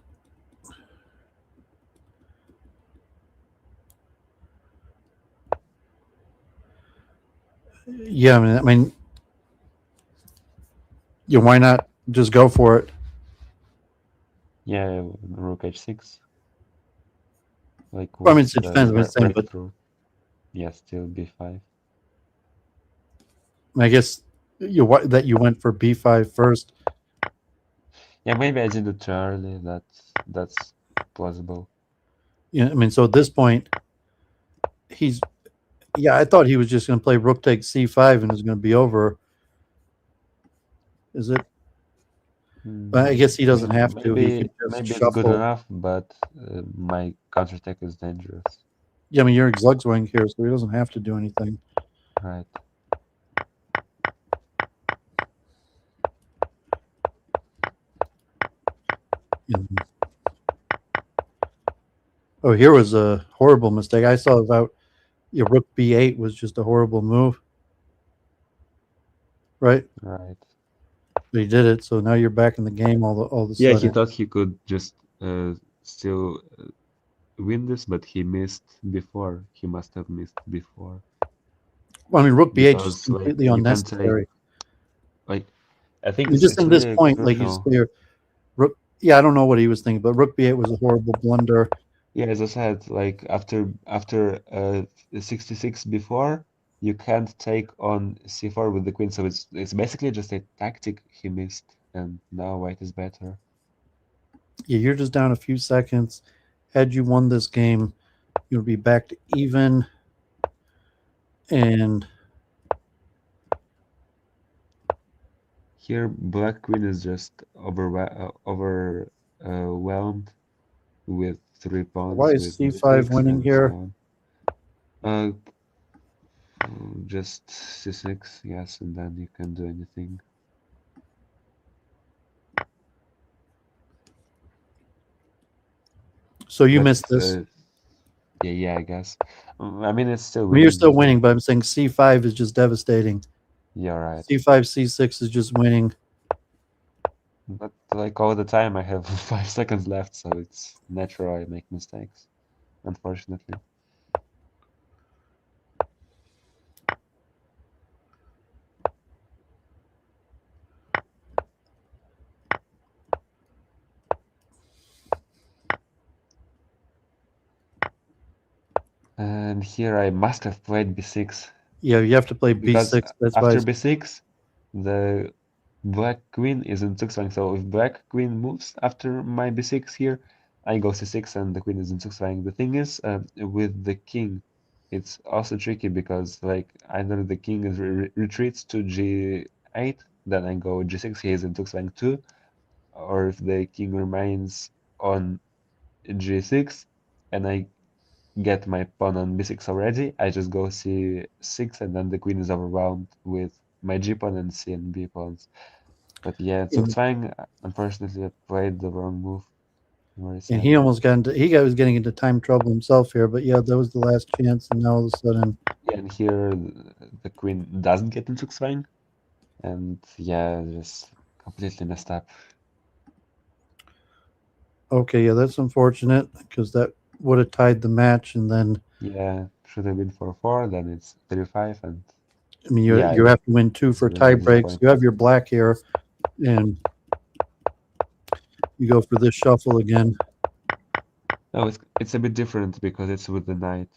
Speaker 1: Yeah, I mean, yeah, why not just go for it?
Speaker 2: Yeah, rook h6. Like,
Speaker 1: Well, I mean,
Speaker 2: what's
Speaker 1: it
Speaker 2: the
Speaker 1: depends on what saying, but
Speaker 2: breakthrough? Yeah, still b5.
Speaker 1: I guess that you went for b5 first.
Speaker 2: Yeah, maybe I did it too early. That's plausible.
Speaker 1: Yeah, I mean, so at this point, I thought he was just going to play rook takes c5 and it was going to be over. Is it? But I guess he doesn't have to. He could just
Speaker 2: Maybe it's good
Speaker 1: shuffle.
Speaker 2: enough, but my counterattack is dangerous.
Speaker 1: Yeah, I mean, you're Zugzwang here, so he doesn't have to do anything.
Speaker 2: Right.
Speaker 1: Mhm. Oh, here was a horrible mistake. I saw about rook b8 was just a horrible move. Right?
Speaker 2: Right.
Speaker 1: But he did it, so now you're back in the game all the
Speaker 2: Yeah,
Speaker 1: sudden.
Speaker 2: he thought he could just still win this, but he missed before. He must have missed before.
Speaker 1: Well, I mean, rook b8 is
Speaker 2: Because,
Speaker 1: completely
Speaker 2: like, you can say,
Speaker 1: unnecessary.
Speaker 2: like, I think
Speaker 1: You just
Speaker 2: it's
Speaker 1: think this
Speaker 2: really
Speaker 1: point, like you just
Speaker 2: crucial.
Speaker 1: clear rook. Yeah, I don't know what he was thinking, but rook b8 was a horrible blunder.
Speaker 2: Yeah, as I said, like after 66 before, you can't take on c4 with the queen, so it's basically just a tactic he missed, and now white is better.
Speaker 1: Yeah, you're just down a few seconds. Had you won this game, you'll be back to even. And
Speaker 2: Here, black queen is just overwhelmed with 3
Speaker 1: why
Speaker 2: pawns,
Speaker 1: is
Speaker 2: with
Speaker 1: c5
Speaker 2: b6
Speaker 1: winning
Speaker 2: and so
Speaker 1: here?
Speaker 2: on. Just c6, yes, and then you can do anything.
Speaker 1: So you
Speaker 2: But
Speaker 1: missed this.
Speaker 2: yeah, I guess. I mean, it's still
Speaker 1: I mean, you're
Speaker 2: winning.
Speaker 1: still winning, but I'm saying c5 is just devastating.
Speaker 2: Yeah, right.
Speaker 1: c5, c6 is just winning.
Speaker 2: But like all the time, I have 5 seconds left, so it's natural I make mistakes, unfortunately. And here I must have played b6.
Speaker 1: Yeah, you have to play
Speaker 2: Because
Speaker 1: b6. That's why.
Speaker 2: after b6, the black queen is in zugzwang. So if black queen moves after my b6 here, I go c6 and the queen is in zugzwang. The thing is, with the king, it's also tricky because like either the king is retreats to g8, then I go g6, he is in zugzwang too, or if the king remains on g6 and I get my pawn on b6 already, I just go c6 and then the queen is overwhelmed with my g pawn and c and b pawns. But yeah, Zugzwang, unfortunately, I played the wrong move. Very
Speaker 1: And
Speaker 2: sad.
Speaker 1: he almost got into. Was getting into time trouble himself here, but yeah, that was the last chance, and now all of a sudden.
Speaker 2: Yeah, and here the queen doesn't get into Zugzwang, and yeah, just completely messed up.
Speaker 1: Okay, yeah, that's unfortunate because that would have tied the match, and then
Speaker 2: Yeah, should have been 4-4, then it's 3-5, and
Speaker 1: I mean
Speaker 2: yeah,
Speaker 1: you have to win 2
Speaker 2: it's
Speaker 1: for
Speaker 2: really
Speaker 1: tie breaks. You
Speaker 2: disappointing.
Speaker 1: have your black here, and you go for this shuffle again.
Speaker 2: No, it's a bit different because it's with the knight.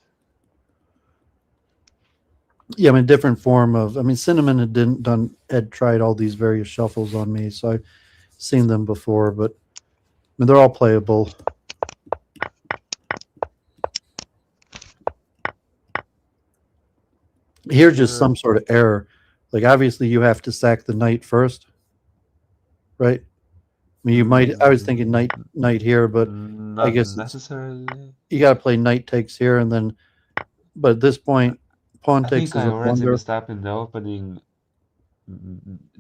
Speaker 1: Yeah, I mean, different form of. I mean, Cinnamon had tried all these various shuffles on me, so I've seen them before, but I mean, they're all playable. Here's just
Speaker 2: Sure.
Speaker 1: some sort of error. Like, obviously, you have to sack the knight first, right? I mean, you might. I was thinking knight here, but I
Speaker 2: Not
Speaker 1: guess
Speaker 2: necessarily.
Speaker 1: you got to play knight takes here, and then. But at this point, pawn
Speaker 2: I
Speaker 1: takes
Speaker 2: think
Speaker 1: is
Speaker 2: I
Speaker 1: a
Speaker 2: already
Speaker 1: blunder.
Speaker 2: messed up in the opening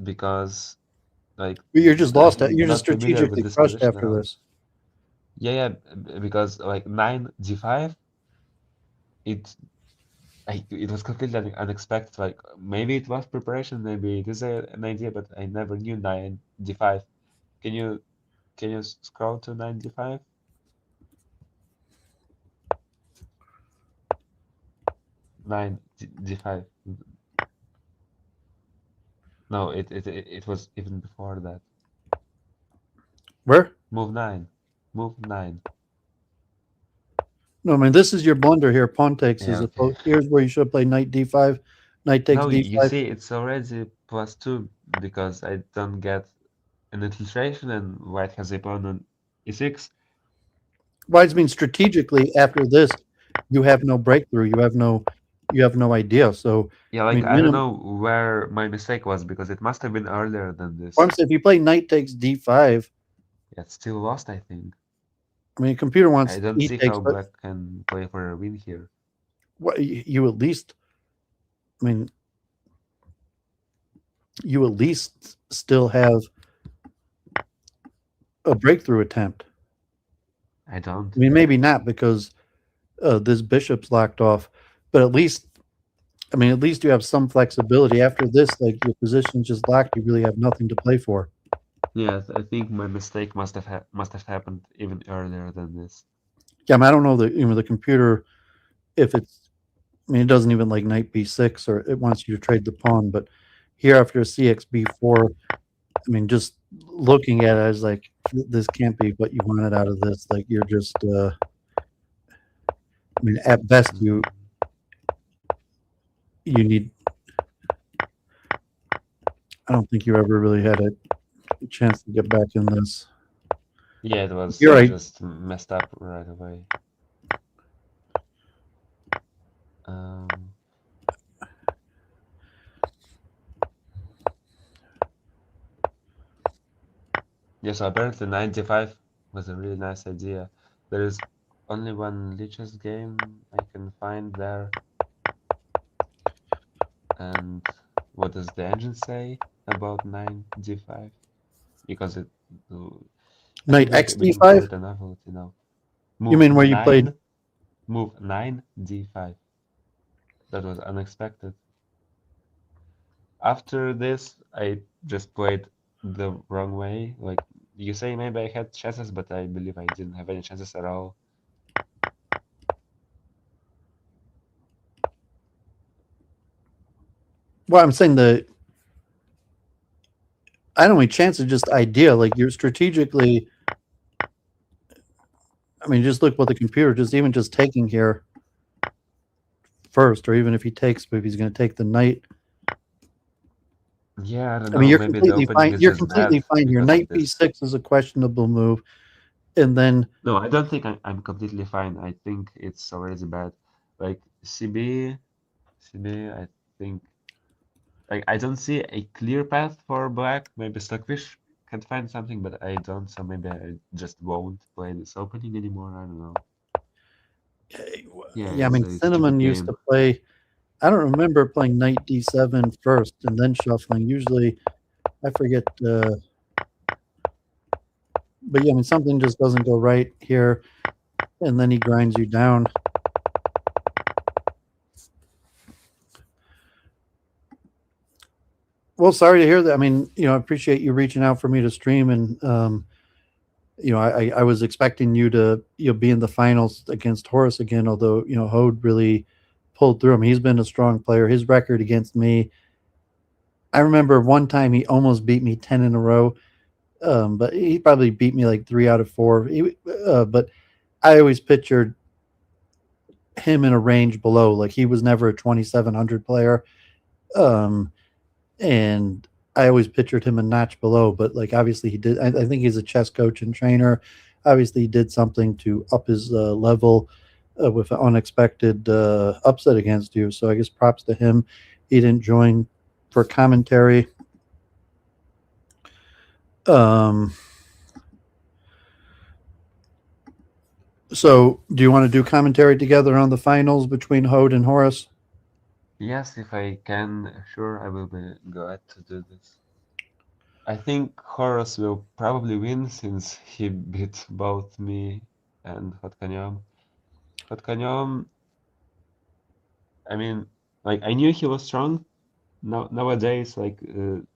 Speaker 2: because, like,
Speaker 1: You're just lost. You're just
Speaker 2: not familiar with
Speaker 1: strategically
Speaker 2: this
Speaker 1: crushed
Speaker 2: position at
Speaker 1: after
Speaker 2: all.
Speaker 1: this.
Speaker 2: Yeah, because like 9 d5, it it was completely unexpected. Like maybe it was preparation, maybe it is an idea, but I never knew 9 d5. Can you scroll to 9 d5? 9 d5. No, it was even before that.
Speaker 1: Where?
Speaker 2: Move 9. Move 9.
Speaker 1: No, I mean, this is your blunder here. Pawn takes
Speaker 2: Yeah,
Speaker 1: is
Speaker 2: okay.
Speaker 1: here's where you should play knight d5, knight takes
Speaker 2: No, you
Speaker 1: d5.
Speaker 2: see, it's already +2 because I don't get an infiltration and white has a pawn on e6.
Speaker 1: Wise means strategically after this, you have no breakthrough. You have no idea. So,
Speaker 2: Yeah,
Speaker 1: I
Speaker 2: like
Speaker 1: mean,
Speaker 2: I don't
Speaker 1: minimum.
Speaker 2: know where my mistake was because it must have been earlier than this.
Speaker 1: I'm saying if you play knight takes d5,
Speaker 2: Yeah, it's still lost, I think.
Speaker 1: I mean, computer
Speaker 2: I
Speaker 1: wants
Speaker 2: don't
Speaker 1: e
Speaker 2: see
Speaker 1: takes,
Speaker 2: how
Speaker 1: but
Speaker 2: black can play for a win here.
Speaker 1: what you at least, I mean, you at least still have a breakthrough attempt.
Speaker 2: I don't.
Speaker 1: I mean, maybe not because this bishop's locked off, but at least, I mean, at least you have some flexibility. After this, like your position's just locked, you really have nothing to play for.
Speaker 2: Yeah, I think my mistake must have happened even earlier than this.
Speaker 1: Yeah, I mean, I don't know the computer if it's. I mean, it doesn't even like knight b6 or it wants you to trade the pawn. But here after cx b4, I mean, just looking at it, I was like, this can't be what you wanted out of this. Like you're just. I mean, at best you need. I don't think you ever really had a chance to get back in this.
Speaker 2: Yeah, it was
Speaker 1: You're right.
Speaker 2: just messed up right away. Um, yeah, so apparently 95 was a really nice idea. There is only one Lichess game I can find there. And what does the engine say about 9 d5? Because I
Speaker 1: Knight
Speaker 2: think we can call
Speaker 1: xd5.
Speaker 2: it a novelty now.
Speaker 1: You mean where you played?
Speaker 2: Move 9 d5. That was unexpected. After this, I just played the wrong way. Like you say, maybe I had chances, but I believe I didn't have any chances at all.
Speaker 1: Well, I'm saying I don't mean chance is just idea. Like you're strategically. I mean, just look what the computer even just taking here first, or even if he takes, if he's going to take the knight.
Speaker 2: Yeah, I don't
Speaker 1: I mean,
Speaker 2: know.
Speaker 1: you're
Speaker 2: Maybe the
Speaker 1: completely
Speaker 2: opening
Speaker 1: fine.
Speaker 2: is
Speaker 1: You're
Speaker 2: just
Speaker 1: completely
Speaker 2: bad
Speaker 1: fine here.
Speaker 2: because of
Speaker 1: Knight
Speaker 2: this.
Speaker 1: b6 is a questionable move, and then
Speaker 2: No, I don't think I'm completely fine. I think it's already bad. Like CB, I think like I don't see a clear path for black. Maybe Stockfish can find something, but I don't. So maybe I just won't play this opening anymore. I don't know. Yeah,
Speaker 1: yeah, I mean,
Speaker 2: it's a stupid
Speaker 1: Cinnamon used
Speaker 2: game.
Speaker 1: to play. I don't remember playing knight d7 first and then shuffling. Usually, I forget. But yeah, I mean, something just doesn't go right here, and then he grinds you down. Well, sorry to hear that. I mean, I appreciate you reaching out for me to stream, and I was expecting you to be in the finals against Horace again. Although Hode really pulled through him. He's been a strong player. His record against me. I remember one time he almost beat me 10 in a row, but he probably beat me like 3 out of 4. But I always pictured him in a range below. Like he was never a 2,700 player. And I always pictured him a notch below, but like obviously he did. I think he's a chess coach and trainer. Obviously, he did something to up his level with an unexpected upset against you. So I guess props to him. He didn't join for commentary. So do you want to do commentary together on the finals between Hode and Horace?
Speaker 2: Yes, if I can, sure, I will be glad to do this. I think Horus will probably win since he beat both me and hod-konem. hod-konem, I mean, like I knew he was strong. Nowadays, like in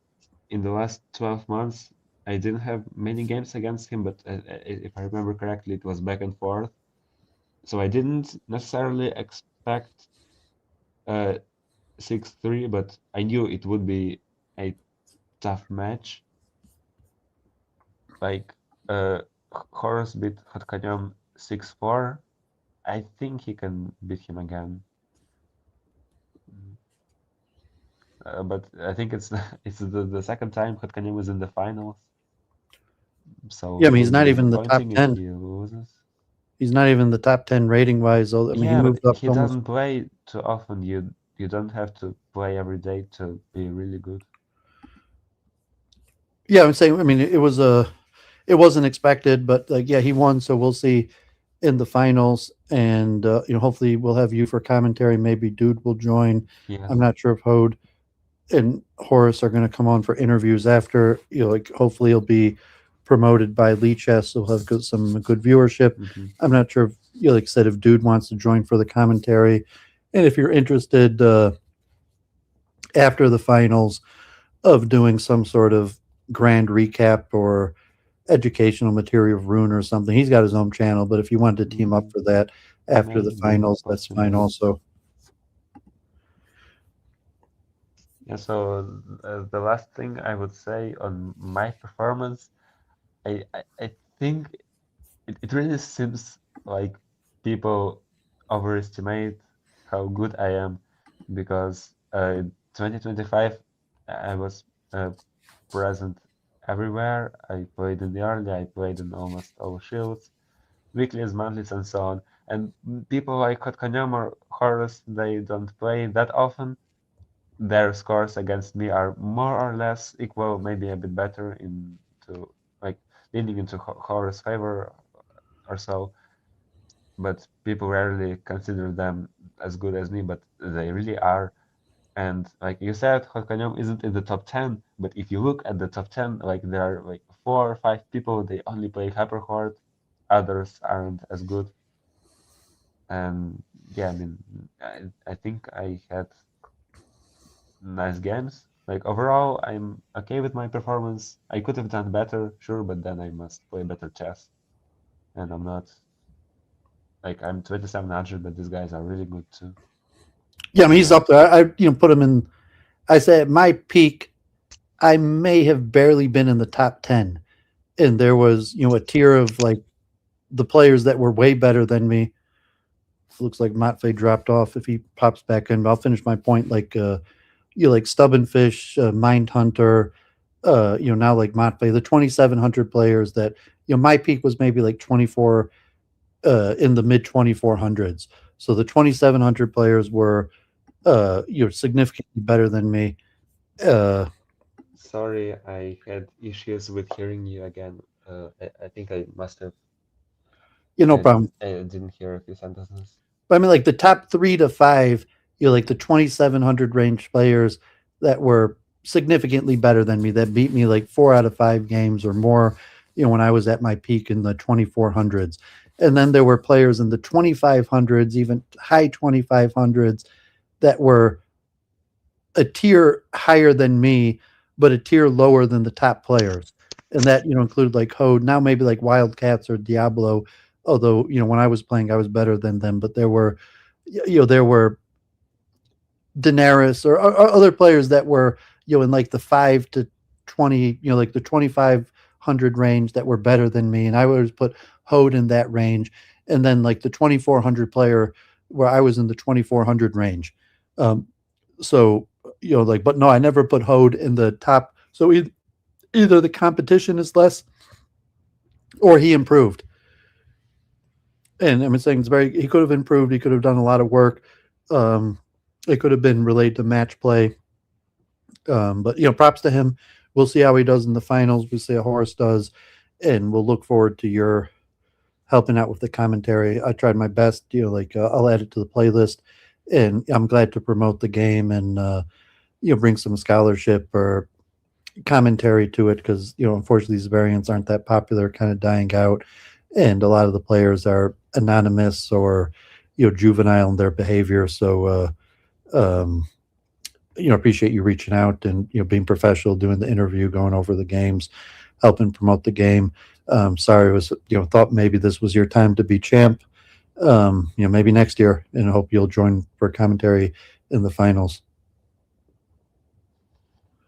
Speaker 2: the last 12 months, I didn't have many games against him, but if I remember correctly, it was back and forth. So I didn't necessarily expect 6-3, but I knew it would be a tough match. Like Horus beat hod-konem 6-4. I think he can beat him again. But I think it's the second time hod-konem was in the finals. So
Speaker 1: Yeah, I mean,
Speaker 2: it
Speaker 1: he's
Speaker 2: will
Speaker 1: not
Speaker 2: be
Speaker 1: even the top
Speaker 2: disappointing if
Speaker 1: 10.
Speaker 2: he loses.
Speaker 1: He's not even the top 10 rating wise. I mean, he
Speaker 2: Yeah, but
Speaker 1: moved up
Speaker 2: he
Speaker 1: almost.
Speaker 2: doesn't play too often. You don't have to play every day to be really good.
Speaker 1: Yeah, I'm saying. I mean, it wasn't expected, but like, yeah, he won. So we'll see in the finals, and hopefully we'll have you for commentary. Maybe Dude will join.
Speaker 2: Yes.
Speaker 1: I'm not sure if Hode and Horace are going to come on for interviews after. Like hopefully he'll be promoted by Lee Chess, so he'll have some good viewership.
Speaker 2: Mhm.
Speaker 1: I'm not sure if, like I said, if Dude wants to join for the commentary, and if you're interested after the finals of doing some sort of grand recap or educational material of Rune or something. He's got his own channel, but if you wanted to team up for that after the
Speaker 2: Maybe,
Speaker 1: finals, that's fine
Speaker 2: possibly.
Speaker 1: also.
Speaker 2: Yeah, so the last thing I would say on my performance, I think it really seems like people overestimate how good I am because 2025 I was present everywhere. I played in the early, I played in almost all shields, weeklies, monthlies, and so on. And people like hod-konem or Horus, they don't play that often. Their scores against me are more or less equal, maybe a bit better into like leaning into Horus' favor or so. But people rarely consider them as good as me, but they really are. And like you said, hod-konem isn't in the top 10, but if you look at the top 10, like there are like 4 or 5 people, they only play Hyper Horde, others aren't as good. And yeah, I mean, I think I had nice games. Like overall, I'm okay with my performance. I could have done better, sure, but then I must play better chess. And I'm not like I'm 2700, but these guys are really good too.
Speaker 1: Yeah, I mean, he's up there. I put him in. I say at my peak, I may have barely been in the top 10, and there was a tier of like the players that were way better than me. Looks like Matvei dropped off. If he pops back in, but I'll finish my point. Like like Stubborn Fish, Mind Hunter, now like Matvei, the 2,700 players that my peak was maybe like 24 in the mid 2400s. So the 2,700 players were significantly better than me.
Speaker 2: Sorry, I had issues with hearing you again. I think I must have.
Speaker 1: No problem.
Speaker 2: I didn't hear a few sentences.
Speaker 1: But I mean, like the top 3 to 5, like the 2,700 range players that were significantly better than me, that beat me like 4 out of 5 games or more, when I was at my peak in the 2,400s. And then there were players in the 2,500s, even high 2,500s, that were a tier higher than me, but a tier lower than the top players. And that, included like Hode, now maybe like Wildcats or Diablo. Although, when I was playing, I was better than them, but there were Daenerys or other players that were, in like the 5 to 20, like the 2,500 range that were better than me. And I would always put Hode in that range. And then like the 2,400 player where I was in the 2400 range. So, but no, I never put Hode in the top. So either the competition is less or he improved. And I'm saying he could have improved. He could have done a lot of work. It could have been related to match play. But props to him. We'll see how he does in the finals. We'll see how Horace does, and we'll look forward to your helping out with the commentary. I tried my best. I'll add it to the playlist, and I'm glad to promote the game and bring some scholarship or commentary to it because unfortunately these variants aren't that popular, kind of dying out, and a lot of the players are anonymous or juvenile in their behavior. So appreciate you reaching out and being professional, doing the interview, going over the games, helping promote the game. Sorry, it was thought maybe this was your time to be champ. Maybe next year, and I hope you'll join for commentary in the finals.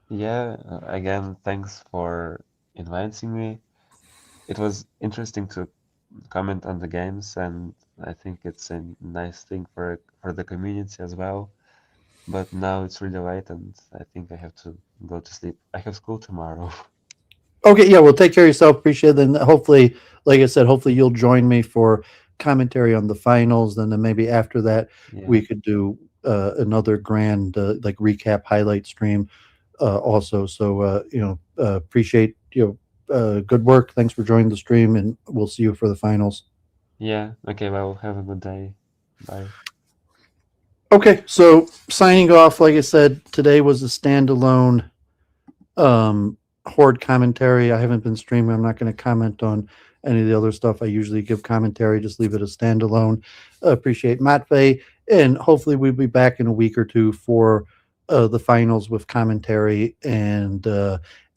Speaker 2: Yeah, again, thanks for inviting me. It was interesting to comment on the games, and I think it's a nice thing for the community as well. But now it's really late, and I think I have to go to sleep. I have school tomorrow.
Speaker 1: Okay, yeah, well, take care of yourself. Appreciate it. And hopefully, like I said, hopefully you'll join me for commentary on the finals. And then maybe after that,
Speaker 2: Yeah.
Speaker 1: we could do another grand recap highlight stream also. So, appreciate good work. Thanks for joining the stream, and we'll see you for the finals.
Speaker 2: Yeah. Okay. Well, have a good day. Bye.
Speaker 1: Okay, so signing off, like I said, today was a standalone Horde commentary. I haven't been streaming. I'm not going to comment on any of the other stuff. I usually give commentary, just leave it as standalone. Appreciate Matvei, and hopefully we'll be back in a week or two for the finals with commentary. And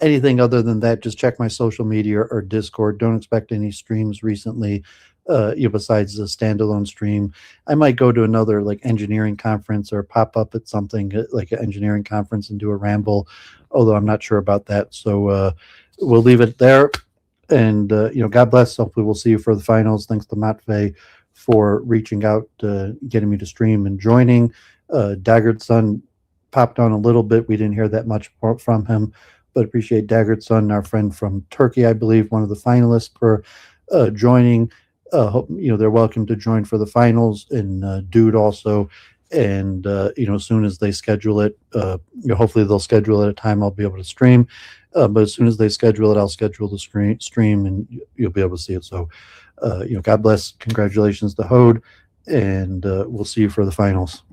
Speaker 1: anything other than that, just check my social media or Discord. Don't expect any streams recently. Besides the standalone stream, I might go to another engineering conference or pop up at something like an engineering conference and do a ramble, although I'm not sure about that. So we'll leave it there. And God bless. Hopefully we'll see you for the finals. Thanks to Matvei for reaching out, getting me to stream and joining. Daggered Sun popped on a little bit. We didn't hear that much from him, but appreciate Daggered Sun, our friend from Turkey, I believe, one of the finalists, for joining. They're welcome to join for the finals, and Dude also. And as soon as they schedule it, hopefully they'll schedule it at a time I'll be able to stream. But as soon as they schedule it, I'll schedule the stream, and you'll be able to see it. So, God bless. Congratulations to Hode, and we'll see you for the finals.